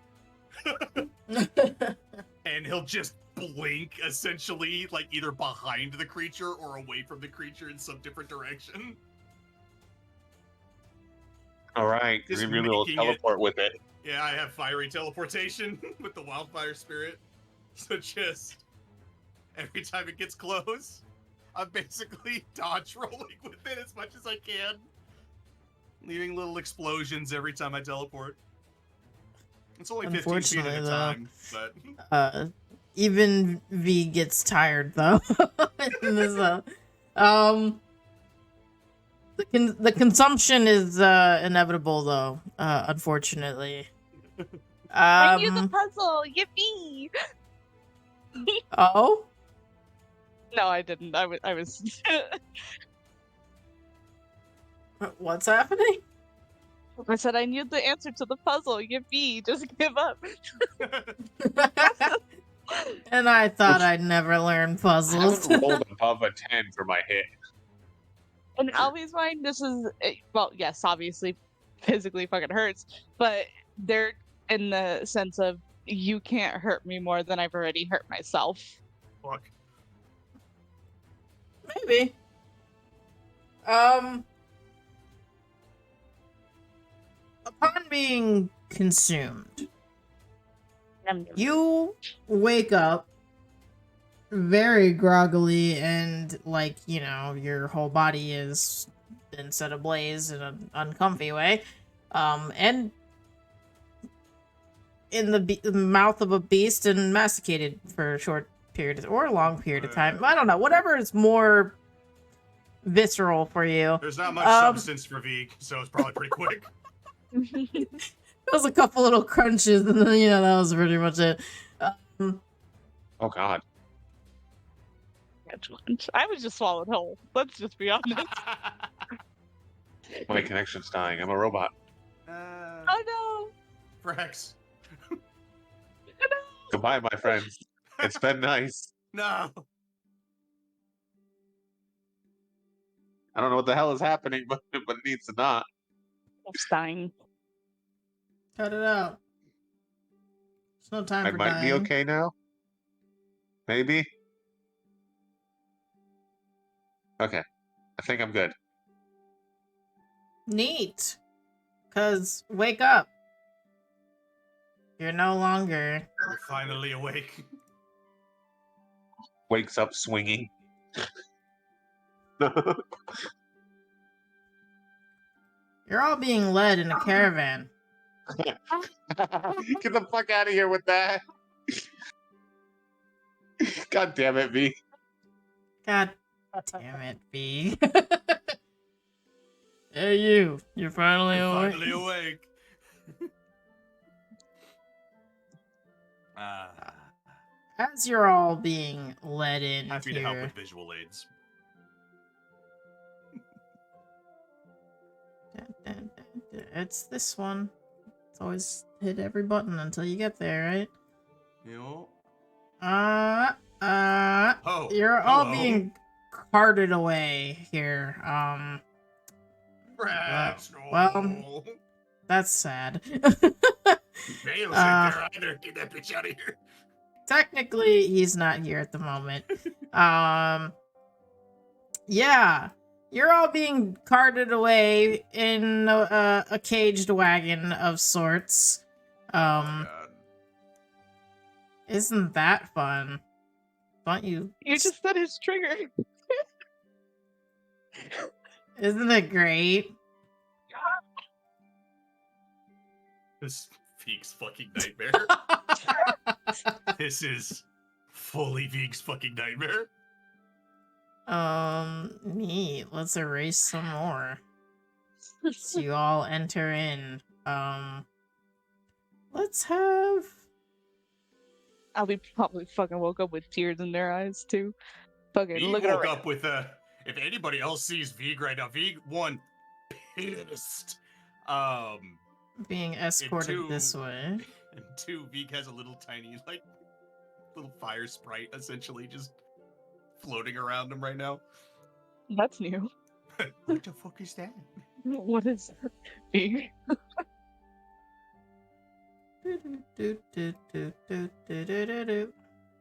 S4: And he'll just blink, essentially, like either behind the creature or away from the creature in some different direction.
S5: Alright,
S4: Just
S5: he really will
S4: making
S5: teleport with it.
S4: Yeah, I have fiery teleportation with the wildfire spirit. So just every time it gets close, I'm basically dodge rolling with it as much as I can. Leaving little explosions every time I teleport. It's only 15 feet at a time, but
S1: even V gets tired though. In this, the consumption is inevitable though, unfortunately.
S3: I knew the puzzle. Yippee!
S1: Oh?
S3: No, I didn't. I was.
S1: What's happening?
S3: I said I knew the answer to the puzzle. Yippee! Just give up.
S1: And I thought I'd never learn
S5: I
S1: puzzles.
S5: haven't rolled above a 10 for my hit.
S3: In Albie's mind, this is well, yes, obviously, physically fucking hurts, but they're in the sense of you can't hurt me more than I've already hurt myself.
S4: Fuck.
S1: Maybe. Upon being consumed, you wake up very groggily and like, you know, your whole body is been set ablaze in an uncomfy way. And in the mouth of a beast and masticated for a short period or a long period of time. I don't know. Whatever is more visceral for you.
S4: There's not much substance for Vig, so it's probably pretty quick.
S1: It was a couple little crunches, and then, you know, that was pretty much it.
S5: Oh god.
S3: I was just swallowed whole. Let's just be honest.
S5: My connection's dying. I'm a robot.
S3: Oh no!
S4: Vraxx.
S5: Goodbye, my friends. It's been nice.
S4: No.
S5: I don't know what the hell is happening, but it needs to not.
S3: It's dying.
S1: Cut it out. There's no time
S5: I
S1: for
S5: might
S1: dying.
S5: be okay now. Maybe. Okay. I think I'm good.
S1: Neat. Cause wake up. You're no longer.
S4: You're finally awake.
S5: Wakes up swinging.
S1: You're all being led in a caravan.
S5: Get the fuck out of here with that. God damn it, V.
S1: God damn it, B. Hey, you. You're finally
S4: You're
S1: awake.
S4: finally awake.
S1: As you're all being led in
S4: Happy
S1: here,
S4: to help with visual aids.
S1: it's this one. It's always hit every button until you get there, right?
S4: Yo.
S1: You're all being carted away here.
S4: Vraxx,
S1: well,
S4: no.
S1: That's sad.
S4: Bale's in there either. Get that bitch out of here.
S1: Technically, he's not here at the moment. Yeah. You're all being carted away in a caged wagon of sorts.
S4: God.
S1: Isn't that fun? Don't you?
S3: You just said his trigger.
S1: Isn't it great?
S4: This Vig's fucking nightmare. This is fully Vig's fucking nightmare.
S1: Neat. Let's erase some more. So you all enter in. Let's have.
S3: Albie probably fucking woke up with tears in their eyes too. Fucking
S4: Vig
S3: look at
S4: woke
S3: her.
S4: up with a. If anybody else sees Vig right now, Vig one pissed.
S1: Being escorted
S4: two-
S1: this way.
S4: And two, Vig has a little tiny little fire sprite essentially just floating around him right now.
S3: That's new.
S4: What the fuck is that?
S3: What is that? Big?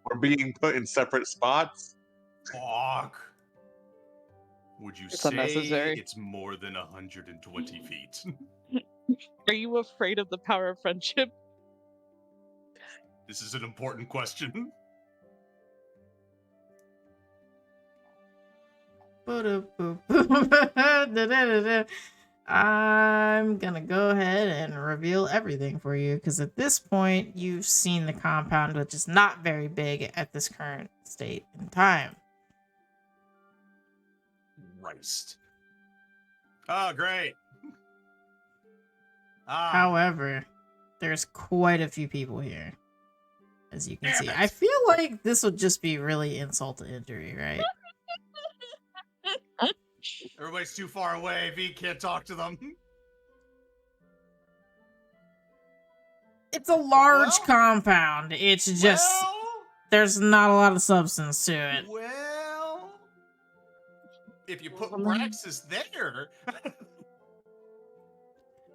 S5: We're being put in separate spots.
S4: Fuck. Would you
S3: It's
S4: say
S3: unnecessary.
S4: it's more than 120 feet?
S3: Are you afraid of the power of friendship?
S4: This is an important question.
S1: I'm gonna go ahead and reveal everything for you because at this point you've seen the compound, which is not very big at this current state in time.
S4: Christ. Oh, great. Ah,
S1: However, there's quite a few people here, as you can
S4: Damn
S1: see.
S4: it.
S1: I feel like this would just be really insult to injury, right?
S4: everybody's too far away. V can't talk to them.
S1: It's a large
S4: Well-
S1: compound. It's just
S4: Well,
S1: there's not a lot of substance to it.
S4: Well, if you put Vraxx there,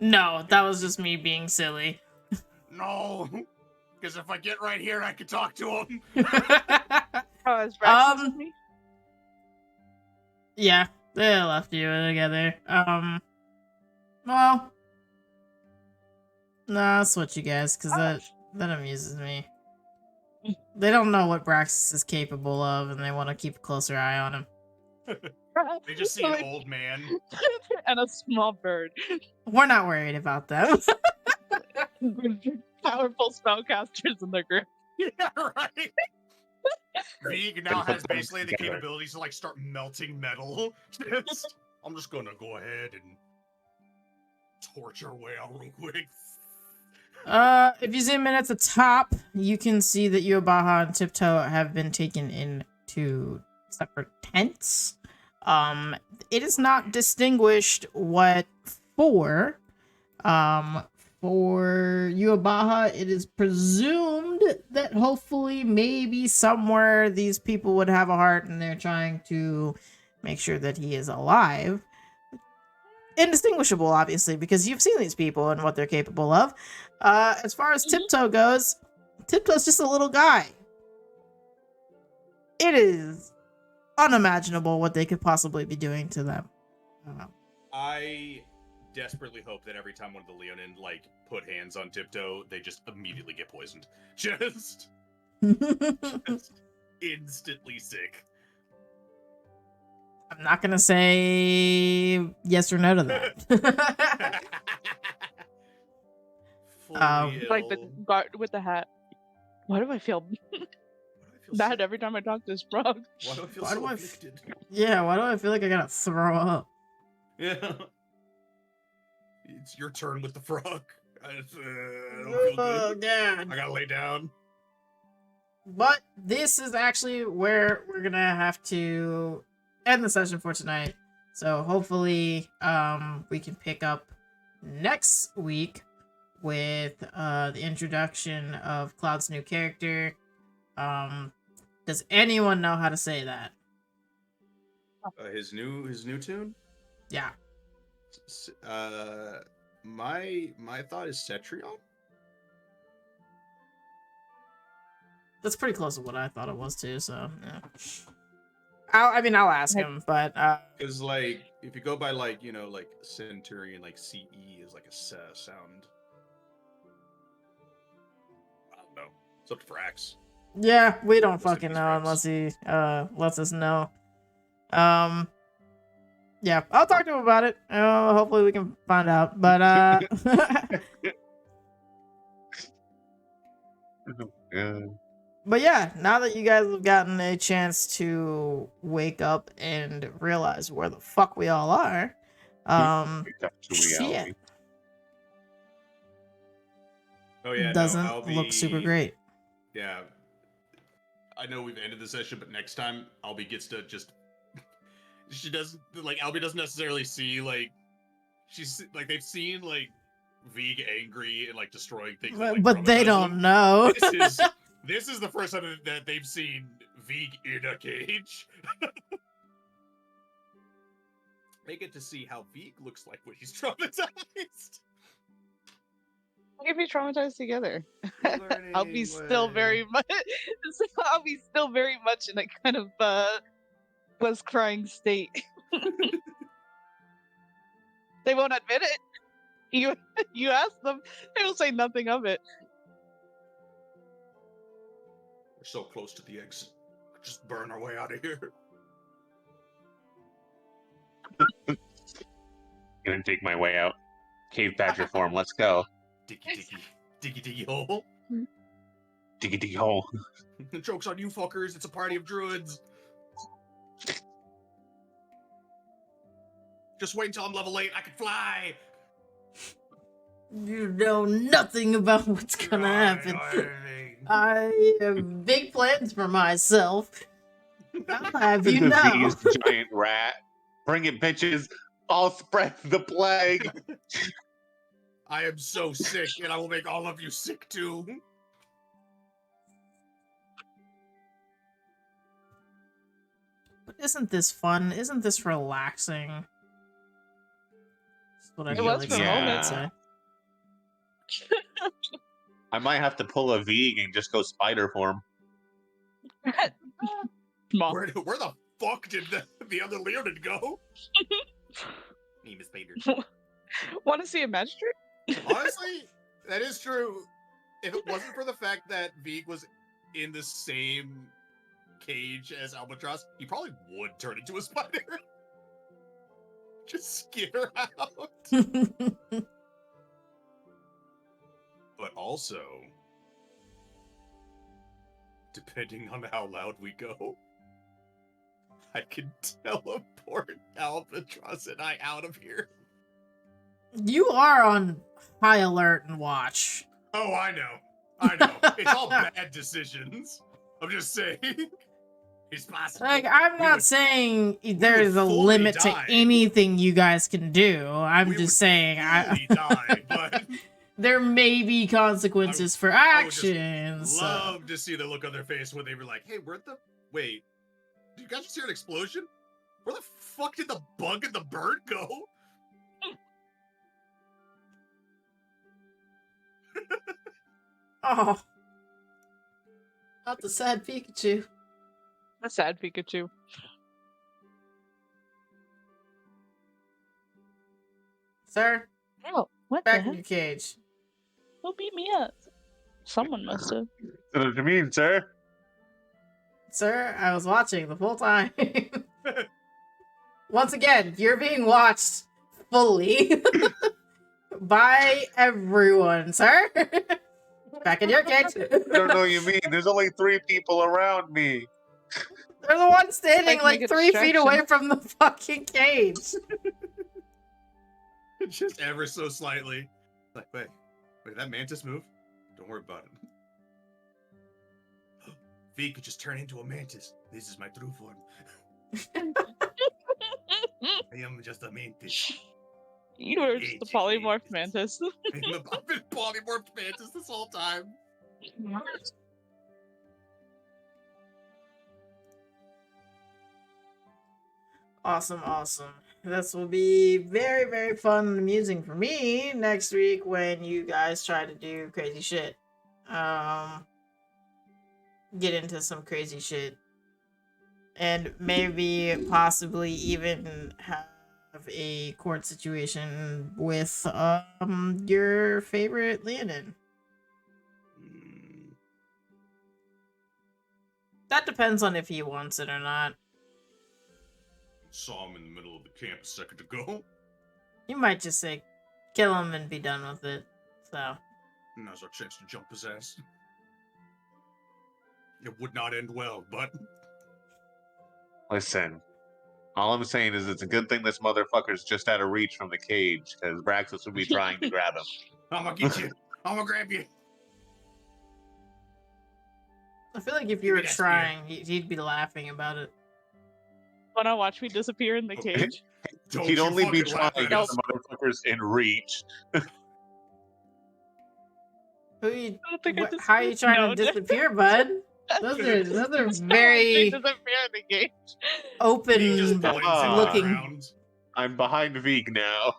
S1: No, that was just me being silly.
S4: no, because if I get right here, I can talk to him.
S3: Oh, is Vraxx with me?
S1: Yeah, they left you together. Well, nah, I'll switch you guys, because that amuses me. They don't know what Vraxx is capable of, and they want to keep a closer eye on him.
S4: They just see an old man.
S3: And a small bird.
S1: We're not worried about them.
S3: Powerful spellcasters in the group.
S4: Yeah, right. Vig now
S5: Put
S4: has
S5: them
S4: basically the
S5: together.
S4: capabilities to like start melting metal. I'm just gonna go ahead and torture away out real quick.
S1: If you zoom in at the top, you can see that Yuabaha and Tiptoe have been taken into separate tents. It is not distinguished what for. For Yuabaha, it is presumed that hopefully, maybe somewhere, these people would have a heart and they're trying to make sure that he is alive. Indistinguishable, obviously, because you've seen these people and what they're capable of. As far as Tiptoe goes, Tiptoe's just a little guy. It is unimaginable what they could possibly be doing to them.
S4: I desperately hope that every time one of the leonin like put hands on Tiptoe, they just immediately get poisoned. Just instantly sick.
S1: I'm not gonna say yes or no to that.
S4: Fully
S3: Like the
S4: ill.
S3: guard with the hat. Why do I feel
S4: Why do I feel
S3: bad
S4: sick?
S3: every time I talk to this frog?
S4: Why do I feel
S1: Why
S4: so
S1: do I f-
S4: afflicted?
S1: Yeah, why do I feel like I gotta throw up?
S4: Yeah. It's your turn with the frog. I don't feel
S1: Oh,
S4: good.
S1: God.
S4: I gotta lay down.
S1: But this is actually where we're gonna have to end the session for tonight. So hopefully we can pick up next week with the introduction of Cloud's new character. Does anyone know how to say that?
S4: His new tune.
S1: Yeah.
S4: My thought is Cetrion.
S1: That's pretty close to what I thought it was too, so yeah. I'll ask him, but
S4: Because like if you go by like like Centurion, like CE is like a sound. I don't know. It's up to Vraxx.
S1: yeah, we don't
S4: Listen to
S1: fucking
S4: these
S1: know
S4: Vraxx.
S1: unless he lets us know. Yeah, I'll talk to him about it. Hopefully we can find out. But but yeah, now that you guys have gotten a chance to wake up and realize where the fuck we all are,
S5: Back to
S1: shit
S5: reality.
S4: Oh yeah,
S1: doesn't
S4: no, I'll be,
S1: look super great.
S4: Yeah, I know we've ended the session, but next time Albie gets to just. She doesn't like Albie doesn't necessarily see like she's like they've seen like Vig angry and like destroying things, and, like,
S1: But they
S4: traumatized
S1: don't
S4: them.
S1: know.
S4: This is the first time that they've seen Vig in a cage. They get to see how Vig looks like when he's traumatized.
S3: We can be traumatized together.
S4: Learning
S3: I'll be still
S4: way.
S3: very much. I'll be still very much in a kind of was crying state. They won't admit it. You ask them, they will say nothing of it.
S4: We're so close to the exit. Just burn our way out of here.
S5: Gonna dig my way out. Cave badger form. Let's go.
S4: Diggy hole.
S5: Diggy diggy hole.
S4: The joke's on you fuckers. It's a party of druids. Just wait until I'm level 8. I can fly.
S1: You know nothing about what's gonna happen. I have big plans for myself. I'll have you
S5: The
S1: know.
S5: biggest giant rat. Bring it, bitches. I'll spread the plague.
S4: I am so sick, and I will make all of you sick too.
S1: isn't this fun? Isn't this relaxing? That's what I
S3: It
S1: feel
S3: was
S1: like
S3: for
S1: someone would
S2: moments.
S1: say.
S2: I might have to pull a Vig and just go spider form.
S3: Mom.
S4: Where the fuck did the other leonin go? Name is Spider.
S3: Want to see a magistrate?
S4: Honestly, that is true. If it wasn't for the fact that Vig was in the same cage as Albatross, he probably would turn into a spider. Just skid her out. But also, depending on how loud we go, I can teleport Albatross and I out of here.
S1: You are on high alert and watch.
S4: Oh, I know. It's all bad decisions. I'm just saying. It's possible.
S1: Like, I'm
S4: We
S1: not
S4: would-
S1: saying there's a
S4: fully
S1: limit to
S4: die.
S1: anything you guys can do. I'm
S4: We
S1: just
S4: would
S1: saying
S4: fully die, but
S1: there may be consequences for
S4: I would just
S1: actions. so-
S4: love to see the look on their face when they were like, "Hey, wait, did you guys just hear an explosion? Where the fuck did the bug and the bird go?"
S1: Oh. Not the sad Pikachu.
S3: A sad Pikachu.
S1: Sir,
S3: Oh, what the
S1: back in
S3: heck?
S1: your cage.
S3: Who beat me up? Someone must have.
S2: That's what you mean, sir?
S1: Sir, I was watching the whole time. Once again, you're being watched fully by everyone, sir. Back in your cage.
S2: I don't know what you mean. There's only 3 people around me.
S1: They're the one standing
S3: Like,
S1: like
S3: make a
S1: 3 feet away
S3: distraction.
S1: from the fucking cage.
S4: Just ever so slightly. Like, wait, did that mantis move? Don't worry about it. V could just turn into a mantis. This is my true form. I am just a mantis.
S3: You were just a polymorph mantis.
S4: I've been polymorphed mantis this whole time.
S1: Awesome, awesome. This will be very, very fun and amusing for me next week when you guys try to do crazy shit. Get into some crazy shit. And maybe possibly even have a court situation with your favorite leonin. That depends on if he wants it or not.
S4: Saw him in the middle of the camp a second ago.
S1: You might just say, kill him and be done with it. So.
S4: Now's our chance to jump his ass. It would not end well, but
S2: Listen, all I'm saying is it's a good thing this motherfucker's just out of reach from the cage, because Vraxx would be trying to grab him.
S4: I'm gonna get you. I'm gonna grab you.
S1: I feel like if
S4: Give
S1: you
S4: me
S1: were
S4: that spear.
S1: trying, he'd be laughing about it.
S3: Wanna watch me disappear in the cage?
S4: Don't
S2: He'd
S4: you
S2: only be
S4: fucking laugh
S2: trying
S4: at
S2: if
S4: us.
S2: the motherfucker's in reach.
S1: Who you,
S3: I don't think I
S1: how are you trying
S3: no,
S1: to disappear, bud? Those are
S3: Someone
S1: very
S3: disappear in the cage.
S1: open
S4: He just
S2: Ah.
S4: blinds into
S1: looking.
S4: the ground.
S2: I'm behind Vig now.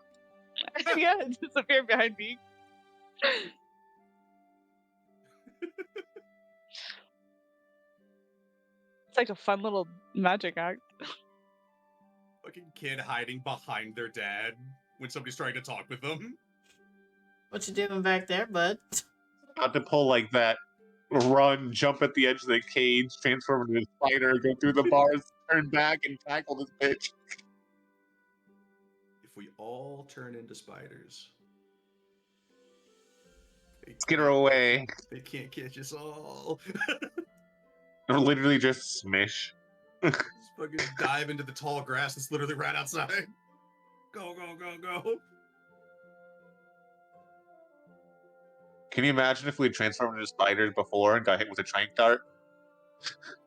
S3: Yeah, disappear behind me. It's like a fun little magic act.
S4: Fucking kid hiding behind their dad when somebody's trying to talk with them.
S1: What you doing back there, bud?
S2: Not to pull like that. Run, jump at the edge of the cage, transform into a spider, go through the bars, turn back, and tackle this bitch.
S4: If we all turn into spiders,
S2: Let's get her away.
S4: they can't catch us all.
S2: Or literally just smish.
S4: Just fucking dive into the tall grass that's literally right outside. Go, go, go, go.
S2: Can you imagine if we had transformed into spiders before and got hit with a trank dart?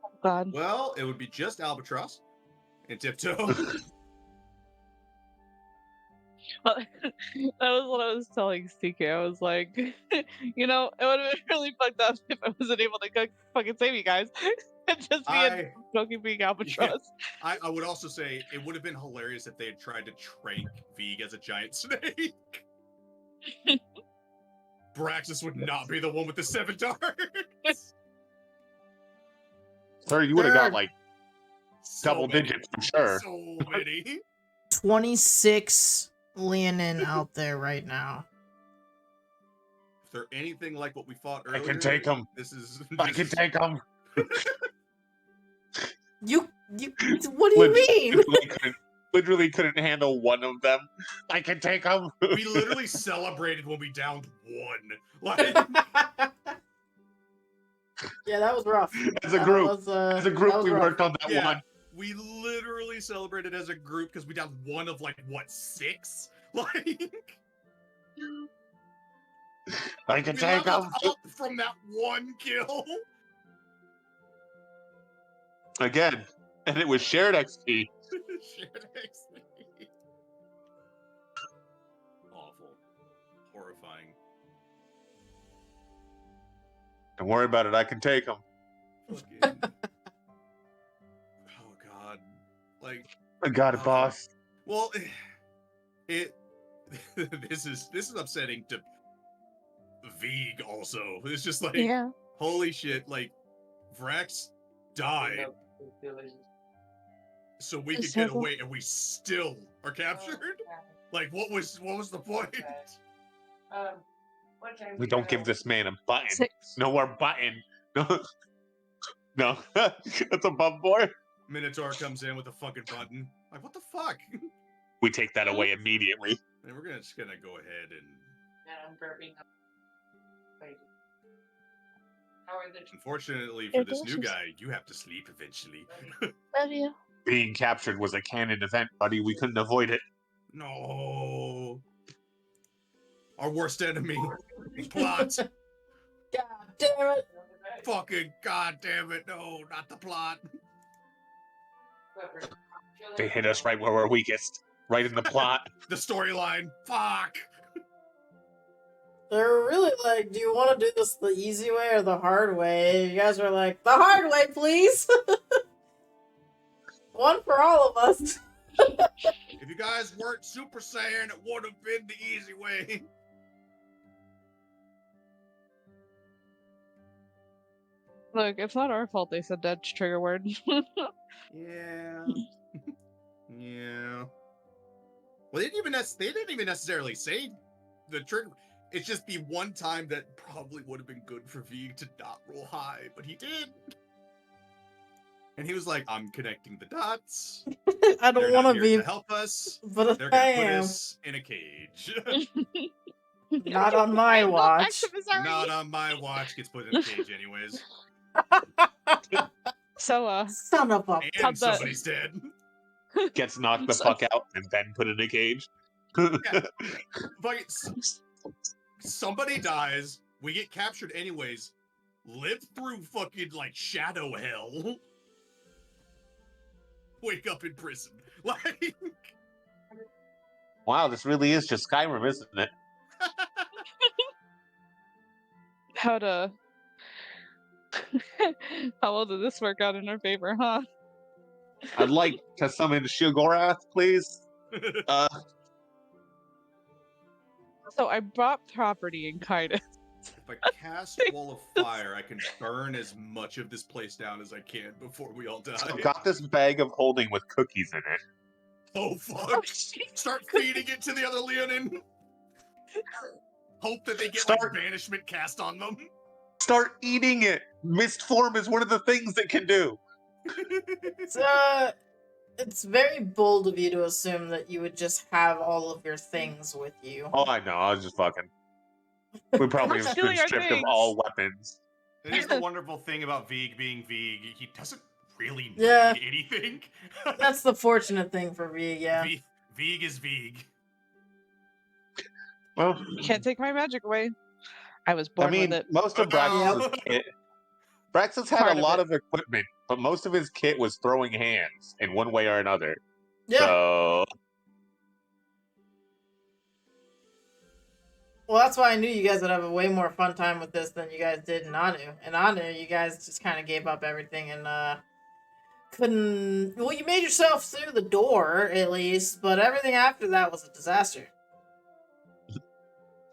S3: Oh god.
S4: Well, it would be just Albatross and Tiptoe.
S3: Well, that was what I was telling CK. I was like, you know, it would have been really fucked up if I wasn't able to fucking save you guys. Just be a Donkey Being Albatross.
S4: I would also say it would have been hilarious if they had tried to trank Vig as a giant snake. Vraxx would not be the one with the 7 darts.
S5: Sir, you would have got
S1: There
S5: like
S4: So
S5: double
S4: many.
S5: digits for sure.
S4: So many.
S1: 26 leonin out there right now.
S4: If they're anything like what we fought
S5: I
S4: earlier,
S5: can take them.
S4: This is.
S5: I can take them.
S1: You, what do you mean?
S5: Literally couldn't handle one of them. I can take them.
S4: We literally celebrated when we downed one. Like,
S1: Yeah, that was rough.
S5: As a group,
S1: That
S5: as a group,
S1: was
S5: we
S1: rough.
S5: worked on that
S4: Yeah.
S5: one.
S4: we literally celebrated as a group because we downed one of like what 6? Like,
S5: I can
S4: we
S5: take them.
S4: leveled up from that one kill.
S5: Again, and it was shared XP.
S4: Shared XP. Awful. Horrifying.
S5: Don't worry about it. I can take them.
S4: Fucking... Oh god. Like,
S5: I got it, boss.
S4: well, it this is upsetting to Vig also. It's just like,
S3: Yeah.
S4: holy shit, like Vraxx died so we could get away and we still are captured? Like, what was the point?
S5: We don't give this man a button.
S3: 6.
S5: No more button. No. No. That's a bump board.
S4: Minotaur comes in with a fucking button. Like, what the fuck?
S5: We take that away immediately.
S4: And we're just gonna go ahead and
S6: I'm burping. Wait. How are the
S4: unfortunately
S3: They're
S4: for this new
S3: delicious.
S4: guy, you have to sleep eventually.
S3: Love you.
S5: Being captured was a canon event, buddy. We couldn't avoid it.
S4: No. Our worst enemy. Plot.
S1: God damn it!
S4: Fucking goddamn it. No, not the plot.
S5: They hit us right where we're weakest. Right in the plot.
S4: The storyline. Fuck.
S1: They're really like, do you want to do this the easy way or the hard way? You guys were like, the hard way, please! One for all of us.
S4: If you guys weren't Super Saiyan, it would have been the easy way.
S3: Look, it's not our fault they said that trigger word.
S4: Yeah. Yeah. Well, they didn't even necessarily say the trigger. It's just the one time that probably would have been good for Vig to not roll high, but he did. And he was like, "I'm connecting the dots.
S1: I
S4: They're
S1: don't
S4: not
S1: want
S4: here
S1: to be,
S4: to help us.
S1: but if
S4: They're
S1: I
S4: gonna put
S1: am,
S4: us in a cage."
S1: not on my watch.
S4: Not on my watch. Gets put in a cage anyways.
S3: So,
S1: Son of a...
S4: And
S3: How'd that-
S4: somebody's dead.
S5: Gets knocked the fuck out and then put in a cage.
S4: Fucking somebody dies. We get captured anyways. Live through fucking like shadow hell. Wake up in prison. Like,
S5: Wow, this really is just Skyrim, isn't it?
S3: how to... How well did this work out in our favor, huh?
S5: I'd like to summon Shilgorath, please.
S3: So I bought property in Kitus.
S4: if I cast Wall of Fire, I can burn as much of this place down as I can before we all die.
S5: I've got this bag of holding with cookies in it.
S4: Oh fuck! Start feeding it to the other Leonin. Hope that they get like banishment cast on them.
S5: Start eating it. Mist form is one of the things it can do.
S1: It's very bold of you to assume that you would just have all of your things with you.
S5: Oh, I know. I was just fucking. We probably
S3: We're
S5: have
S3: stealing
S5: been
S3: our
S5: stripped of
S3: things.
S5: all weapons.
S4: It is the wonderful thing about Vig being Vig. He doesn't really need
S1: Yeah.
S4: anything.
S1: That's the fortunate thing for me, yeah.
S4: Vig is Vig.
S5: Well,
S3: You can't take my magic away. I was born
S5: I mean,
S3: with it.
S5: most of Brax's kit. Brax's had
S3: Part
S5: a
S3: of
S5: lot
S3: it.
S5: of equipment, but most of his kit was throwing hands in one way or another.
S1: Yeah.
S5: So
S1: Well, that's why I knew you guys would have a way more fun time with this than you guys did in Anu. In Anu, you guys just kind of gave up everything and couldn't. Well, you made yourself through the door at least, but everything after that was a disaster.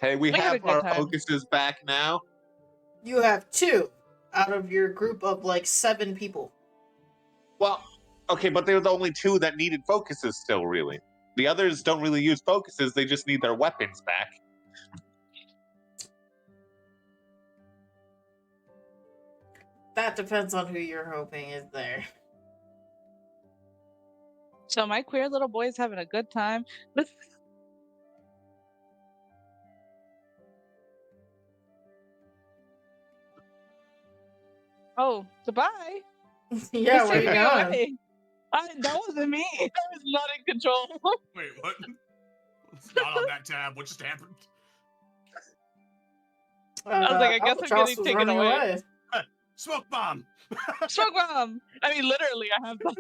S5: Hey, we
S3: We had a
S5: have
S3: good
S5: our
S3: time.
S5: focuses back now.
S1: You have 2 out of your group of like 7 people.
S5: Well, okay, but they were the only 2 that needed focuses still, really. The others don't really use focuses, they just need their weapons back.
S1: That depends on who you're hoping is there.
S3: So my queer little boy's having a good time. Oh, goodbye.
S1: Yeah, where
S3: Take
S1: you
S3: me
S1: going?
S3: away. That wasn't me. I was not in control.
S4: Wait, what? It's not on that tab. What just happened?
S3: was like, I guess I'm
S1: Albatross
S3: getting
S1: was
S3: taken
S1: running
S3: away.
S4: Smoke bomb.
S3: Smoke bomb. I mean, literally, I have that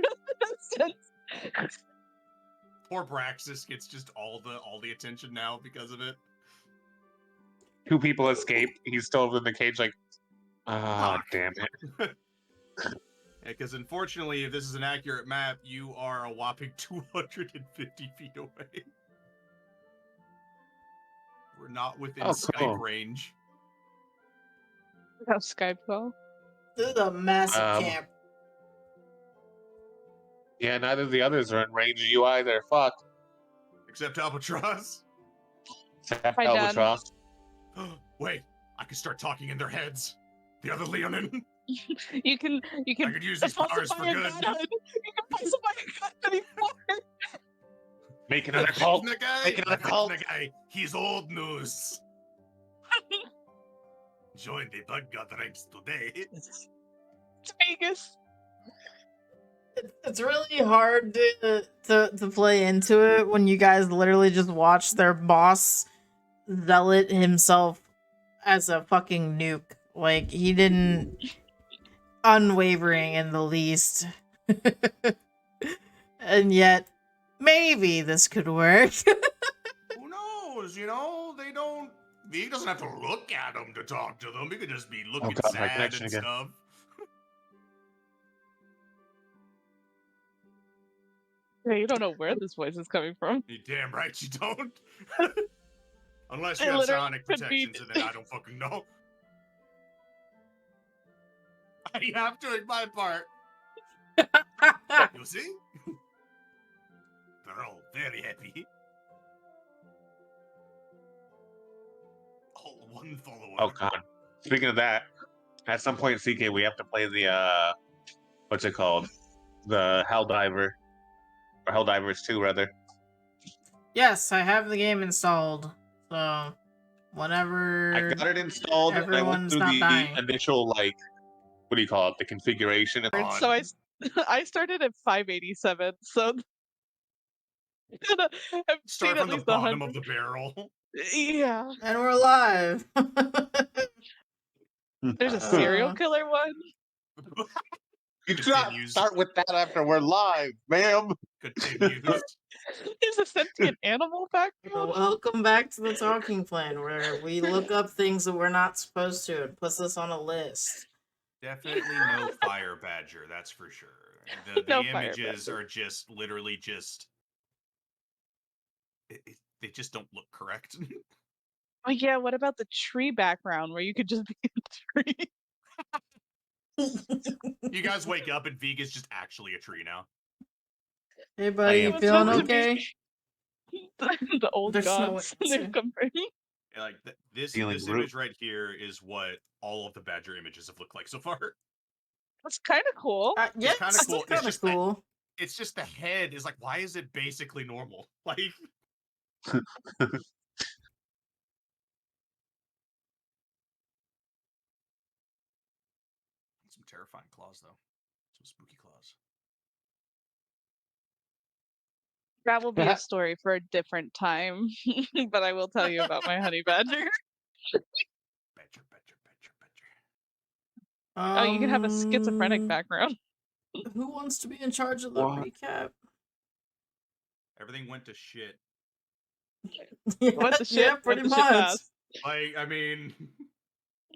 S3: since.
S4: Poor Vraxx gets just all the attention now because of it.
S5: 2 people escaped. He's still in the cage, like,
S4: Fuck.
S5: damn it.
S4: Because unfortunately, if this is an accurate map, you are a whopping 250 feet away. We're not within
S5: Oh,
S4: Skype
S5: cool.
S4: range.
S3: How Skype go?
S1: This is a massive camp.
S5: Yeah, neither of the others are in range of you either. Fuck.
S4: Except Albatross.
S3: Hi, Dad.
S5: Albatross.
S4: Wait, I can start talking in their heads. The other leonin.
S3: You can
S4: I could use these powers for
S3: falsify a
S4: good.
S3: godhood. You can falsify a god anymore.
S5: Make another cult.
S4: The guy,
S5: Make another cult.
S4: the guy, he's old news. Join the bug god ranks today.
S3: It's Vegas.
S1: It's really hard to play into it when you guys literally just watch their boss zealot himself as a fucking nuke. Like, he didn't unwavering in the least. And yet, maybe this could work.
S4: Who knows? You know, they don't. He doesn't have to look at them to talk to them. He could just be looking
S5: God, my
S4: sad
S5: connection
S4: and
S5: again.
S4: stuff.
S3: Yeah, you don't know where this voice is coming from.
S4: You damn right you don't. Unless
S3: It
S4: you have
S3: literally
S4: sonic
S3: could be-
S4: protections, and then I don't fucking know. I have doing my part. You see? They're all very happy. All one follower.
S5: Oh, God. Speaking of that, at some point in CK, we have to play the, what's it called? The Helldiver. Or Helldivers 2, rather.
S1: Yes, I have the game installed. So, whenever
S5: I got it installed, and I went
S1: everyone's
S5: through
S1: not
S5: the
S1: dying.
S5: initial, like, what do you call it? The configuration.
S3: So I started at 587. So I've
S4: Start
S3: seen at
S4: from the
S3: least
S4: bottom
S3: 100.
S4: of the barrel.
S3: Yeah.
S1: And we're live.
S3: There's a serial killer one.
S5: You do not
S4: Continues.
S5: start with that after we're live, ma'am.
S4: Continues.
S3: There's a sentient animal background.
S1: Welcome back to the Talking Plan, where we look up things that we're not supposed to and puts us on a list.
S4: Definitely no fire badger, that's for sure. The
S3: No fire
S4: images
S3: badger.
S4: are just literally just. They just don't look correct.
S3: Oh yeah, what about the tree background where you could just be in a tree?
S4: You guys wake up and Vega's just actually a tree now.
S1: Hey, buddy,
S5: I
S1: you
S5: am
S1: feeling
S3: supposed to
S1: okay?
S3: be the old
S1: There's no
S3: gods.
S1: answer.
S3: They've come for me.
S4: Yeah, like this
S5: Feeling
S4: this
S5: rude.
S4: image right here is what all of the badger images have looked like so far.
S3: That's kind of cool.
S1: Yeah,
S4: kinda
S1: it's
S4: cool. It's
S1: kind of
S4: just that-
S1: cool.
S4: It's just the head is like, why is it basically normal? Like. Some terrifying claws, though. Some spooky claws.
S3: That will be a story for a different time. But I will tell you about my honey badger.
S4: Badger.
S3: Oh, you can have a schizophrenic background.
S1: Who wants to be in charge of the
S5: What?
S1: recap?
S4: Everything went to shit.
S1: Yeah,
S3: What the shit?
S1: yeah,
S3: What
S1: pretty
S3: the shit
S1: much.
S3: fast?
S4: Like, I mean,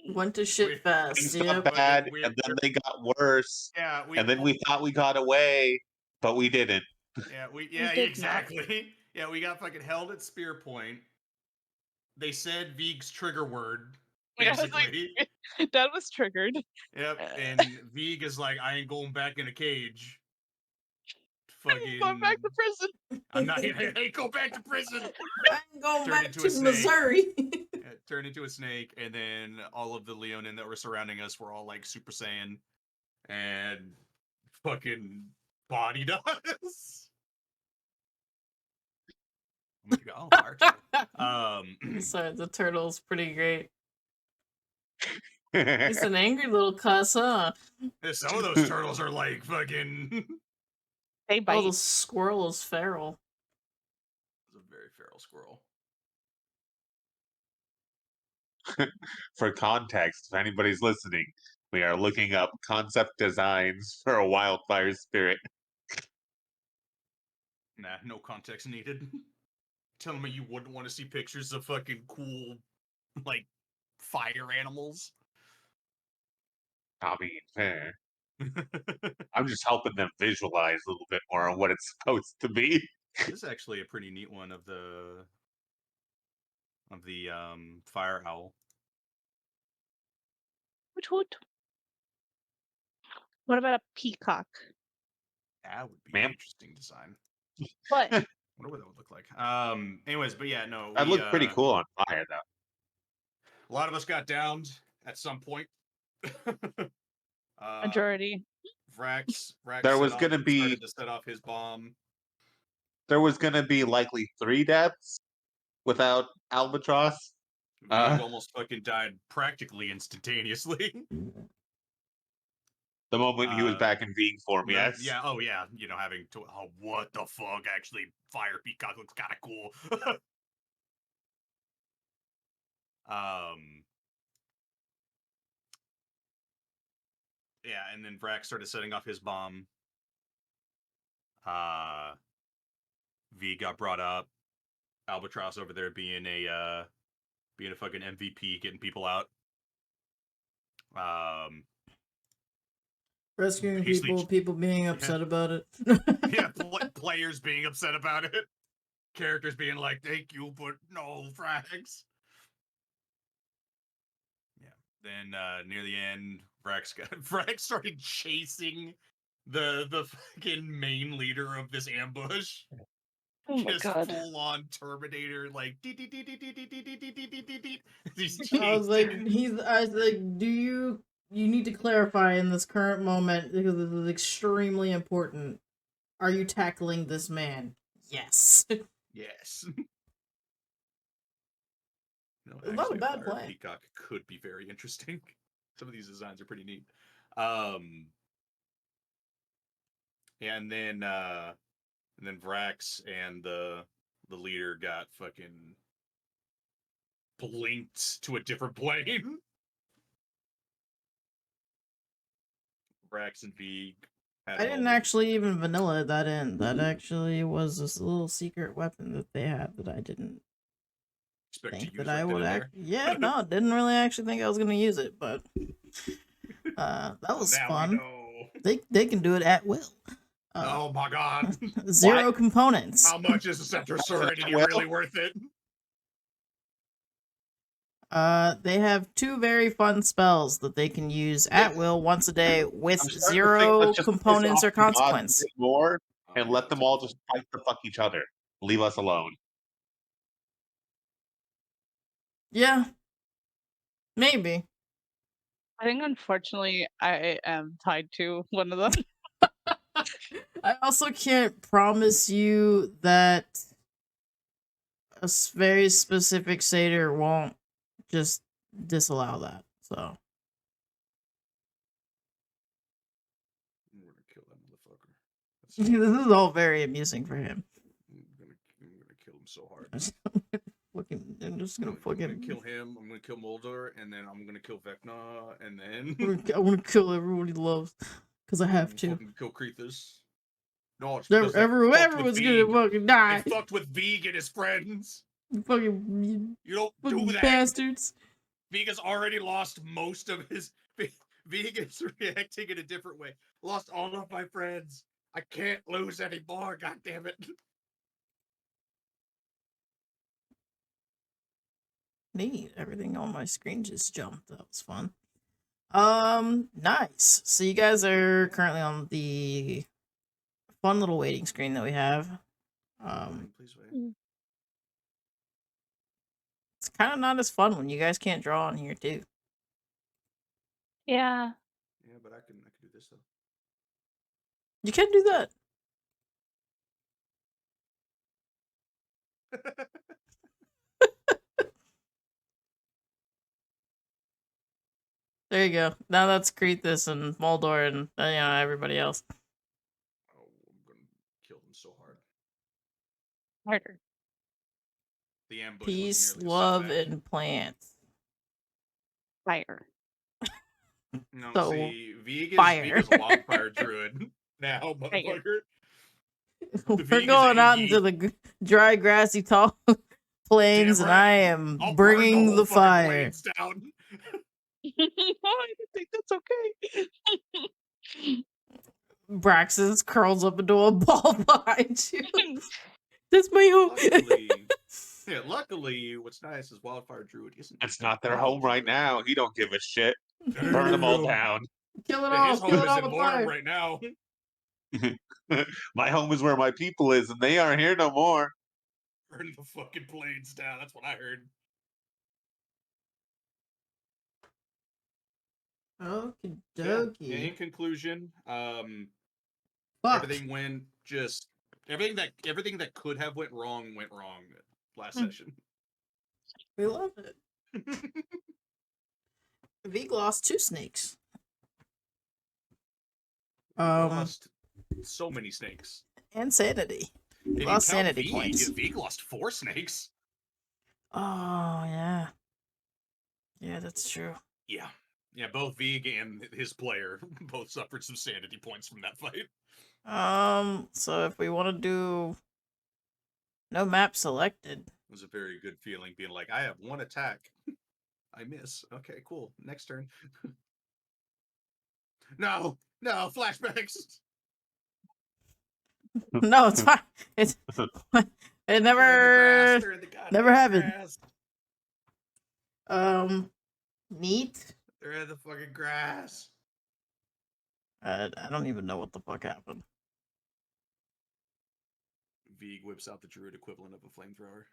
S1: Went to shit
S4: We-
S1: fast.
S5: Things
S1: Yep.
S5: got bad,
S4: We're-
S5: and then they got worse,
S4: yeah,
S5: and then we thought we got away, but we didn't.
S4: yeah,
S3: did
S4: exactly. Yeah, we got fucking held at Spear Point. They said Vig's trigger word,
S3: Yeah, I was like-
S4: basically.
S3: That was triggered.
S4: Yep, and Vig is like, I ain't going back in a cage. Fucking
S3: Going back to prison.
S4: I'm not I ain't go back to prison.
S1: I'm going
S4: Turned
S1: back
S4: into
S1: to
S4: a snake.
S1: Missouri.
S4: Turned into a snake, and then all of the Leonin that were surrounding us were all like Super Saiyan and fucking bodied us. Oh my god, fire turtle.
S1: Sorry, the turtle's pretty great. He's an angry little cuss, huh?
S4: Some of those turtles are like fucking
S3: They
S1: Oh,
S3: bite.
S1: the squirrel is feral.
S4: It's a very feral squirrel.
S5: For context, if anybody's listening, we are looking up concept designs for a wildfire spirit.
S4: Nah, no context needed. Telling me you wouldn't want to see pictures of fucking cool, like, fire animals?
S5: I mean, I'm just helping them visualize a little bit more on what it's supposed to be.
S4: This is actually a pretty neat one of the fire owl.
S3: Hoot hoot. What about a peacock?
S4: That would be
S5: Ma'am?
S4: an interesting design.
S3: What?
S4: Wonder what that would look like. Anyways, but yeah, no.
S5: That
S4: we,
S5: looked pretty cool on fire, though.
S4: A lot of us got downed at some point.
S3: Majority.
S4: Vraxx
S5: There was gonna be-
S4: started to set off his bomb.
S5: There was going to be likely 3 deaths without Albatross.
S4: Vig
S5: Uh.
S4: almost fucking died practically instantaneously.
S5: The moment he was
S4: Uh,
S5: back in Vig form,
S4: Yeah,
S5: yes.
S4: Yeah. Oh, yeah. You know, having to. Oh, what the fuck? Actually, fire peacock looks kind of cool. Yeah, and then Vraxx started setting off his bomb. V got brought up. Albatross over there being a fucking MVP, getting people out.
S1: Rescuing
S4: Basically-
S1: people being upset about it.
S4: Yeah, players being upset about it. Characters being like, "Thank you, but no, Vraxx." Yeah. Then near the end, Vraxx started chasing the fucking main leader of this ambush.
S3: Oh my
S4: Just
S3: god.
S4: full on Terminator, like he's
S1: I was like,
S4: chasing.
S1: I was like, you need to clarify in this current moment because this is extremely important. Are you tackling this man? Yes.
S4: Yes. No,
S1: It's not a
S4: actually,
S1: bad
S4: fire
S1: plan.
S4: peacock could be very interesting. Some of these designs are pretty neat. Yeah, and then Vraxx and the leader got fucking blinked to a different plane. Vraxx and Vig.
S1: I didn't actually even vanilla that in. That actually was this little secret weapon that they had that I didn't
S4: expect to
S1: think
S4: use
S1: that I
S4: right then
S1: would
S4: and
S1: act.
S4: there.
S1: Yeah, no, didn't really actually think I was gonna use it, but that was
S4: Now we
S1: fun.
S4: know.
S1: They can do it at will.
S4: Oh my god.
S1: 0 components.
S4: How much is a Scepter Serenity really worth it?
S1: They have 2 very fun spells that they can use at will once a day with
S5: I'm starting to think
S1: 0
S5: let's just piss
S1: components or
S5: off the gods a
S1: consequence.
S5: bit more
S4: Oh,
S5: and let them all just fight the fuck each other. Leave us alone.
S1: Yeah. Maybe.
S3: I think unfortunately I am tied to one of them.
S1: I also can't promise you that a very specific satyr won't just disallow that. So
S4: I'm gonna kill that motherfucker.
S1: this is all very amusing for him.
S4: I'm gonna kill him so hard.
S1: I'm just gonna
S4: I'm gonna
S1: fucking
S4: kill him. I'm gonna kill Moldor, and then I'm gonna kill Vecna, and then
S1: I want to kill everyone he loves because I have to.
S4: fucking kill Krethes. No, it's because they fucked with
S1: Everyone's gonna
S4: Vig.
S1: fucking die.
S4: They fucked with Vig and his friends.
S1: You fucking
S4: You don't do that.
S1: bastards.
S4: Vega's already lost most of his. Vega's reacting in a different way. Lost all of my friends. I can't lose anymore. God damn it.
S1: Neat. Everything on my screen just jumped. That was fun. Nice. So you guys are currently on the fun little waiting screen that we have.
S4: Please wait.
S1: It's kind of not as fun when you guys can't draw on here too.
S3: Yeah.
S4: Yeah, but I can do this though.
S1: You can do that. There you go. Now that's Krethes and Moldor and everybody else.
S4: Oh, I'm gonna kill them so hard.
S3: Harder.
S4: The ambush
S1: Peace,
S4: was merely a
S1: love,
S4: setback.
S1: and plants.
S3: Fire.
S4: No,
S1: So,
S4: see,
S1: fire.
S4: Vega's a wildfire druid now, motherfucker.
S1: We're
S4: Vega's
S1: going out
S4: AE.
S1: into the dry, grassy, tall plains,
S4: Damn
S1: and
S4: right.
S1: I am
S4: I'll burn
S1: bringing
S4: whole
S1: the
S4: fucking
S1: fire.
S4: plains down.
S3: I think that's okay.
S1: Braxton curls up into a ball behind you. That's my home.
S4: Luckily, what's nice is wildfire druid isn't.
S5: It's not their home right now. He don't give a shit. Burn them all down.
S1: Kill it
S4: Yeah,
S1: all.
S4: his
S1: Kill
S4: home
S1: it
S4: is
S1: all
S4: in
S1: with
S4: Lorem
S1: fire.
S4: right now.
S5: My home is where my people is, and they aren't here no more.
S4: Burn the fucking plains down. That's what I heard.
S1: Okie
S4: Yeah,
S1: dokie.
S4: in conclusion,
S1: Fuck.
S4: everything went just everything that could have went wrong last session.
S1: We love it. Vig lost 2 snakes.
S4: Lost so many snakes.
S1: And sanity. He
S4: If you
S1: lost
S4: count
S1: sanity
S4: Vig,
S1: points.
S4: Vig lost 4 snakes.
S1: Oh, yeah. Yeah, that's true.
S4: Yeah. Yeah, both Vig and his player both suffered some sanity points from that fight.
S1: So if we want to do no map selected.
S4: It was a very good feeling being like, I have 1 attack. I miss. Okay, cool. Next turn. No, flashbacks.
S1: No, it's fine. It's it never never happened. Neat.
S4: They're in the fucking grass.
S1: I don't even know what the fuck happened.
S4: Vig whips out the druid equivalent of a flamethrower.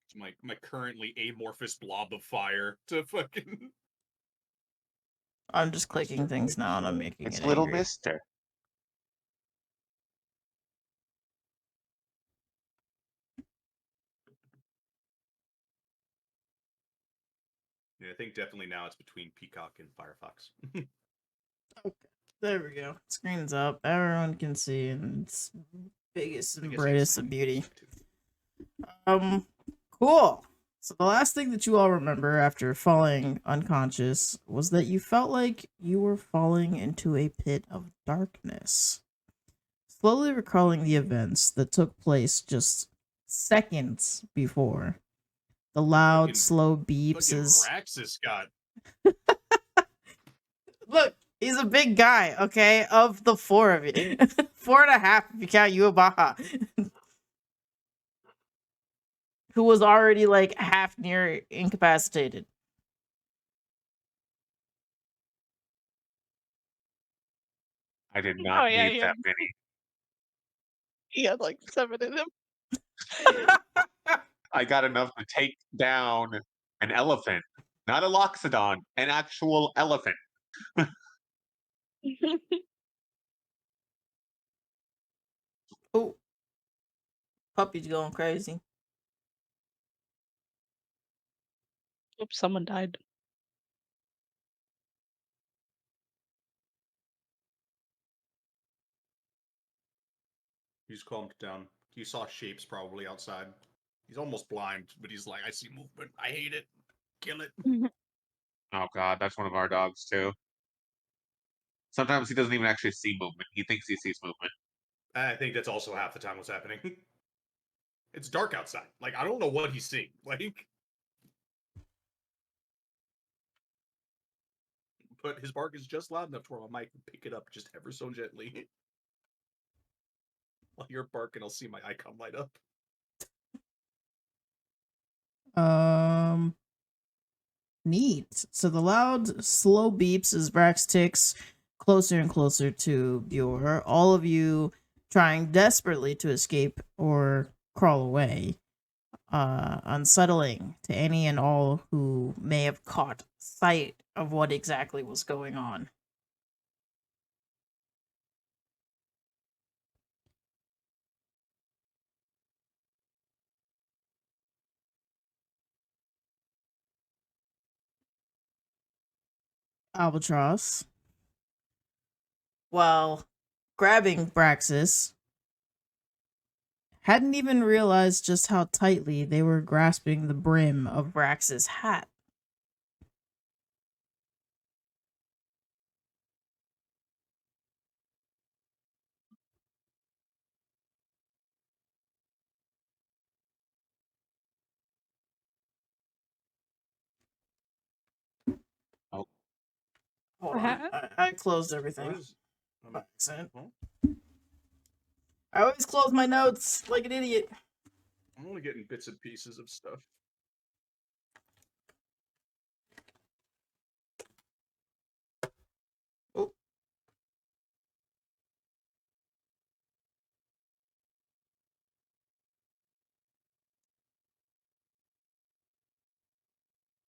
S4: It's my currently amorphous blob of fire to fucking.
S1: I'm just clicking things now and I'm making
S5: It's
S1: it
S5: little
S1: angry.
S5: mister.
S4: Yeah, I think definitely now it's between Peacock and Firefox.
S1: Okay, there we go. Screen's up. Everyone can see, and it's biggest
S4: I
S1: and
S4: guess
S1: brightest
S4: it's
S1: of beauty.
S4: too.
S1: Cool. So the last thing that you all remember after falling unconscious was that you felt like you were falling into a pit of darkness. Slowly recalling the events that took place just seconds before. The loud,
S4: Fucking-
S1: slow beeps
S4: Fucking
S1: as...
S4: Vraxx has got.
S1: Look, he's a big guy, okay? Of the 4 of you. 4.5 if you count Yuabaha. Who was already, like, half near incapacitated.
S5: I did not
S3: yeah,
S5: need that many.
S3: He had like 7 in him.
S5: I got enough to take down an elephant. Not a loxodon, an actual elephant.
S1: Oh. Puppy's going crazy.
S3: Oops, someone died.
S4: He's calmed down. He saw shapes probably outside. He's almost blind, but he's like, I see movement. I hate it. Kill it.
S5: Oh god, that's one of our dogs too. Sometimes he doesn't even actually see movement. He thinks he sees movement.
S4: I think that's also half the time what's happening. It's dark outside. Like, I don't know what he's seeing. Like, but his bark is just loud enough to where I might pick it up just ever so gently. While you're barking, I'll see my icon light up.
S1: Neat. So the loud, slow beeps as Vraxx ticks closer and closer to Bjor. All of you trying desperately to escape or crawl away. Unsettling to any and all who may have caught sight of what exactly was going on. Albatross, while grabbing Braxis, hadn't even realized just how tightly they were grasping the brim of Vrax's hat.
S2: Oh.
S1: Hold on. I closed everything.
S4: What is?
S1: By accident.
S4: Huh?
S1: I always close my notes like an idiot.
S4: I'm only getting bits and pieces of stuff.